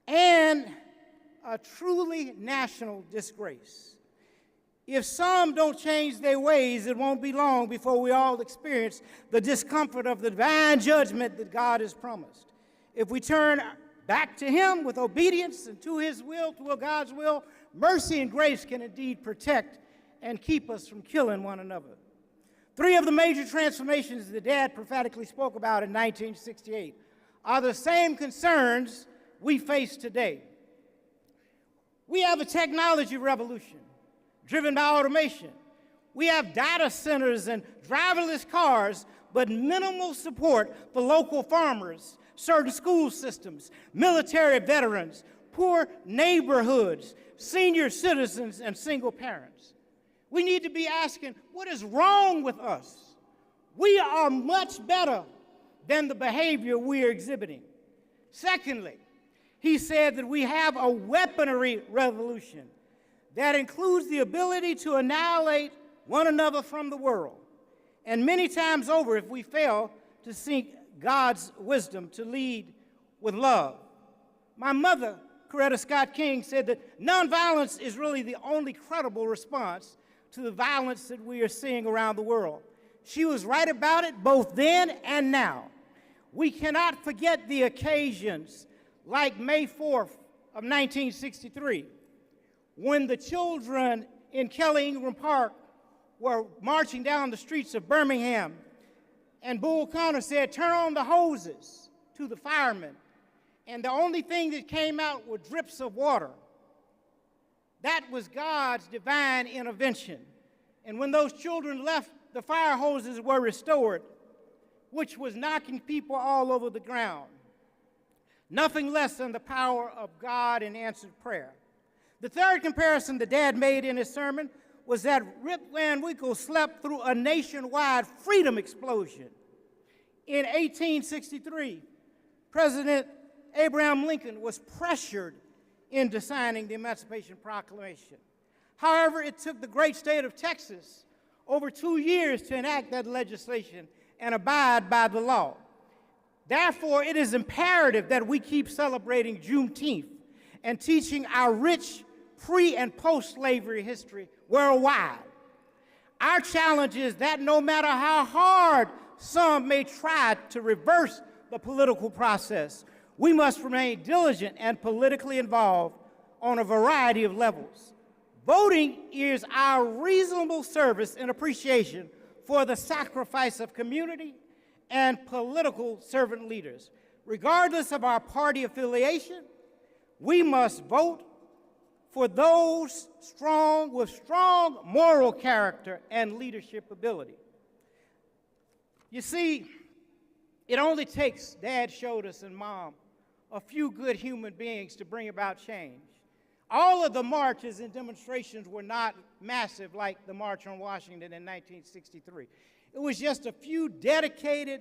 and a truly national disgrace. If some don't change their ways, it won't be long before we all experience the discomfort of the divine judgment that God has promised. If we turn back to Him with obedience and to His will, to God's will, mercy and grace can indeed protect and keep us from killing one another. Three of the major transformations that Dad prophetically spoke about in 1968 are the same concerns we face today. We have a technology revolution driven by automation. We have data centers and driverless cars, but minimal support for local farmers, certain school systems, military veterans, poor neighborhoods, senior citizens, and single parents. We need to be asking, what is wrong with us? We are much better than the behavior we are exhibiting. Secondly, he said that we have a weaponry revolution that includes the ability to annihilate one another from the world. And many times over, if we fail to seek God's wisdom to lead with love. My mother, Coretta Scott King, said that nonviolence is really the only credible response to the violence that we are seeing around the world. She was right about it both then and now. We cannot forget the occasions like May 4th of 1963, when the children in Kelly Ingram Park were marching down the streets of Birmingham, and Bull Connor said, "Turn on the hoses," to the firemen, and the only thing that came out were drips of water. That was God's divine intervention. And when those children left, the fire hoses were restored, which was knocking people all over the ground. Nothing less than the power of God in answered prayer. The third comparison that Dad made in his sermon was that Rip Van Winkle slept through a nationwide freedom explosion. In 1863, President Abraham Lincoln was pressured into signing the Emancipation Proclamation. However, it took the great state of Texas over 2 years to enact that legislation and abide by the law. Therefore, it is imperative that we keep celebrating Juneteenth and teaching our rich pre- and post-slavery history worldwide. Our challenge is that no matter how hard some may try to reverse the political process, we must remain diligent and politically involved on a variety of levels. Voting is our reasonable service and appreciation for the sacrifice of community and political servant leaders. Regardless of our party affiliation, we must vote for those with strong moral character and leadership ability. You see, it only takes, Dad showed us and Mom, a few good human beings to bring about change. All of the marches and demonstrations were not massive like the March on Washington in 1963. It was just a few dedicated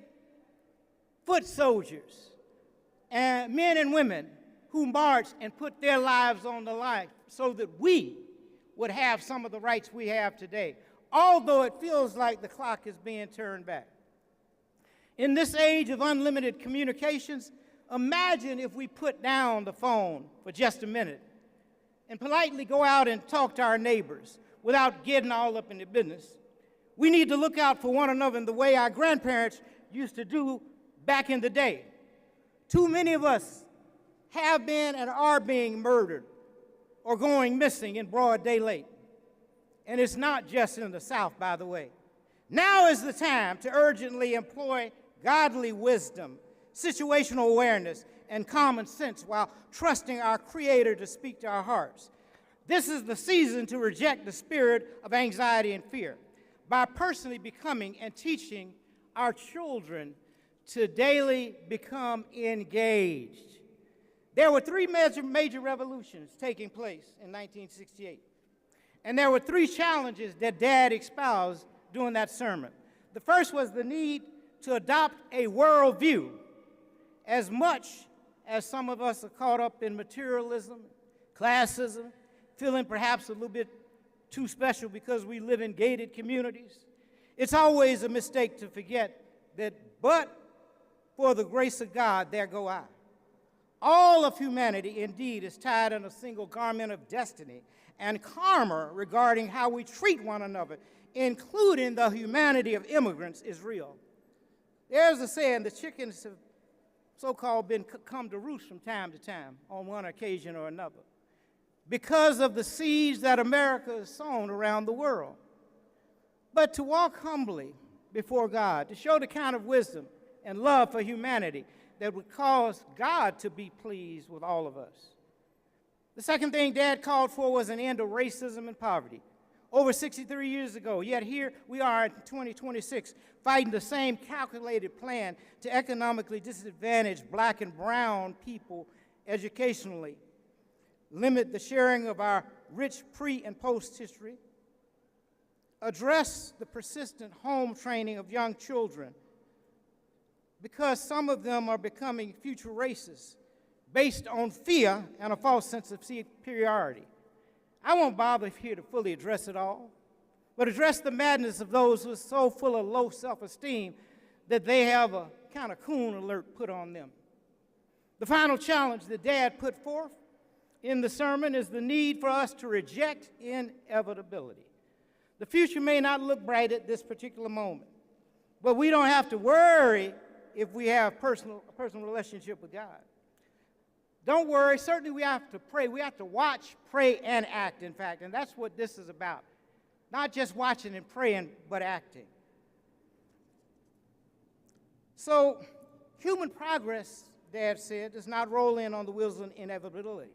foot soldiers and men and women who marched and put their lives on the line so that we would have some of the rights we have today, although it feels like the clock is being turned back. In this age of unlimited communications, imagine if we put down the phone for just a minute and politely go out and talk to our neighbors without getting all up in the business. We need to look out for one another in the way our grandparents used to do back in the day. Too many of us have been and are being murdered or going missing in broad daylight. And it's not just in the South, by the way. Now is the time to urgently employ godly wisdom, situational awareness, and common sense while trusting our Creator to speak to our hearts. This is the season to reject the spirit of anxiety and fear by personally becoming and teaching our children to daily become engaged. There were three major revolutions taking place in 1968, and there were three challenges that Dad espoused during that sermon. The first was the need to adopt a worldview. As much as some of us are caught up in materialism, classism, feeling perhaps a little bit too special because we live in gated communities. It's always a mistake to forget that, but for the grace of God, there go I. All of humanity, indeed, is tied in a single garment of destiny and karma regarding how we treat one another, including the humanity of immigrants, is real. There's a saying, the chickens have so-called come to roost from time to time on one occasion or another because of the seeds that America has sown around the world. But to walk humbly before God, to show the kind of wisdom and love for humanity that would cause God to be pleased with all of us. The second thing Dad called for was an end to racism and poverty. Over 63 years ago, yet here we are in 2026 fighting the same calculated plan to economically disadvantage black and brown people educationally, limit the sharing of our rich pre- and post-history, address the persistent home training of young children because some of them are becoming future racists based on fear and a false sense of superiority. I won't bother here to fully address it all, but address the madness of those who are so full of low self-esteem that they have a kind of coon alert put on them. The final challenge that Dad put forth in the sermon is the need for us to reject inevitability. The future may not look bright at this particular moment, but we don't have to worry if we have a personal relationship with God. Don't worry, certainly we have to pray. We have to watch, pray, and act, in fact, and that's what this is about. Not just watching and praying, but acting. So, human progress, Dad said, does not roll in on the wheels of inevitability.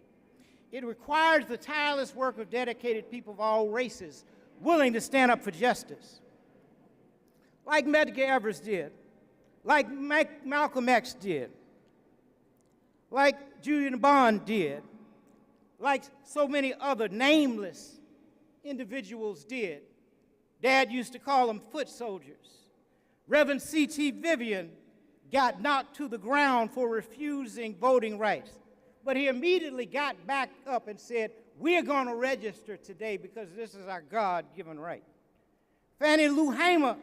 It requires the tireless work of dedicated people of all races willing to stand up for justice. Like Medgar Evers did, like Malcolm X did, like Julian Bond did, like so many other nameless individuals did. Dad used to call them foot soldiers. Reverend C.T. Vivian got knocked to the ground for refusing voting rights, but he immediately got back up and said, we're going to register today because this is our God-given right. Fannie Lou Hamer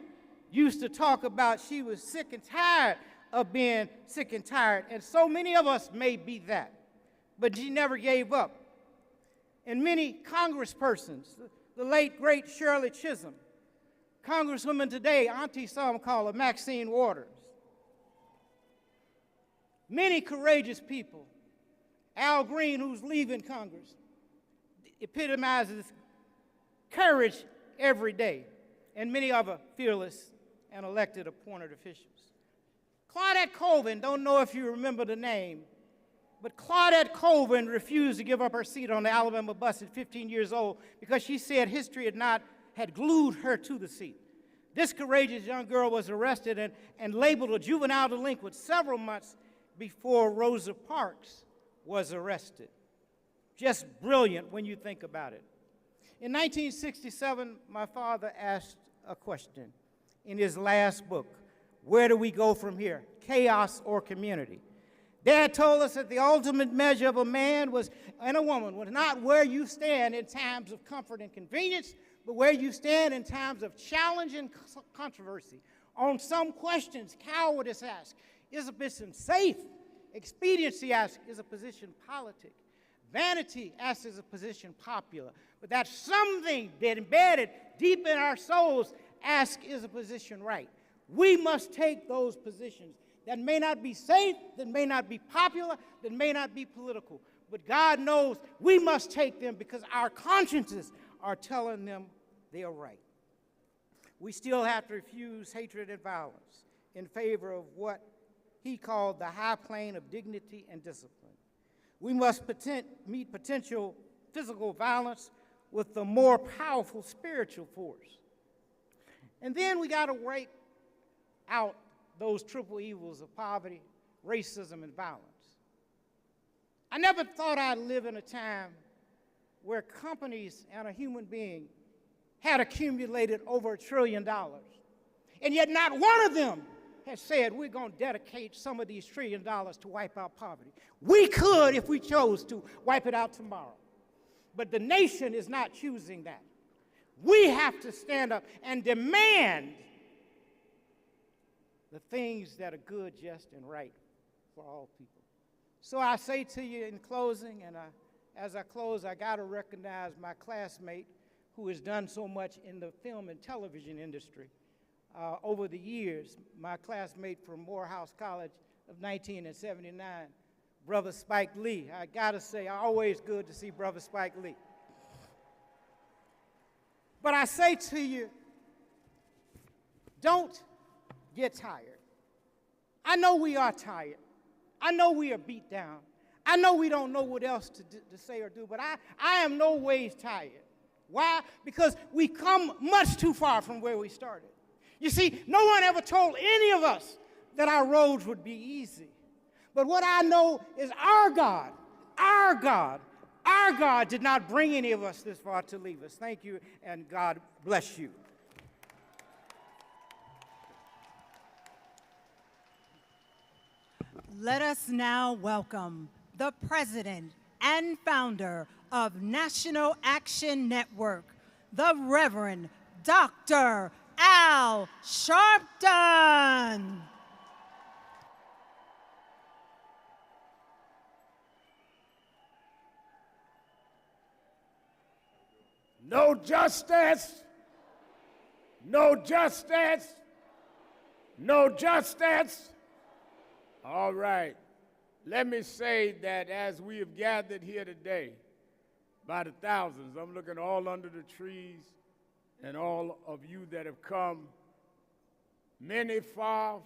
used to talk about she was sick and tired of being sick and tired, and so many of us may be that, but she never gave up. And many congresspersons, the late, great Shirley Chisholm, Congresswoman today, Auntie some call her Maxine Waters, many courageous people, Al Green, who's leaving Congress, epitomizes courage every day, and many other fearless and elected appointed officials. Claudette Colvin, don't know if you remember the name, but Claudette Colvin refused to give up her seat on the Alabama bus at 15 years old because she said history had glued her to the seat. This courageous young girl was arrested and labeled a juvenile delinquent several months before Rosa Parks was arrested. Just brilliant when you think about it. In 1967, my father asked a question in his last book, where do we go from here, chaos or community? Dad told us that the ultimate measure of a man and a woman was not where you stand in times of comfort and convenience, but where you stand in times of challenge and controversy. On some questions, cowardice asks, is a position safe? Expediency asks, is a position politic? Vanity asks, is a position popular? But that's something that embedded deep in our souls asks, is a position right? We must take those positions that may not be safe, that may not be popular, that may not be political. But God knows we must take them because our consciences are telling them they are right. We still have to refuse hatred and violence in favor of what he called the high plane of dignity and discipline. We must meet potential physical violence with the more powerful spiritual force. And then we got to wipe out those triple evils of poverty, racism, and violence. I never thought I'd live in a time where companies and a human being had accumulated over $1 trillion. And yet not one of them has said we're going to dedicate some of these $1 trillion to wipe out poverty. We could, if we chose to, wipe it out tomorrow. But the nation is not choosing that. We have to stand up and demand the things that are good, just, and right for all people. So I say to you in closing, and as I close, I got to recognize my classmate who has done so much in the film and television industry over the years, my classmate from Morehouse College of 1979, Brother Spike Lee. I got to say, always good to see Brother Spike Lee. But I say to you, don't get tired. I know we are tired. I know we are beat down. I know we don't know what else to say or do, but I am no ways tired. Why? Because we come much too far from where we started. You see, no one ever told any of us that our roads would be easy. But what I know is our God did not bring any of us this far to leave us. Thank you, and God bless you. Let us now welcome the president and founder of National Action Network, the Reverend Dr. Al Sharpton. No justice, no justice, no justice. All right. Let me say that as we have gathered here today, by the thousands, I'm looking all under the trees and all of you that have come, many far,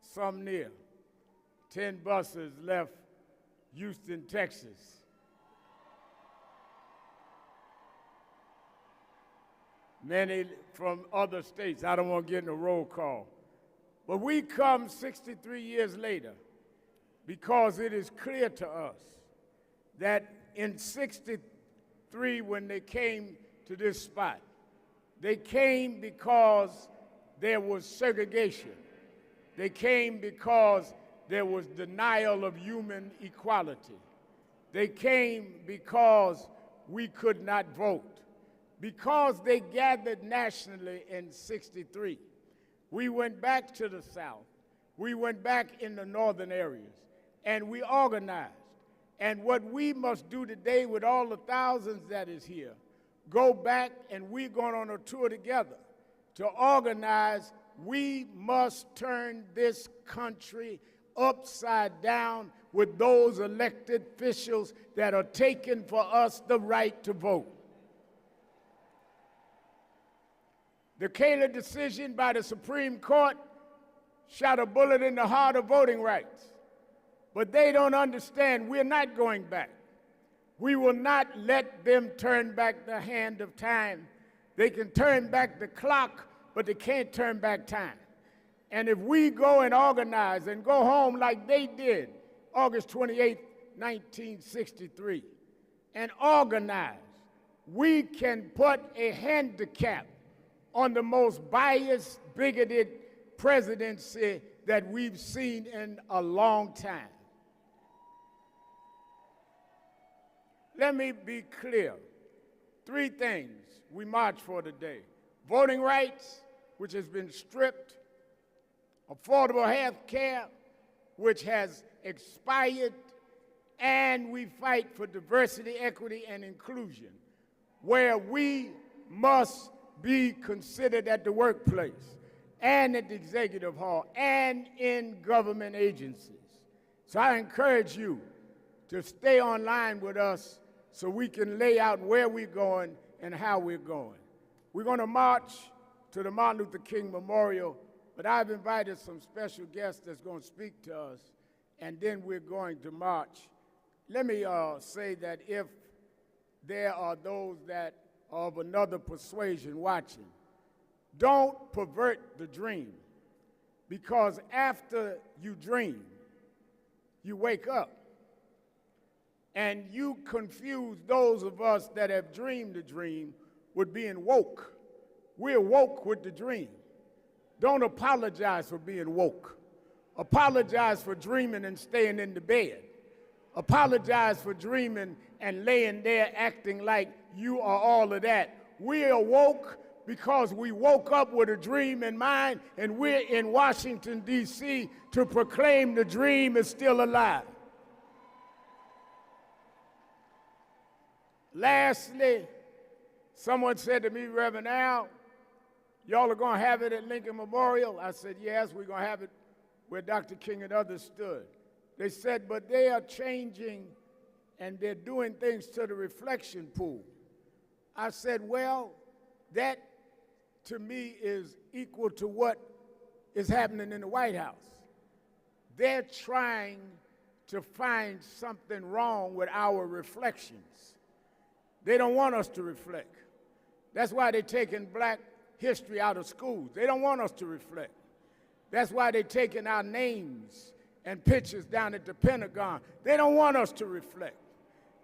some near. 10 buses left Houston, Texas. Many from other states. I don't want to get in a roll call. But we come 63 years later because it is clear to us that in 63, when they came to this spot, they came because there was segregation. They came because there was denial of human equality. They came because we could not vote. Because they gathered nationally in 63, we went back to the South. We went back in the northern areas, and we organized. And what we must do today with all the thousands that is here, go back, and we're going on a tour together to organize. We must turn this country upside down with those elected officials that are taking for us the right to vote. The Kaler decision by the Supreme Court shot a bullet in the heart of voting rights. But they don't understand we're not going back. We will not let them turn back the hand of time. They can turn back the clock, but they can't turn back time. And if we go and organize and go home like they did August 28, 1963, and organize, we can put a handicap on the most biased, bigoted presidency that we've seen in a long time. Let me be clear. 3 things we march for today. Voting rights, which has been stripped. Affordable health care, which has expired. And we fight for diversity, equity, and inclusion, where we must be considered at the workplace and at the executive hall and in government agencies. So I encourage you to stay online with us so we can lay out where we're going and how we're going. We're going to march to the Martin Luther King Memorial, but I've invited some special guests that's going to speak to us, and then we're going to march. Let me say that if there are those that of another persuasion watching, don't pervert the dream, because after you dream, you wake up. And you confuse those of us that have dreamed the dream with being woke. We're woke with the dream. Don't apologize for being woke. Apologize for dreaming and staying in the bed. Apologize for dreaming and laying there acting like you are all of that we awoke because we woke up with a dream in mind, and we're in Washington, D.C. to proclaim the dream is still alive. Lastly, someone said to me, Reverend Al, y'all are going to have it at Lincoln Memorial? I said, yes, we're going to have it where Dr. King and others stood. They said, but they are changing and they're doing things to the reflection pool. I said, well, that to me is equal to what is happening in the White House. They're trying to find something wrong with our reflections. They don't want us to reflect. That's why they're taking black history out of schools. They don't want us to reflect. That's why they're taking our names and pictures down at the Pentagon. They don't want us to reflect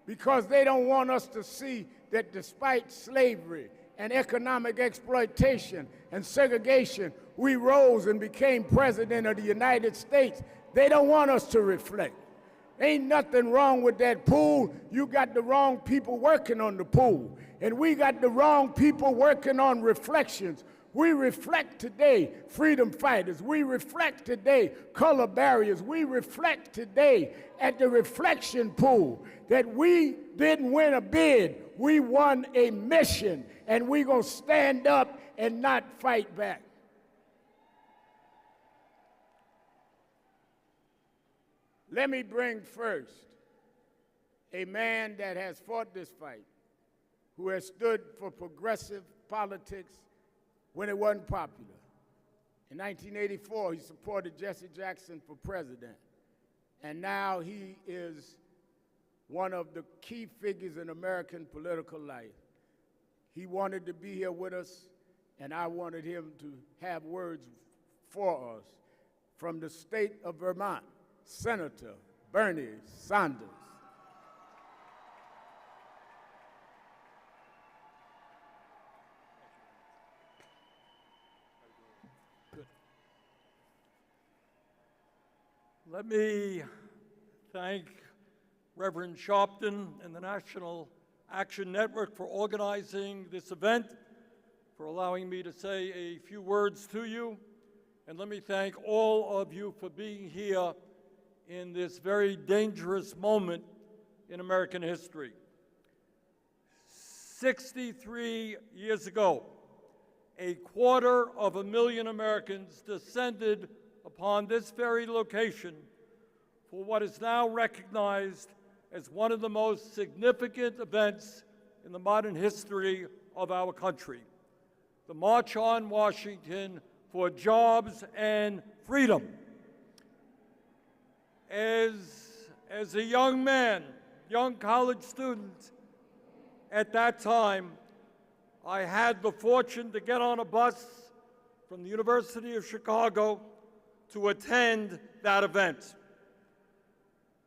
because they don't want us to see that despite slavery and economic exploitation and segregation, we rose and became president of the United States. They don't want us to reflect. Ain't nothing wrong with that pool. You got the wrong people working on the pool. And we got the wrong people working on reflections. We reflect today freedom fighters. We reflect today color barriers. We reflect today at the reflection pool that we didn't win a bid. We won a mission, and we're going to stand up and not fight back. Let me bring first a man that has fought this fight, who has stood for progressive politics when it wasn't popular. In 1984, he supported Jesse Jackson for president, and now he is one of the key figures in American political life. He wanted to be here with us, and I wanted him to have words for us from the state of Vermont, Senator Bernie Sanders. Let me thank Reverend Sharpton and the National Action Network for organizing this event, for allowing me to say a few words to you. And let me thank all of you for being here in this very dangerous moment in American history. 63 years ago, 250,000 Americans descended upon this very location for what is now recognized as one of the most significant events in the modern history of our country, the March on Washington for Jobs and Freedom. As a young man, young college student at that time, I had the fortune to get on a bus from the University of Chicago to attend that event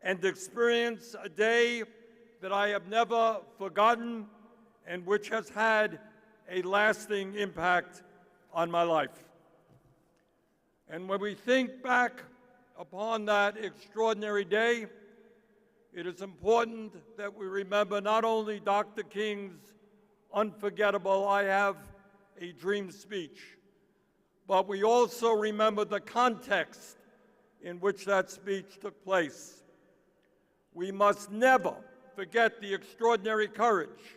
and experience a day that I have never forgotten and which has had a lasting impact on my life. And when we think back upon that extraordinary day, it is important that we remember not only Dr. King's unforgettable "I Have a Dream" speech, but we also remember the context in which that speech took place. We must never forget the extraordinary courage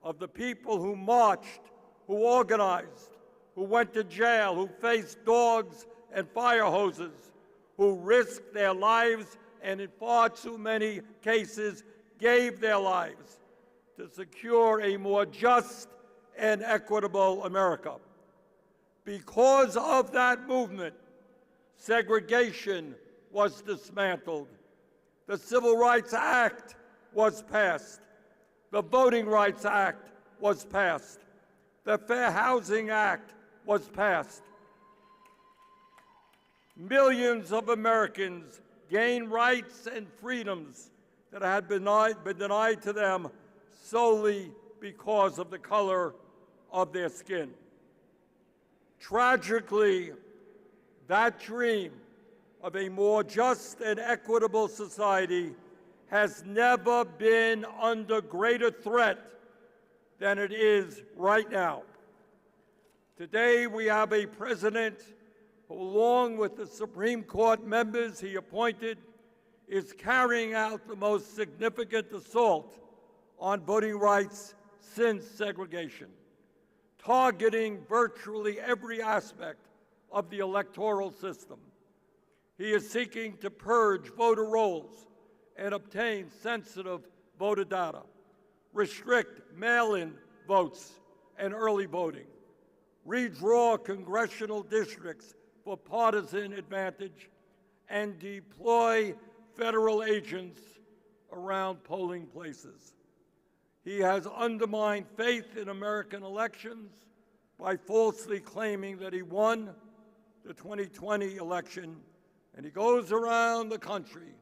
of the people who marched, who organized, who went to jail, who faced dogs and fire hoses, who risked their lives and in far too many cases gave their lives to secure a more just and equitable America. Because of that movement, segregation was dismantled. The Civil Rights Act was passed. The Voting Rights Act was passed. The Fair Housing Act was passed. Millions of Americans gained rights and freedoms that had been denied to them solely because of the color of their skin. Tragically, that dream of a more just and equitable society has never been under greater threat than it is right now. Today, we have a president who, along with the Supreme Court members he appointed, is carrying out the most significant assault on voting rights since segregation, targeting virtually every aspect of the electoral system. He is seeking to purge voter rolls and obtain sensitive voter data, restrict mail-in votes and early voting, redraw congressional districts for partisan advantage, and deploy federal agents around polling places. He has undermined faith in American elections by falsely claiming that he won the 2020 election, and he goes around the country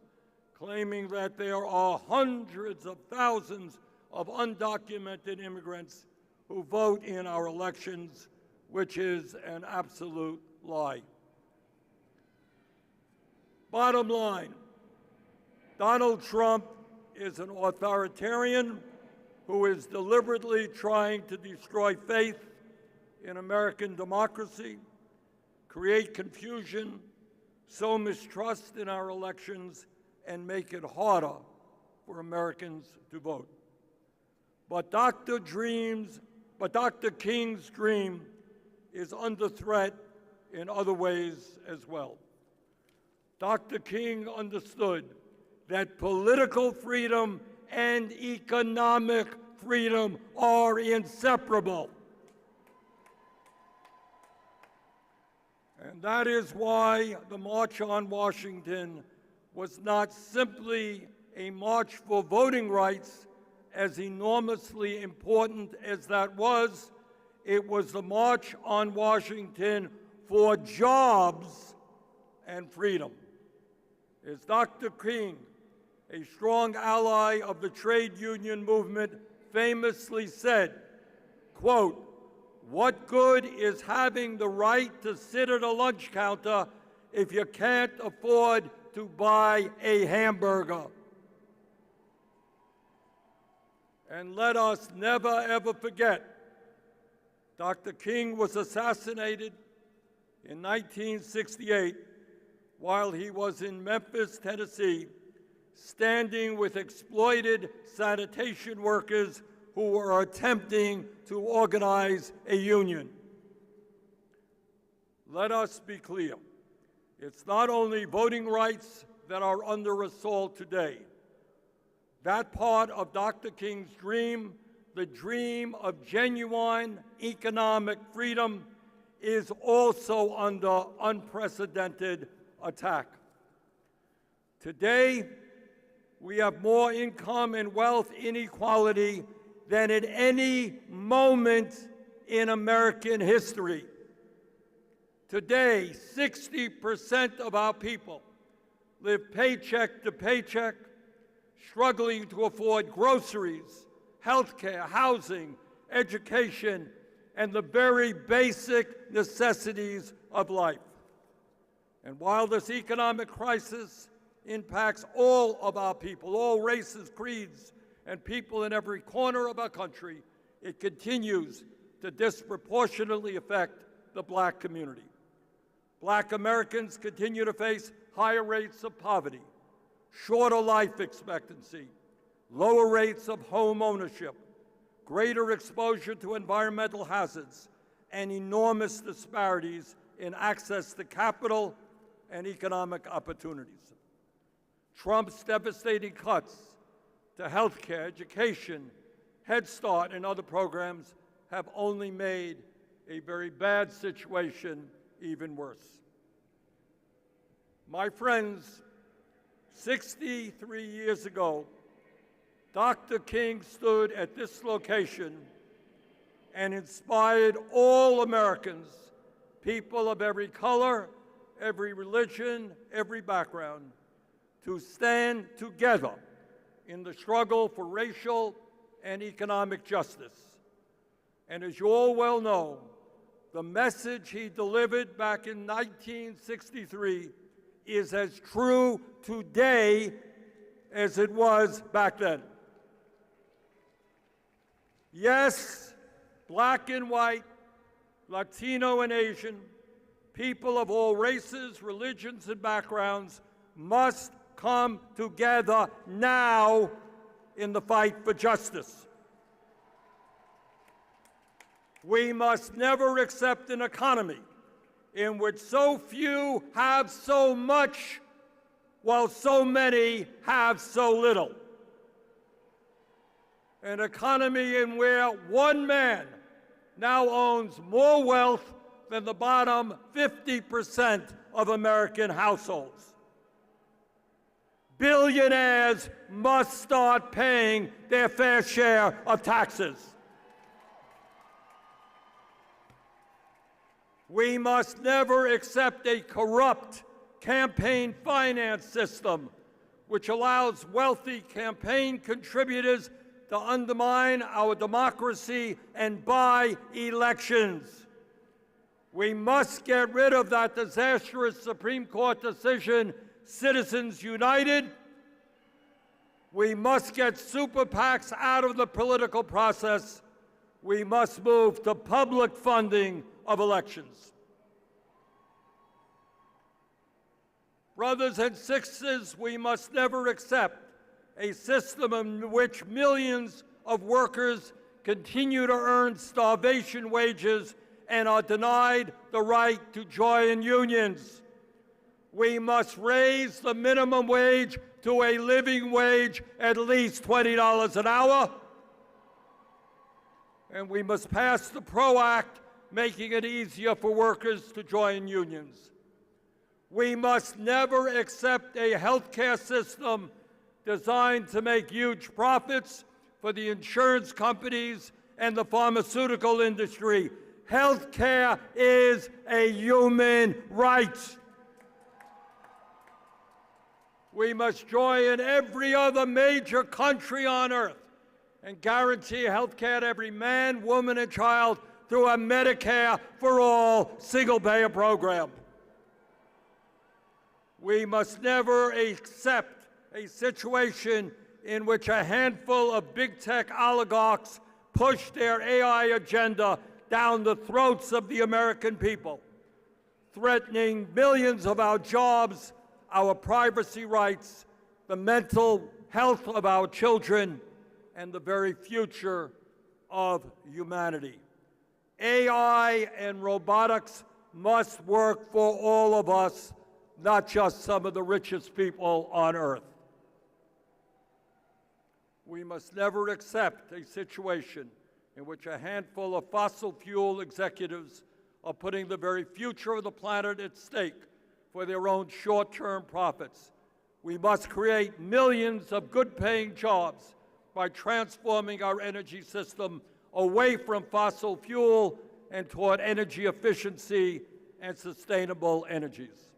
claiming that there are hundreds of thousands of undocumented immigrants who vote in our elections, which is an absolute lie. Bottom line, Donald Trump is an authoritarian who is deliberately trying to destroy faith in American democracy, create confusion, sow mistrust in our elections, and make it harder for Americans to vote. But Dr. King's dream is under threat in other ways as well. Dr. King understood that political freedom and economic freedom are inseparable. And that is why the March on Washington was not simply a march for voting rights, as enormously important as that was. It was the March on Washington for jobs and freedom. As Dr. King, a strong ally of the trade union movement, famously said, quote, "What good is having the right to sit at a lunch counter if you can't afford to buy a hamburger?" And let us never, ever forget, Dr. King was assassinated in 1968 while he was in Memphis, Tennessee, standing with exploited sanitation workers who were attempting to organize a union. Let us be clear. It's not only voting rights that are under assault today. That part of Dr. King's dream, the dream of genuine economic freedom, is also under unprecedented attack. Today, we have more income and wealth inequality than at any moment in American history. Today, 60% of our people live paycheck to paycheck, struggling to afford groceries, health care, housing, education, and the very basic necessities of life. And while this economic crisis impacts all of our people, all races, creeds, and people in every corner of our country, it continues to disproportionately affect the Black community. Black Americans continue to face higher rates of poverty, shorter life expectancy, lower rates of home ownership, greater exposure to environmental hazards, and enormous disparities in access to capital and economic opportunities. Trump's devastating cuts to health care, education, Head Start, and other programs have only made a very bad situation even worse. My friends, 63 years ago, Dr. King stood at this location and inspired all Americans, people of every color, every religion, every background, to stand together in the struggle for racial and economic justice. And as you all well know, the message he delivered back in 1963 is as true today as it was back then. Yes, black and white, Latino and Asian, people of all races, religions, and backgrounds must come together now in the fight for justice. We must never accept an economy in which so few have so much while so many have so little. An economy in where one man now owns more wealth than the bottom 50% of American households. Billionaires must start paying their fair share of taxes. We must never accept a corrupt campaign finance system which allows wealthy campaign contributors to undermine our democracy and buy elections. We must get rid of that disastrous Supreme Court decision, Citizens United. We must get super PACs out of the political process. We must move to public funding of elections. Brothers and sisters, we must never accept a system in which millions of workers continue to earn starvation wages and are denied the right to join unions. We must raise the minimum wage to a living wage at least $20 an hour. And we must pass the PRO Act, making it easier for workers to join unions. We must never accept a healthcare system designed to make huge profits for the insurance companies and the pharmaceutical industry. Healthcare is a human right. We must join every other major country on earth and guarantee health care to every man, woman, and child through a Medicare for all single-payer program. We must never accept a situation in which a handful of big tech oligarchs push their AI agenda down the throats of the American people, threatening millions of our jobs, our privacy rights, the mental health of our children, and the very future of humanity. AI and robotics must work for all of us, not just some of the richest people on earth. We must never accept a situation in which a handful of fossil fuel executives are putting the very future of the planet at stake for their own short-term profits. We must create millions of good-paying jobs by transforming our energy system away from fossil fuel and toward energy efficiency and sustainable energies.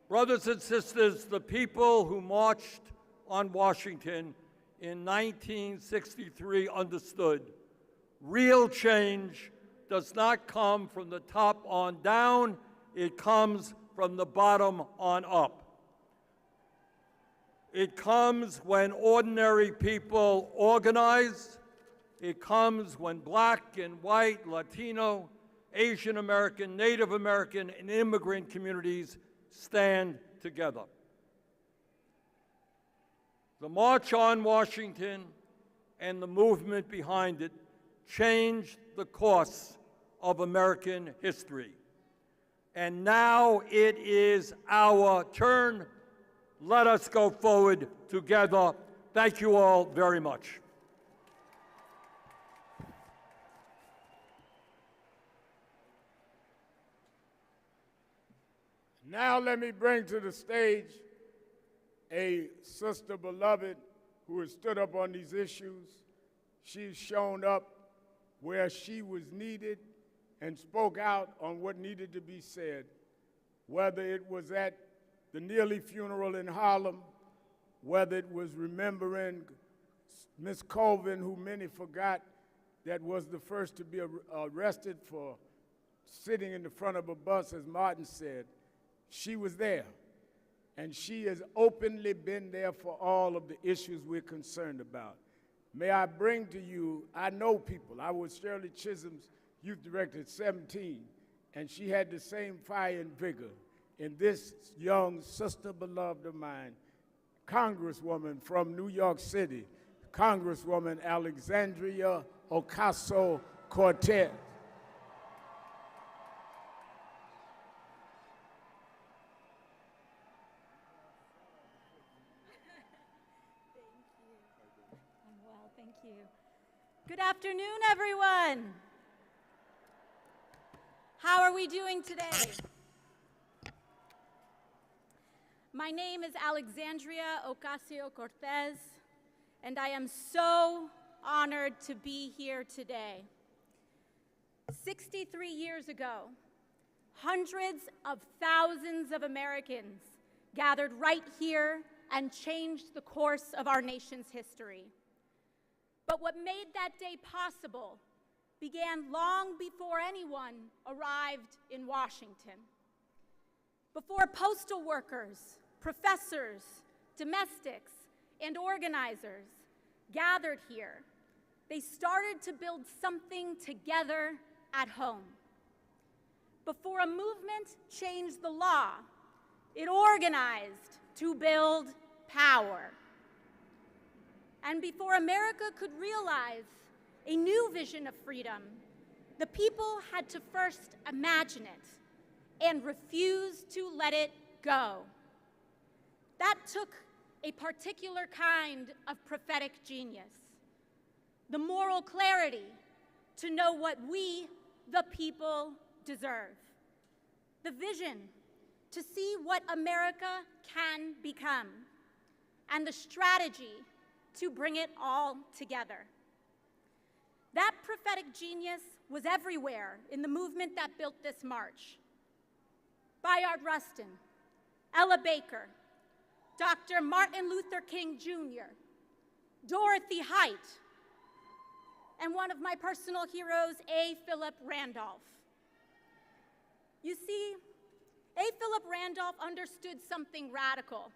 Brothers and sisters, the people who marched on Washington in 1963 understood real change does not come from the top on down, it comes from the bottom on up. It comes when ordinary people organize. It comes when black and white, Latino, Asian American, Native American, and immigrant communities stand together. The March on Washington and the movement behind it changed the course of American history. And now it is our turn. Let us go forward together. Thank you all very much. Now let me bring to the stage a sister beloved who has stood up on these issues. She's shown up where she was needed and spoke out on what needed to be said, whether it was at the Neely funeral in Harlem, whether it was remembering Miss Colvin, who many forgot, that was the first to be arrested for sitting in the front of a bus, as Martin said. She was there. and she has openly been there for all of the issues we're concerned about. May I bring to you, I know people. I was Shirley Chisholm's youth director at 17, and she had the same fire and vigor in this young sister beloved of mine, Congresswoman from New York City, Congresswoman Alexandria Ocasio-Cortez. Thank you. Good afternoon, everyone. How are we doing today? My name is Alexandria Ocasio-Cortez, and I am so honored to be here today. 63 years ago, hundreds of thousands of Americans gathered right here and changed the course of our nation's history. But what made that day possible began long before anyone arrived in Washington. Before postal workers, professors, domestics, and organizers gathered here, they started to build something together at home. Before a movement changed the law, it organized to build power. And before America could realize a new vision of freedom, the people had to first imagine it and refuse to let it go. That took a particular kind of prophetic genius, the moral clarity to know what we, the people, deserve, the vision to see what America can become, and the strategy to bring it all together. That prophetic genius was everywhere in the movement that built this march. Bayard Rustin, Ella Baker, Dr. Martin Luther King Jr., Dorothy Height, and one of my personal heroes, A. Philip Randolph. You see, A. Philip Randolph understood something radical,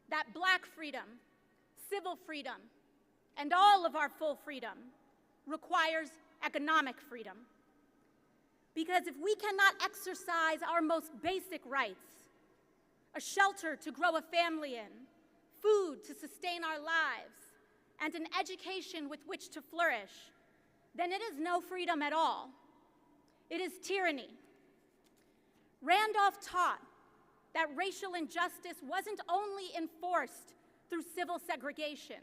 that black freedom, civil freedom, and all of our full freedom requires economic freedom. Because if we cannot exercise our most basic rights, a shelter to grow a family in, food to sustain our lives, and an education with which to flourish, then it is no freedom at all. It is tyranny. Randolph taught that racial injustice wasn't only enforced through civil segregation.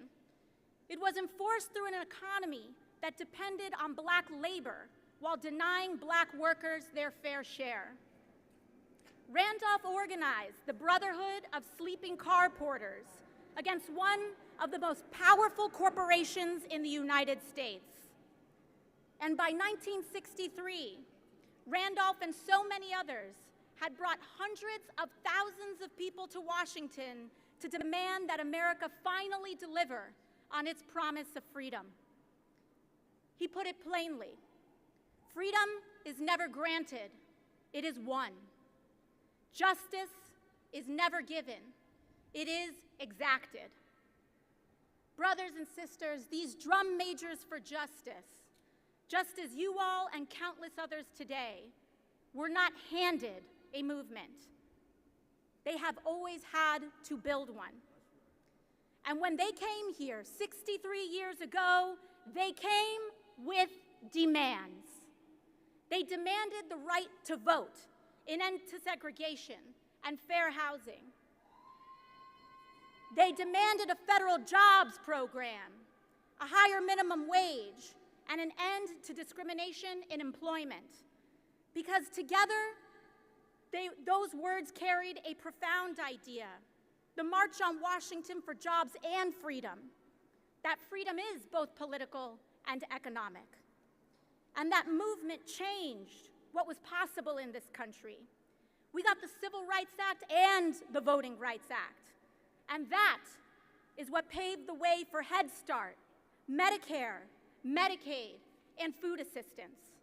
It was enforced through an economy that depended on black labor while denying black workers their fair share. Randolph organized the Brotherhood of Sleeping Car Porters against one of the most powerful corporations in the United States. And by 1963, Randolph and so many others had brought hundreds of thousands of people to Washington to demand that America finally deliver on its promise of freedom. He put it plainly, freedom is never granted, it is won. Justice is never given, it is exacted. Brothers and sisters, these drum majors for justice, just as you all and countless others today, were not handed a movement. They have always had to build one. And when they came here 63 years ago, they came with demands. They demanded the right to vote, an end to segregation, and fair housing. They demanded a federal jobs program, a higher minimum wage, and an end to discrimination in employment. Because together, those words carried a profound idea, the March on Washington for Jobs and Freedom, that freedom is both political and economic. And that movement changed what was possible in this country. We got the Civil Rights Act and the Voting Rights Act. And that is what paved the way for Head Start, Medicare, Medicaid, and food assistance.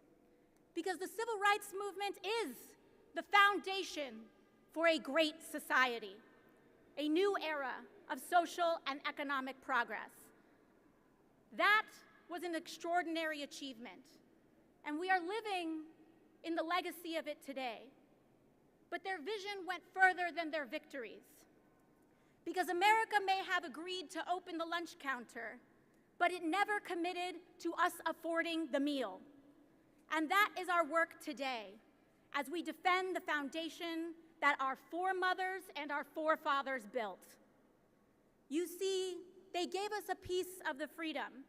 Because the civil rights movement is the foundation for a great society. a new era of social and economic progress. That was an extraordinary achievement, and we are living in the legacy of it today. But their vision went further than their victories, because America may have agreed to open the lunch counter, but it never committed to us affording the meal. And that is our work today, as we defend the foundation that our foremothers and our forefathers built. You see, they gave us a piece of the freedom,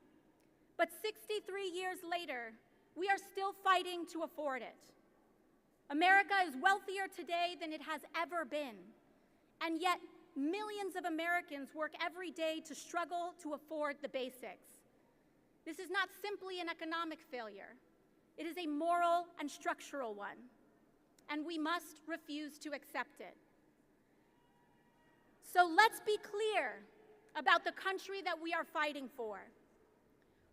but 63 years later, we are still fighting to afford it. America is wealthier today than it has ever been, and yet millions of Americans work every day to struggle to afford the basics. This is not simply an economic failure. It is a moral and structural one, and we must refuse to accept it. So let's be clear about the country that we are fighting for.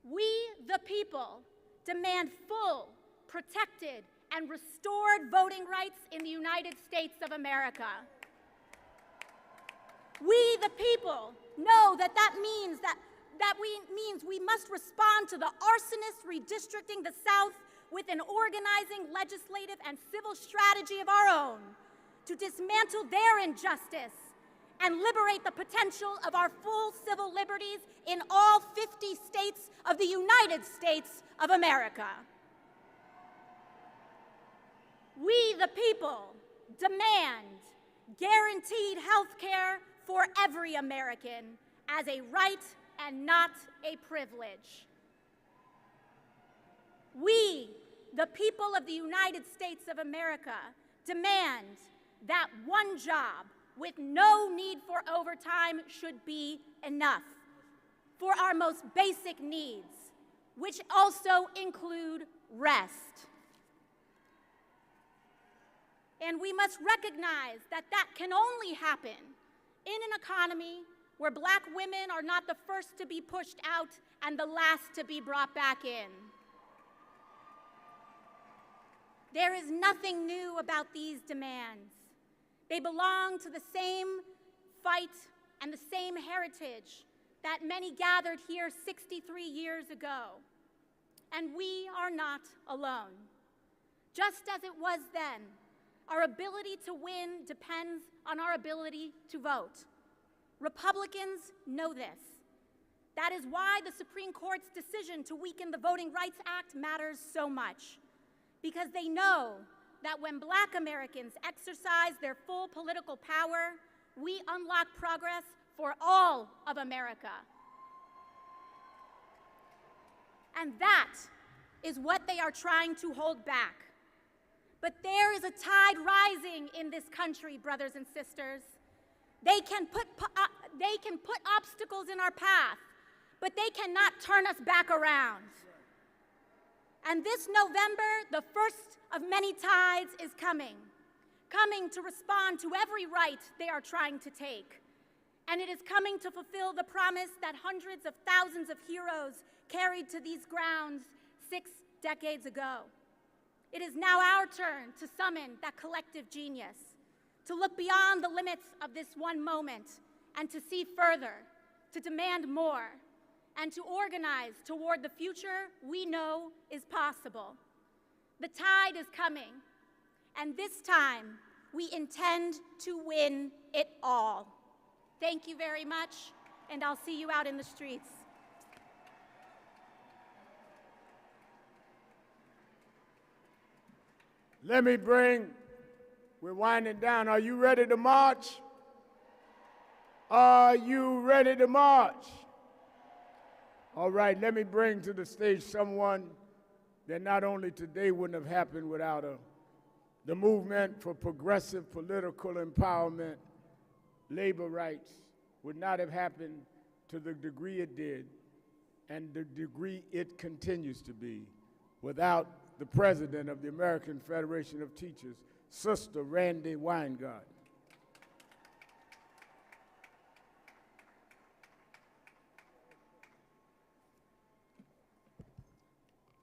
We, the people, demand full, protected, and restored voting rights in the United States of America. We, the people, know that means we must respond to the arsonist redistricting the South with an organizing, legislative, and civil strategy of our own to dismantle their injustice and liberate the potential of our full civil liberties in all 50 states of the United States of America. We, the people, demand guaranteed health care for every American as a right and not a privilege. We, the people of the United States of America, demand that one job with no need for overtime should be enough for our most basic needs, which also include rest. And we must recognize that can only happen in an economy where Black women are not the first to be pushed out and the last to be brought back in. There is nothing new about these demands. They belong to the same fight and the same heritage that many gathered here 63 years ago. And we are not alone. Just as it was then, our ability to win depends on our ability to vote. Republicans know this. That is why the Supreme Court's decision to weaken the Voting Rights Act matters so much, because they know that when Black Americans exercise their full political power, we unlock progress for all of America. And that is what they are trying to hold back. But there is a tide rising in this country, brothers and sisters. They can put obstacles in our path, but they cannot turn us back around. And this November, the first of many tides is coming to respond to every right they are trying to take. And it is coming to fulfill the promise that hundreds of thousands of heroes carried to these grounds 6 decades ago. It is now our turn to summon that collective genius, to look beyond the limits of this one moment and to see further, to demand more, and to organize toward the future we know is possible. The tide is coming, and this time we intend to win it all. Thank you very much, and I'll see you out in the streets. We're winding down. Are you ready to march? Are you ready to march? All right, let me bring to the stage someone that not only today wouldn't have happened without the movement for progressive political empowerment, labor rights would not have happened to the degree it did and the degree it continues to be without the president of the American Federation of Teachers, Sister Randi Weingarten.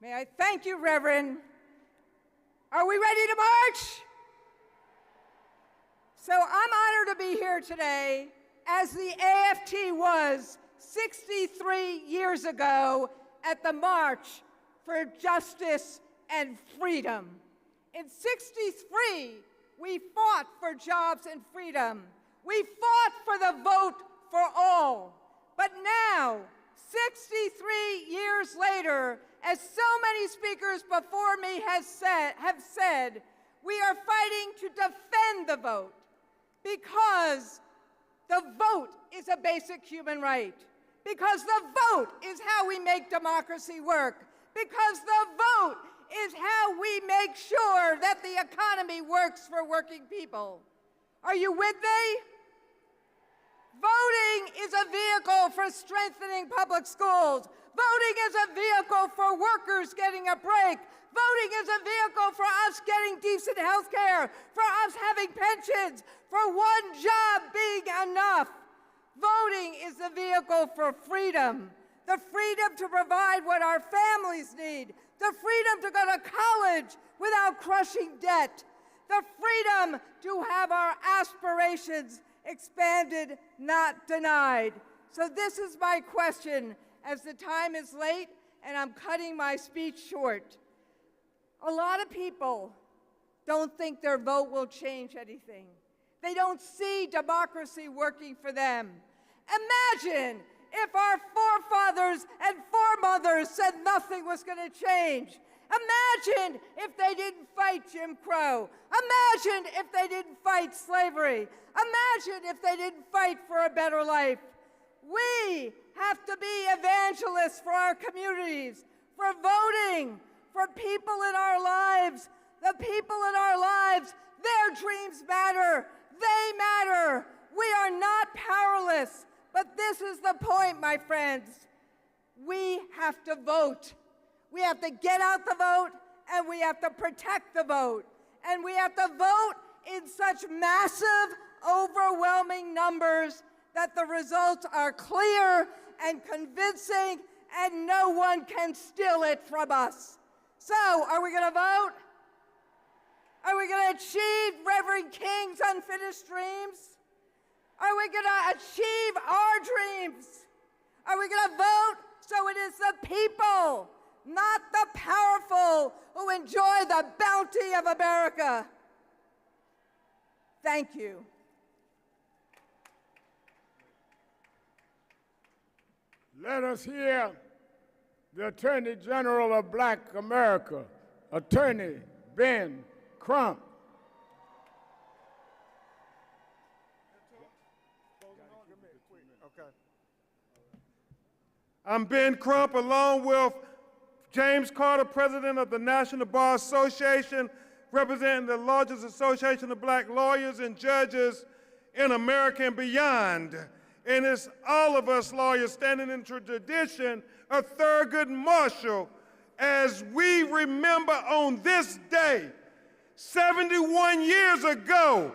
May I thank you, Reverend. Are we ready to march? So I'm honored to be here today as the AFT was 63 years ago at the March for Justice and Freedom. In '63, we fought for jobs and freedom. We fought for the vote for all. But now, 63 years later, as so many speakers before me have said, we are fighting to defend the vote because the vote is a basic human right, because the vote is how we make democracy work, because the vote is how we make sure that the economy works for working people. Are you with me? Voting is a vehicle for strengthening public schools. Voting is a vehicle for workers getting a break. Voting is a vehicle for us getting decent health care, for us having pensions, for one job being enough. Voting is the vehicle for freedom, the freedom to provide what our families need, the freedom to go to college without crushing debt, the freedom to have our aspirations expanded, not denied. So this is my question, as the time is late and I'm cutting my speech short. A lot of people don't think their vote will change anything. They don't see democracy working for them. Imagine if our forefathers and foremothers said nothing was going to change. Imagine if they didn't fight Jim Crow. Imagine if they didn't fight slavery. Imagine if they didn't fight for a better life. We have to be evangelists for our communities, for voting, for people in our lives. The people in our lives, their dreams matter. They matter. We are not powerless. But this is the point, my friends. We have to vote. We have to get out the vote, and we have to protect the vote. And we have to vote in such massive, overwhelming numbers that the results are clear and convincing, and no one can steal it from us. So, are we going to vote? Are we going to achieve Reverend King's unfinished dreams? Are we going to achieve our dreams? Are we going to vote so it is the people, not the powerful, who enjoy the bounty of America? Thank you. Let us hear the Attorney General of Black America, Attorney Ben Crump. I'm Ben Crump, along with James Carter, President of the National Bar Association, representing the largest association of black lawyers and judges in America and beyond. And it's all of us lawyers standing in the tradition of Thurgood Marshall as we remember on this day, 71 years ago,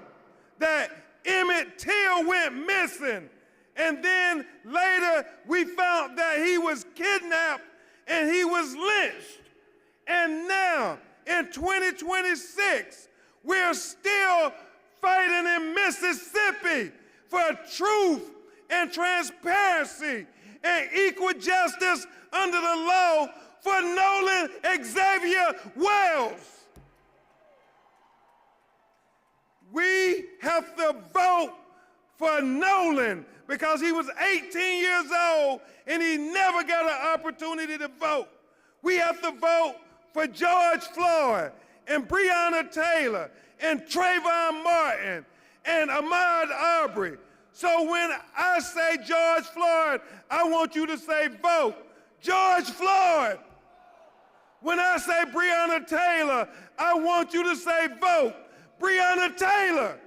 that Emmett Till went missing. And then later we found that he was kidnapped and he was lynched. And now in 2026, we're still fighting in Mississippi for truth and transparency and equal justice under the law for Nolan Xavier Wells. We have to vote for Nolan because he was 18 years old and he never got an opportunity to vote. We have to vote for George Floyd and Breonna Taylor and Trayvon Martin and Ahmaud Arbery. So when I say George Floyd, I want you to say vote George Floyd. When I say Breonna Taylor, I want you to say vote Breonna Taylor.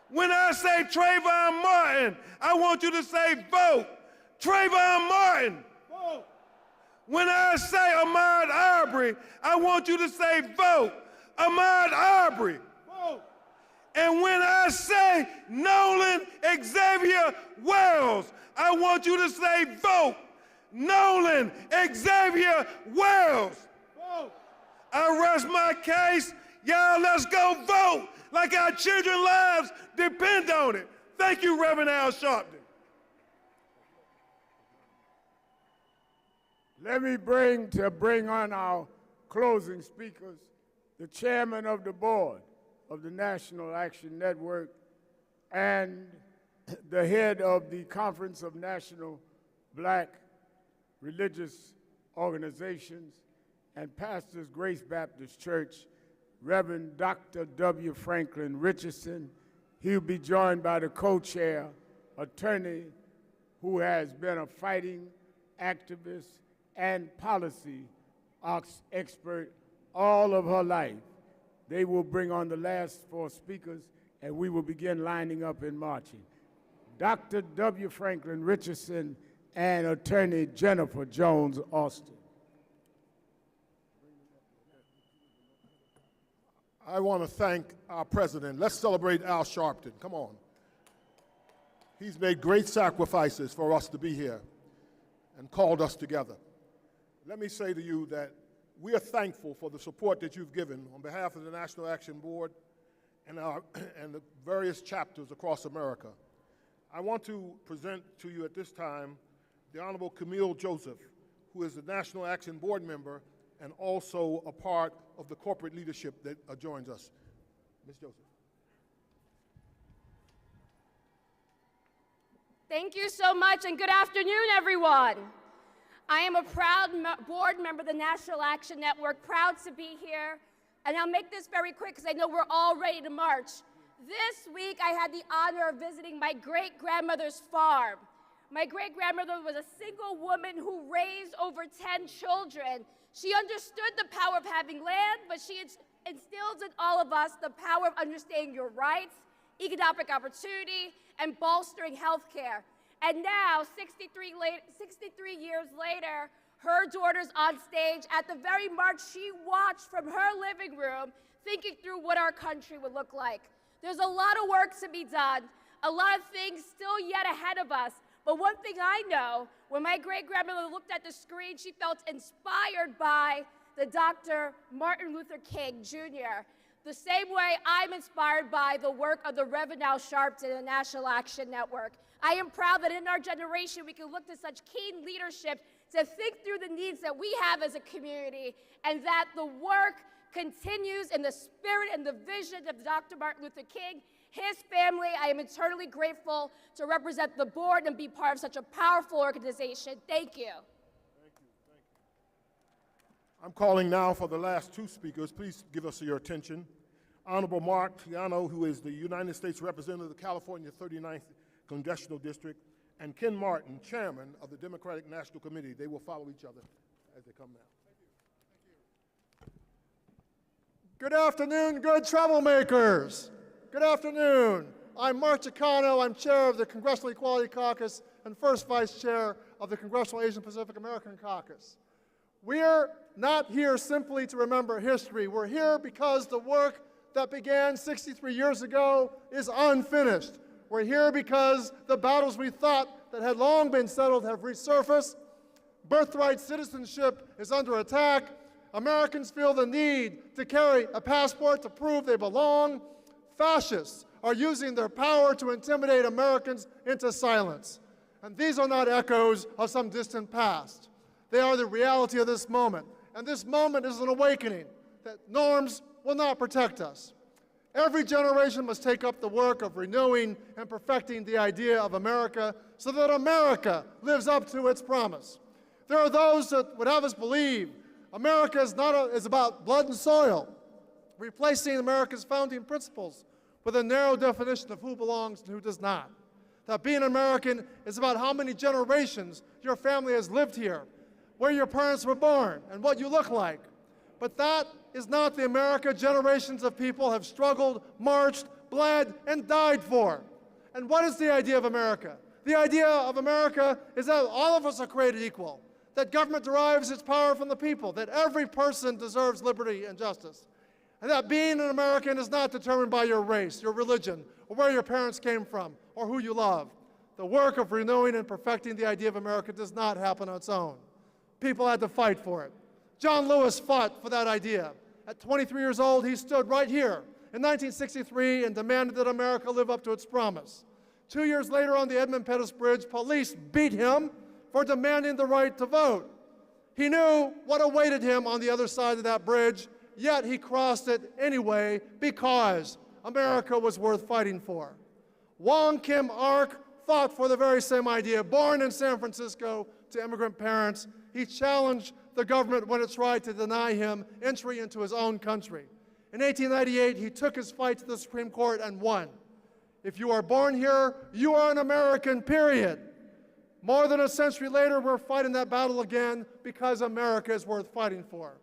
When I say Trayvon Martin, I want you to say vote Trayvon Martin. When I say Ahmaud Arbery, I want you to say vote Ahmaud Arbery. And when I say Nolan Xavier Wells, I want you to say vote Nolan Xavier Wells. I rest my case. Y'all, let's go vote like our children's lives depend on it. Thank you, Reverend Al Sharpton. Let me bring on our closing speakers, the chairman of the board of the National Action Network and the head of the Conference of National Black Religious Organizations and Pastors Grace Baptist Church, Reverend Dr. W. Franklin Richardson. He'll be joined by the co-chair, attorney who has been a fighting activist and policy expert all of her life. They will bring on the last four speakers, and we will begin lining up and marching. Dr. W. Franklin Richardson and attorney Jennifer Jones Austin. I want to thank our president. Let's celebrate Al Sharpton. Come on. He's made great sacrifices for us to be here and called us together. Let me say to you that we are thankful for the support that you've given on behalf of the National Action Board and the various chapters across America. I want to present to you at this time the Honorable Camille Joseph, who is the National Action Board member and also a part of the corporate leadership that joins us. Ms. Joseph. Thank you so much, and good afternoon, everyone. I am a proud board member of the National Action Network, proud to be here. And I'll make this very quick because I know we're all ready to march. This week, I had the honor of visiting my great-grandmother's farm. My great-grandmother was a single woman who raised over 10 children. She understood the power of having land, but she instilled in all of us the power of understanding your rights, economic opportunity, and bolstering health care. And now, 63 years later, her daughter's on stage at the very march she watched from her living room, thinking through what our country would look like. There's a lot of work to be done, a lot of things still yet ahead of us. But one thing I know, when my great-grandmother looked at the screen, she felt inspired by the Dr. Martin Luther King, Jr., the same way I'm inspired by the work of the Reverend Al Sharpton and the National Action Network. I am proud that in our generation we can look to such keen leadership to think through the needs that we have as a community, and that the work continues in the spirit and the vision of Dr. Martin Luther King, his family. I am eternally grateful to represent the board and be part of such a powerful organization. Thank you. I'm calling now for the last two speakers. Please give us your attention. Honorable Mark Tiano, who is the United States Representative of the California 39th Congressional District, and Ken Martin, Chairman of the Democratic National Committee. They will follow each other as they come now. Good afternoon, good troublemakers. Good afternoon. I'm Mark Chicano. I'm chair of the Congressional Equality Caucus and first vice chair of the Congressional Asian Pacific American Caucus. We're not here simply to remember history. We're here because the work that began 63 years ago is unfinished. We're here because the battles we thought that had long been settled have resurfaced. Birthright citizenship is under attack. Americans feel the need to carry a passport to prove they belong. Fascists are using their power to intimidate Americans into silence. And these are not echoes of some distant past. They are the reality of this moment. And this moment is an awakening that norms will not protect us. Every generation must take up the work of renewing and perfecting the idea of America so that America lives up to its promise. There are those that would have us believe America is about blood and soil, replacing America's founding principles with a narrow definition of who belongs and who does not. That being American is about how many generations your family has lived here, where your parents were born, and what you look like. But that is not the America generations of people have struggled, marched, bled, and died for. And what is the idea of America? The idea of America is that all of us are created equal, that government derives its power from the people, that every person deserves liberty and justice, and that being an American is not determined by your race, your religion, or where your parents came from, or who you love. The work of renewing and perfecting the idea of America does not happen on its own. People had to fight for it. John Lewis fought for that idea. At 23 years old, he stood right here in 1963 and demanded that America live up to its promise. 2 years later on the Edmund Pettus Bridge, police beat him for demanding the right to vote. He knew what awaited him on the other side of that bridge, yet he crossed it anyway because America was worth fighting for. Wong Kim Ark fought for the very same idea. Born in San Francisco to immigrant parents, he challenged the government when it tried to deny him entry into his own country. In 1898, he took his fight to the Supreme Court and won. If you are born here, you are an American, period. More than a century later, we're fighting that battle again because America is worth fighting for.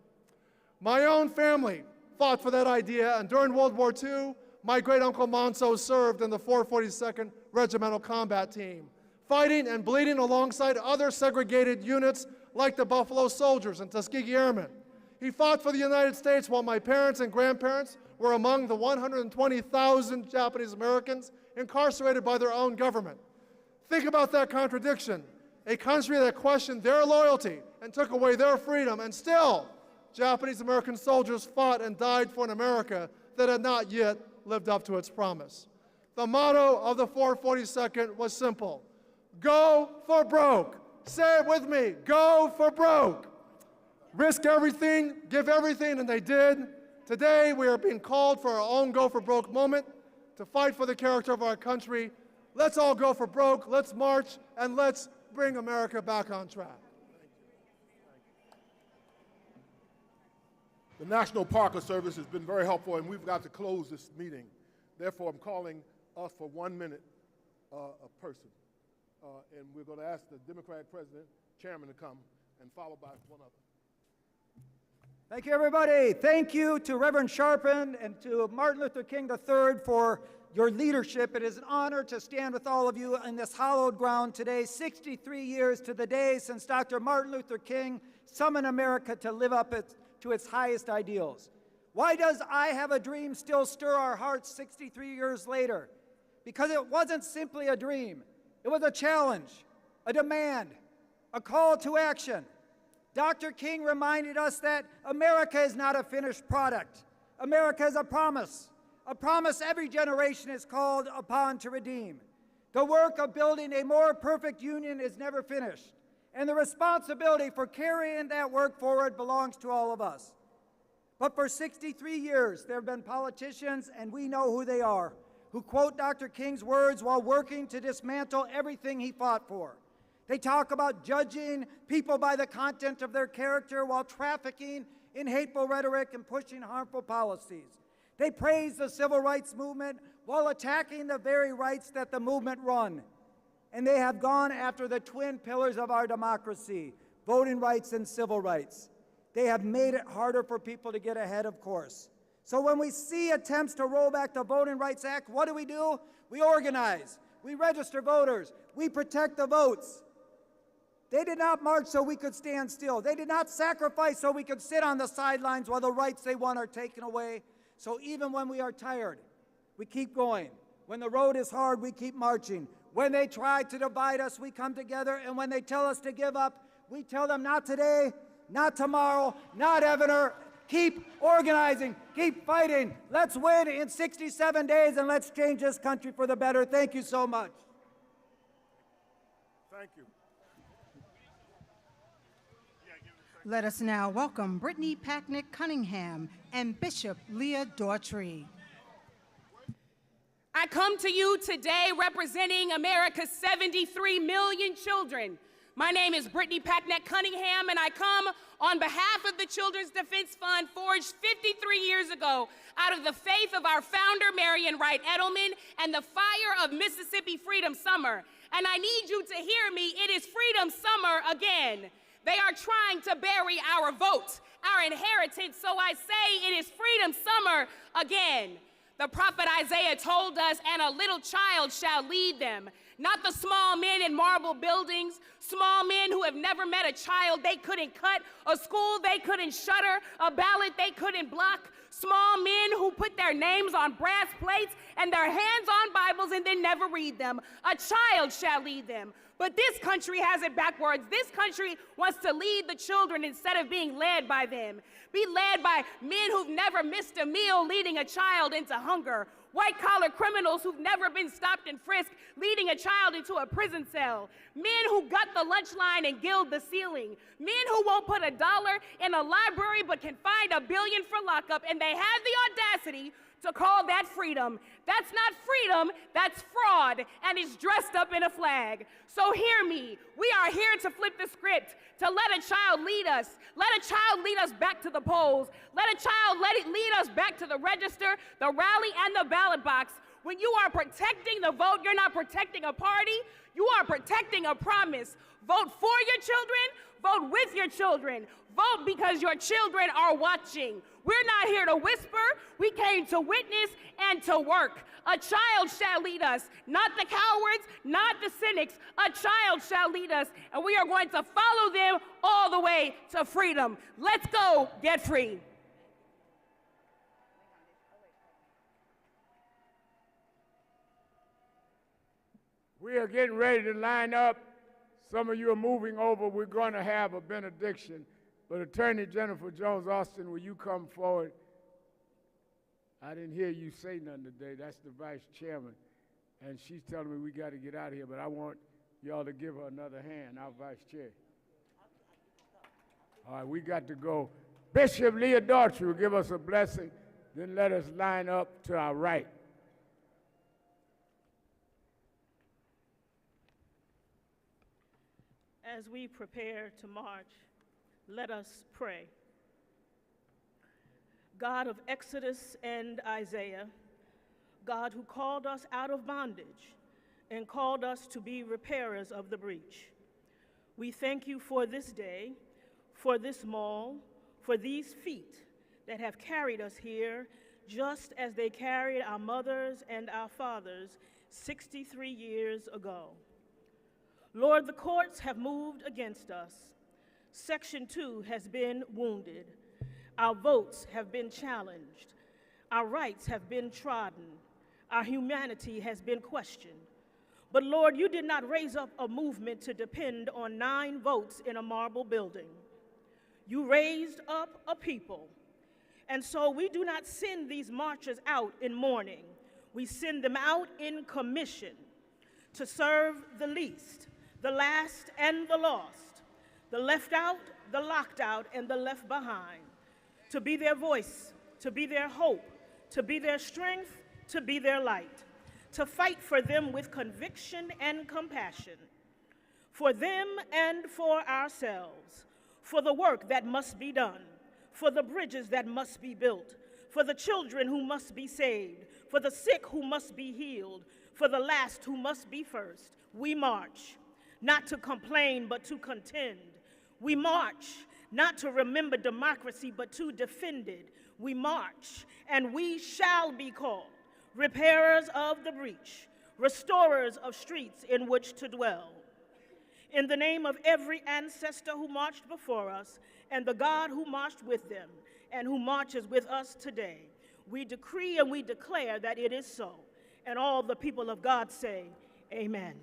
My own family fought for that idea, and during World War II, my great-uncle Monso served in the 442nd Regimental Combat Team, fighting and bleeding alongside other segregated units like the Buffalo Soldiers and Tuskegee Airmen. He fought for the United States while my parents and grandparents were among the 120,000 Japanese Americans incarcerated by their own government. Think about that contradiction. A country that questioned their loyalty and took away their freedom, and still Japanese American soldiers fought and died for an America that had not yet lived up to its promise. The motto of the 442nd was simple: go for broke. Say it with me, go for broke. Risk everything, give everything, and they did. Today, we are being called for our own go for broke moment to fight for the character of our country. Let's all go for broke, let's march, and let's bring America back on track. The National Park Service has been very helpful, and we've got to close this meeting. Therefore, I'm calling us for 1 minute a person. And we're going to ask the Democratic President, Chairman, to come, and followed by one other. Thank you, everybody. Thank you to Reverend Sharpton and to Martin Luther King III for your leadership. It is an honor to stand with all of you in this hallowed ground today, 63 years to the day since Dr. Martin Luther King summoned America to live up to its highest ideals. Why does I Have a Dream still stir our hearts 63 years later? Because it wasn't simply a dream. It was a challenge, a demand, a call to action. Dr. King reminded us that America is not a finished product. America is a promise every generation is called upon to redeem. The work of building a more perfect union is never finished, and the responsibility for carrying that work forward belongs to all of us. But for 63 years, there have been politicians, and we know who they are, who quote Dr. King's words while working to dismantle everything he fought for. They talk about judging people by the content of their character while trafficking in hateful rhetoric and pushing harmful policies. They praise the civil rights movement while attacking the very rights that the movement run. And they have gone after the twin pillars of our democracy, voting rights and civil rights. They have made it harder for people to get ahead, of course. So when we see attempts to roll back the Voting Rights Act, what do? We organize, we register voters, we protect the votes. They did not march so we could stand still. They did not sacrifice so we could sit on the sidelines while the rights they want are taken away. So even when we are tired, we keep going. When the road is hard, we keep marching. When they try to divide us, we come together. And when they tell us to give up, we tell them not today, not tomorrow, not ever. Keep organizing, keep fighting. Let's win in 67 days and let's change this country for the better. Thank you so much. Thank you. Let us now welcome Brittany Packnick Cunningham and Bishop Leah Daughtry. I come to you today representing America's 73 million children. My name is Brittany Packnick Cunningham, and I come on behalf of the Children's Defense Fund, forged 53 years ago out of the faith of our founder, Marion Wright Edelman, and the fire of Mississippi Freedom Summer. And I need you to hear me. It is Freedom Summer again. They are trying to bury our vote, our inheritance, so I say it is Freedom Summer again. The prophet Isaiah told us, and a little child shall lead them. Not the small men in marble buildings, small men who have never met a child they couldn't cut, a school they couldn't shutter, a ballot they couldn't block, small men who put their names on brass plates and their hands on Bibles and then never read them. A child shall lead them. But this country has it backwards. This country wants to lead the children instead of being led by them. Be led by men who've never missed a meal leading a child into hunger. white-collar criminals who've never been stopped and frisked, leading a child into a prison cell, men who gut the lunch line and gild the ceiling, men who won't put $1 in a library but can find $1 billion for lockup, and they have the audacity to call that freedom. That's not freedom, that's fraud, and it's dressed up in a flag. So hear me, we are here to flip the script, to let a child lead us. Let a child lead us back to the polls. Let a child lead us back to the register, the rally, and the ballot box. When you are protecting the vote, you're not protecting a party, you are protecting a promise. Vote for your children, vote with your children. Vote because your children are watching. We're not here to whisper, we came to witness and to work. A child shall lead us, not the cowards, not the cynics. A child shall lead us, and we are going to follow them all the way to freedom. Let's go get free. We are getting ready to line up. Some of you are moving over. We're going to have a benediction. But Attorney Jennifer Jones-Austin, will you come forward? I didn't hear you say nothing today. That's the vice chairman. And she's telling me we got to get out of here, but I want y'all to give her another hand, our vice chair. All right, we got to go. Bishop Leah Daughtry will give us a blessing, then let us line up to our right. As we prepare to march, let us pray. God of Exodus and Isaiah, God who called us out of bondage and called us to be repairers of the breach, we thank you for this day, for this mall, for these feet that have carried us here just as they carried our mothers and our fathers 63 years ago. Lord, the courts have moved against us. Section 2 has been wounded. Our votes have been challenged. Our rights have been trodden. Our humanity has been questioned. But Lord, you did not raise up a movement to depend on 9 votes in a marble building. You raised up a people. And so we do not send these marchers out in mourning. We send them out in commission to serve the least, the last, and the lost, the left out, the locked out, and the left behind, to be their voice, to be their hope, to be their strength, to be their light, to fight for them with conviction and compassion, for them and for ourselves, for the work that must be done, for the bridges that must be built, for the children who must be saved, for the sick who must be healed, for the last who must be first. We march, not to complain, but to contend. We march, not to remember democracy, but to defend it. We march, and we shall be called repairers of the breach, restorers of streets in which to dwell. In the name of every ancestor who marched before us, and the God who marched with them, and who marches with us today, we decree and we declare that it is so. And all the people of God say, amen.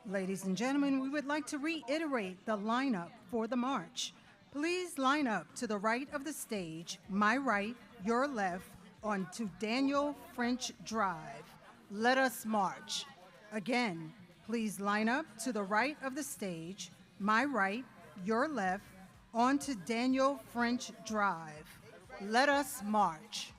Ladies and gentlemen, we would like to reiterate the lineup for the march. Please line up to the right of the stage, my right, your left, onto Daniel French Drive. Let us march. Again, please line up to the right of the stage, my right, your left, onto Daniel French Drive. Let us march.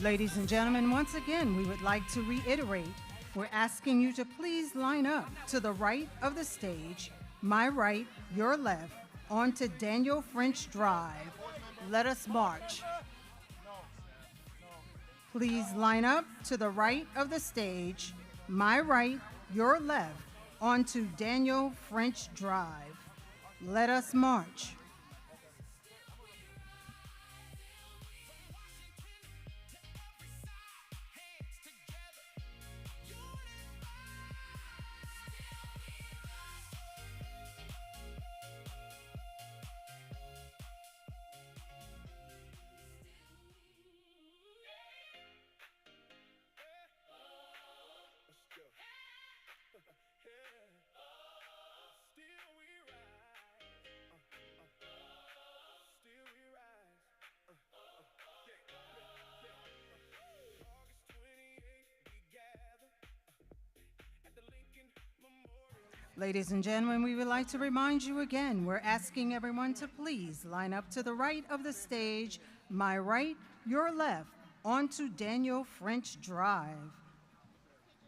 Ladies and gentlemen, once again, we would like to reiterate, we're asking you to please line up to the right of the stage, my right, your left, onto Daniel French Drive. Let us march. Please line up to the right of the stage, my right, your left, onto Daniel French Drive. Let us march. Ladies and gentlemen, we would like to remind you again, we're asking everyone to please line up to the right of the stage, my right, your left, onto Daniel French Drive.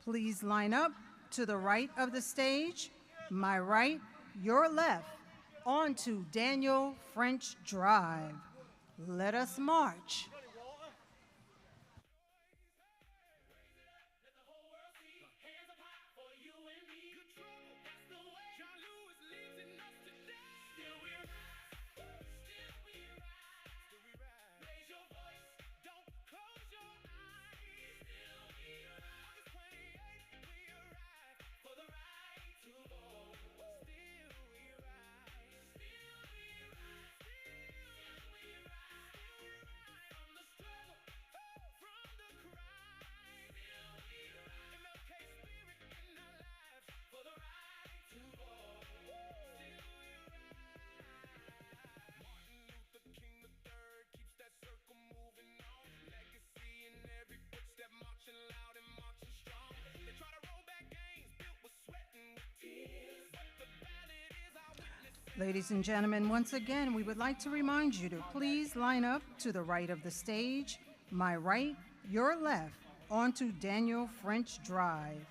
Please line up to the right of the stage, my right, your left, onto Daniel French Drive. Let us march. Ladies and gentlemen, once again, we would like to remind you to please line up to the right of the stage, my right, your left, onto Daniel French Drive.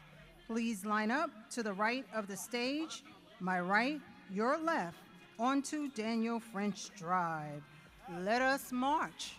Please line up to the right of the stage, my right, your left, onto Daniel French Drive. Let us march.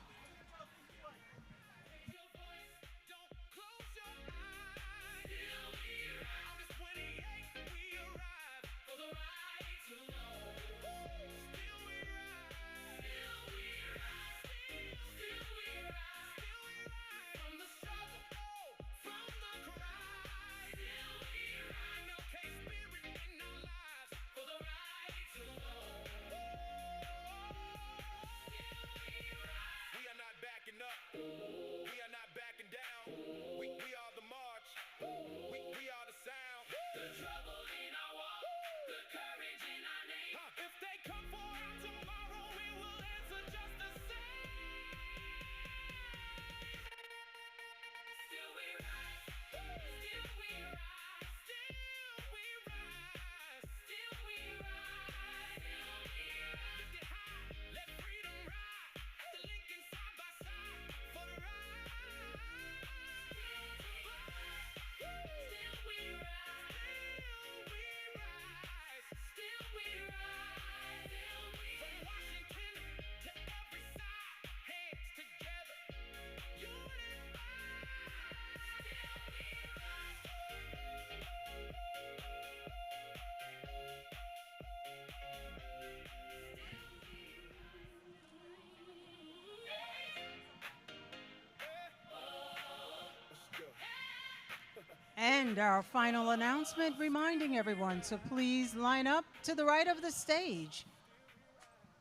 And our final announcement reminding everyone to please line up to the right of the stage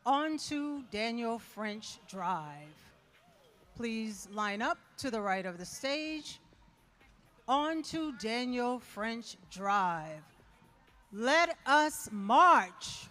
onto Daniel French Drive. Please line up to the right of the stage onto Daniel French Drive. Let us march.